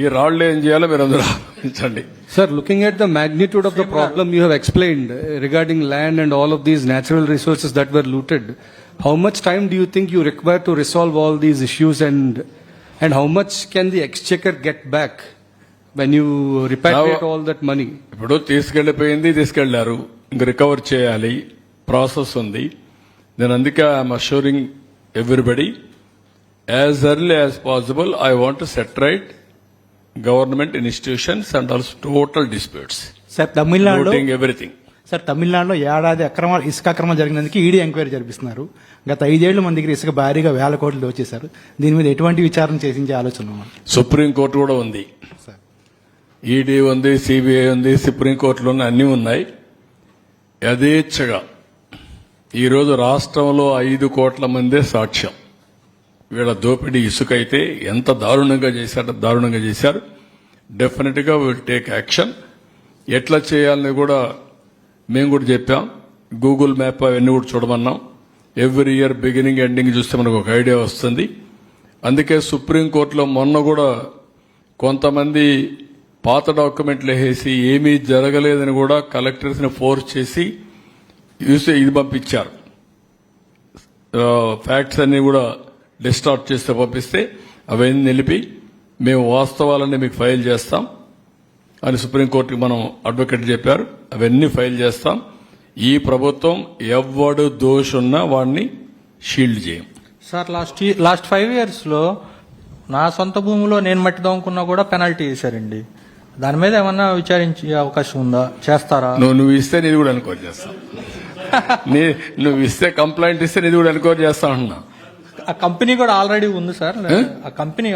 ఈ రాళ్లు ఏం చేయాలో మీరు అందరూ ఆలోచించండి. Sir, looking at the magnitude of the problem you have explained regarding land and all of these natural resources that were looted, how much time do you think you require to resolve all these issues, and how much can the exchequer get back when you repatriate all that money? ఇప్పుడు తీసుకెళ్లారు, ఇంక recover చేయాలి, process ఉంది. నేను అందుకే I'm assuring everybody as early as possible I want to set right government institutions and also total disputes. Sir తమిళనాడులో everything. Sir తమిళనాడులో ఏడాది ఇసుక అక్రమాలు జరిగినందుకు ఈడీ ఎంక్వైరీ జరిపిస్తున్నారు. గత 5 ఏళ్లు మన దగ్గర ఇసుక భారీగా 1000 కోట్లు దోచేశారు. దీని మీద ఎటువంటి విచారణ చేసించే ఆలోచన ఉంది? సుప్రీంకోర్టు కూడా ఉంది, ఈడీ ఉంది, సిబిఐ ఉంది, సుప్రీంకోర్టులో అన్ని ఉన్నాయి. యథేచ్ఛగా ఈరోజు రాష్ట్రంలో 5 కోట్ల మందే సాక్ష్యం. వీళ్ళ దోపిడీ ఇసుక అయితే ఎంత దారుణంగా చేశారు. డెఫినెట్ గా విల్ టేక్ యాక్షన్. ఎట్లా చేయాలని కూడా మేము కూడా చెప్పాం. గూగుల్ మ్యాప్ అవన్నీ కూడా చూడమన్నాం. ఎవ్రీ ఇయర్ బిగినింగ్ ఎండింగ్ చూస్తే మనకు ఒక ఐడియా వస్తుంది. అందుకే సుప్రీంకోర్టులో మొన్న కూడా కొంతమంది పాత డాక్యుమెంట్లు వేసి ఏమీ జరగలేదని కూడా కలెక్టర్స్ ని ఫోర్స్ చేసి ఇది పంపించారు. ఫ్యాక్ట్స్ అన్ని కూడా డిస్టార్ట్ చేస్తే పంపిస్తే అవన్నీ నిలిపి మేము వాస్తవాలన్నీ మీకు ఫైల్ చేస్తాం అని సుప్రీంకోర్టుకి మనం అడ్వకేట్ చెప్పారు. అవన్నీ ఫైల్ చేస్తాం. ఈ ప్రభుత్వం ఎవడు దోషున్నా వాడిని షీల్డ్ చేయం. సార్ లాస్ట్ 5 years లో నా సొంత భూమిలో నేను మట్టి దొంగకున్నా కూడా పెనాల్టీ వేశారండి. దాని మీద ఏమన్నా విచారించే అవకాశం ఉందా? చేస్తారా? నువ్వు ఇస్తే నీది కూడా ఎన్క్వైరీ చేస్తా. నువ్వు ఇస్తే కంప్లైంట్ ఇస్తే నీది కూడా ఎన్క్వైరీ చేస్తా ఉన్నా. ఆ కంపెనీ కూడా ఆల్రెడీ ఉంది సార్. ఆ కంపెనీ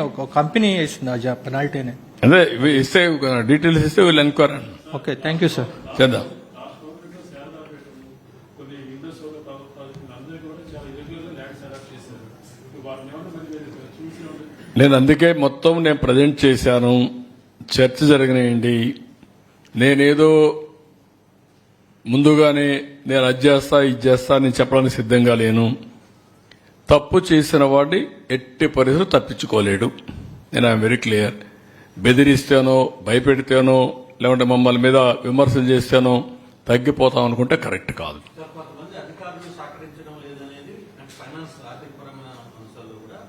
వేసింది ఆ పెనాల్టీని. అదే ఇస్తే డీటెయిల్స్ ఇస్తే వీళ్ళు enquiry. Okay, thank you sir. చేద్దాం. నేను అందుకే మొత్తం నేను ప్రజెంట్ చేశాను. చర్చ జరిగినాయండి. నేనేదో ముందుగానే నేను అది చేస్తా ఇది చేస్తా నేను చెప్పడానికి సిద్ధంగా లేను. తప్పు చేసిన వాడిని ఎట్టి పరిస్థితులు తప్పించుకోలేడు. నేను ఐఎమ్ వెరీ క్లియర్. బెదిరిస్తేనో భయపెడితేనో లేకుంటే మమ్మల్ని మీద విమర్శలు చేస్తేనో తగ్గిపోతాం అనుకుంటే కరెక్ట్ కాదు. కొంతమంది అధికారులు సహకరించడం లేదనేది ఫైనాన్స్ ఆర్థికపరమైన అంశాల్లో కూడా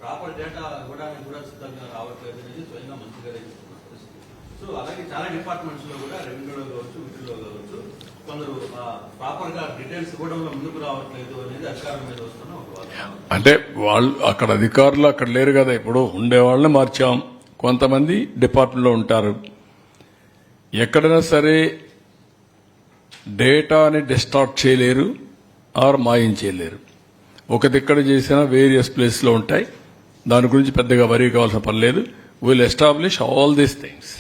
ప్రాపర్ డేటా ఇవ్వడానికి కూడా సిద్ధంగా రావట్లేదు అనేది స్వయంగా మంత్రి గారే చెప్తున్న పరిస్థితి. సో అలాగే చాలా డిపార్ట్మెంట్స్ లో కూడా రెవెన్యూలో కావచ్చు వీటిలో కావచ్చు కొందరు ప్రాపర్ గా డీటెయిల్స్ ఇవ్వడంలో ముందుకు రావట్లేదు అనేది అధికారుల మీద వస్తున్న ఒక వాదన. అంటే వాళ్ళు అక్కడ అధికారులు అక్కడ లేరు కదా, ఇప్పుడు ఉండేవాళ్ళని మార్చాం. కొంతమంది డిపార్ట్మెంట్లో ఉంటారు. ఎక్కడైనా సరే డేటాని డిస్టార్ట్ చేయలేరు ఆర్ మాయించేయలేరు. ఒక దిక్కడ చేసినా వేరియస్ ప్లేస్లో ఉంటాయి. దాని గురించి పెద్దగా వరీ కావాల్సిన పని లేదు. Will establish all these things.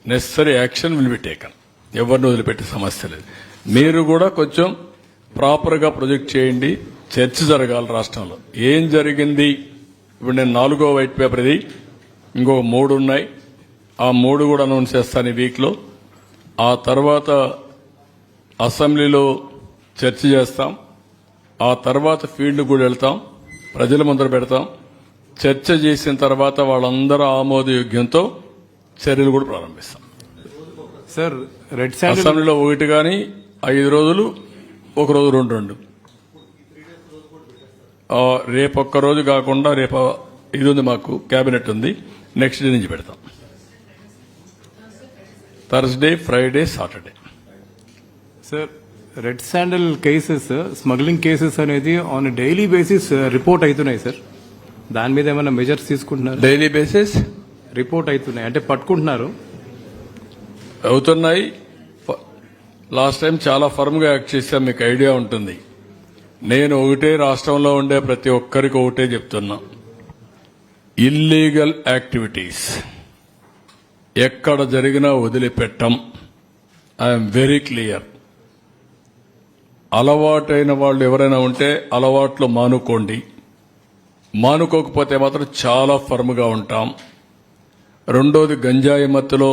Necessary action will be taken. ఎవరిని వదిలిపెట్టే సమస్య లేదు. మీరు కూడా కొంచెం ప్రాపర్గా ప్రొజెక్ట్ చేయండి. చర్చ జరగాలి రాష్ట్రంలో. ఏం జరిగింది? ఇప్పుడు నేను 4వ వైట్ పేపర్ ఇది, ఇంకొక 3 ఉన్నాయి. ఆ 3 కూడా అనౌన్స్ చేస్తాను ఈ వీక్లో. ఆ తర్వాత అసెంబ్లీలో చర్చ చేస్తాం. ఆ తర్వాత ఫీల్డ్ కూడా వెళ్తాం, ప్రజల ముందర పెడతాం. చర్చ చేసిన తర్వాత వాళ్ళందరూ ఆమోదయోగ్యంతో చర్యలు కూడా ప్రారంభిస్తాం. సార్, రెడ్ శాండిల్ అసెంబ్లీలో 1 కానీ 5 రోజులు, ఒక రోజు 2. రేపు ఒక్క రోజు కాకుండా రేపు ఇది ఉంది, మాకు కేబినెట్ ఉంది, నెక్స్ట్ డే నుంచి పెడతాం. Thursday, Friday, Saturday. Sir, red sandal cases, smuggling cases అనేది ఆన్ డైలీ బేసిస్ రిపోర్ట్ అవుతున్నాయి సార్. దాని మీద ఏమైనా మెజర్స్ తీసుకుంటున్నారు? డైలీ బేసిస్ రిపోర్ట్ అవుతున్నాయి అంటే పట్టుకుంటున్నారు, అవుతున్నాయి. లాస్ట్ టైం చాలా ఫర్మ్ గా యాక్ట్ చేశాం, మీకు ఐడియా ఉంటుంది. నేను ఒకటే రాష్ట్రంలో ఉండే ప్రతి ఒక్కరికి ఒకటే చెప్తున్నా, ఇల్లీగల్ యాక్టివిటీస్ ఎక్కడ జరిగినా వదిలిపెట్టం. I'm very clear. అలవాటైన వాళ్ళు ఎవరైనా ఉంటే అలవాట్లు మానుకోండి. మానుకోకపోతే మాత్రం చాలా ఫర్మ్గా ఉంటాం. రెండోది, గంజాయి మత్తులో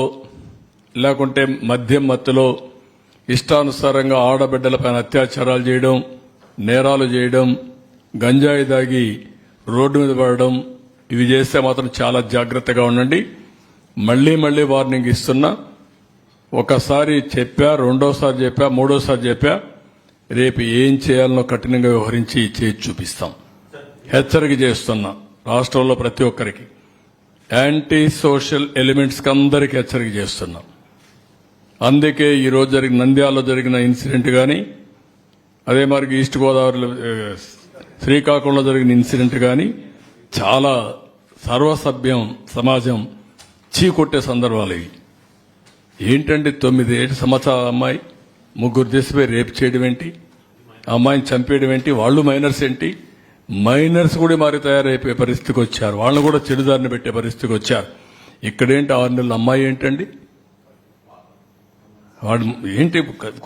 లేకుంటే మద్యం మత్తులో ఇష్టానుసారంగా ఆడబిడ్డలపైన అత్యాచారాలు చేయడం, నేరాలు చేయడం, గంజాయి దాగి రోడ్డు మీద పడడం, ఇవి చేస్తే మాత్రం చాలా జాగ్రత్తగా ఉండండి. మళ్లీ మళ్లీ వార్నింగ్ ఇస్తున్నా. ఒకసారి చెప్పా, రెండోసారి చెప్పా, మూడోసారి చెప్పా. రేపు ఏం చేయాలనో కఠినంగా వ్యవహరించి చేసి చూపిస్తాం. హెచ్చరిక చేస్తున్నా రాష్ట్రంలో ప్రతి ఒక్కరికి, యాంటీ సోషల్ ఎలిమెంట్స్ కి అందరికీ హెచ్చరిక చేస్తున్నాం. అందుకే ఈ రోజు జరిగిన నంద్యాలలో జరిగిన ఇన్సిడెంట్ కానీ, అదే మరి ఈస్ట్ గోదావరిలో శ్రీకాకుళంలో జరిగిన ఇన్సిడెంట్ కానీ చాలా సర్వసభ్యం సమాజం చీకొట్టే సందర్భాలు ఇవి. ఏంటంటే 9 సంవత్సరాల అమ్మాయి 3 దేశపోయి రేపు చేయడం ఏంటి, అమ్మాయిని చంపేయడం ఏంటి, వాళ్ళు మైనర్స్ ఏంటి, మైనర్స్ కూడా మారి తయారైపోయే పరిస్థితికి వచ్చారు. వాళ్ళని కూడా చెడుదారిని పెట్టే పరిస్థితికి వచ్చారు. ఇక్కడేంటి 6 నెలల అమ్మాయి ఏంటండి, వాడు ఏంటి,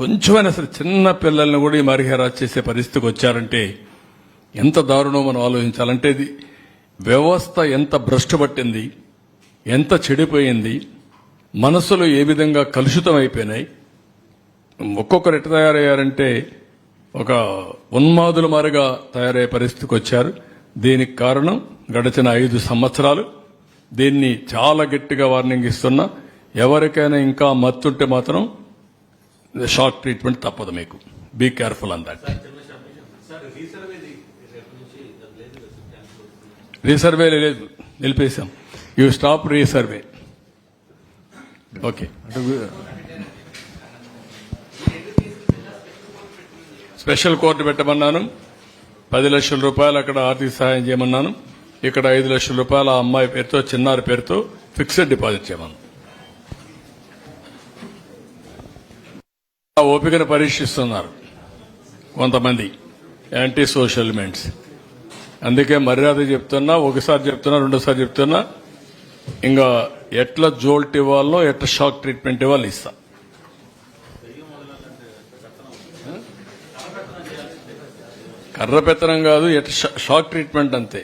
కొంచెమైనా సరే చిన్న పిల్లల్ని కూడా ఈ మరి హెరాస్ చేసే పరిస్థితికి వచ్చారంటే ఎంత దారుణం మనం ఆలోచించాలంటే. ఇది వ్యవస్థ ఎంత భ్రష్టు పట్టింది, ఎంత చెడిపోయింది, మనసులు ఏ విధంగా కలుషితం అయిపోయినాయి. ఒక్కొక్కరు ఎట్లా తయారయ్యారంటే ఒక ఉన్మాదుల మారిగా తయారయ్యే పరిస్థితికి వచ్చారు. దీనికి కారణం గడిచిన 5 సంవత్సరాలు. దీన్ని చాలా గట్టిగా వార్నింగ్ ఇస్తున్నా. ఎవరికైనా ఇంకా మత్తుంటే మాత్రం షాక్ ట్రీట్మెంట్ తప్పదు. మీకు be careful on that. Resurvey లేదు, నిలిపేశాం. You stop resurvey. Okay. Special court పెట్టమన్నాను. 10 లక్షల రూపాయలు అక్కడ ఆర్థిక సహాయం చేయమన్నాను. ఇక్కడ 5 లక్షల రూపాయలు ఆ అమ్మాయి పేరుతో, చిన్నారి పేరుతో ఫిక్స్డ్ డిపాజిట్ చేయమన్నాను. ఆ ఓపికను పరీక్షిస్తున్నారు కొంతమంది యాంటీ సోషల్ ఎలిమెంట్స్. అందుకే మర్యాద చెప్తున్నా, ఒకసారి చెప్తున్నా, రెండోసారి చెప్తున్నా. ఇంకా ఎట్లా జోల్ట్ ఇవ్వాలో, ఎట్లా షాక్ ట్రీట్మెంట్ ఇవ్వాలో ఇస్తా. కర్ర పెత్తనం కాదు, ఎట్లా షాక్ ట్రీట్మెంట్ అంతే.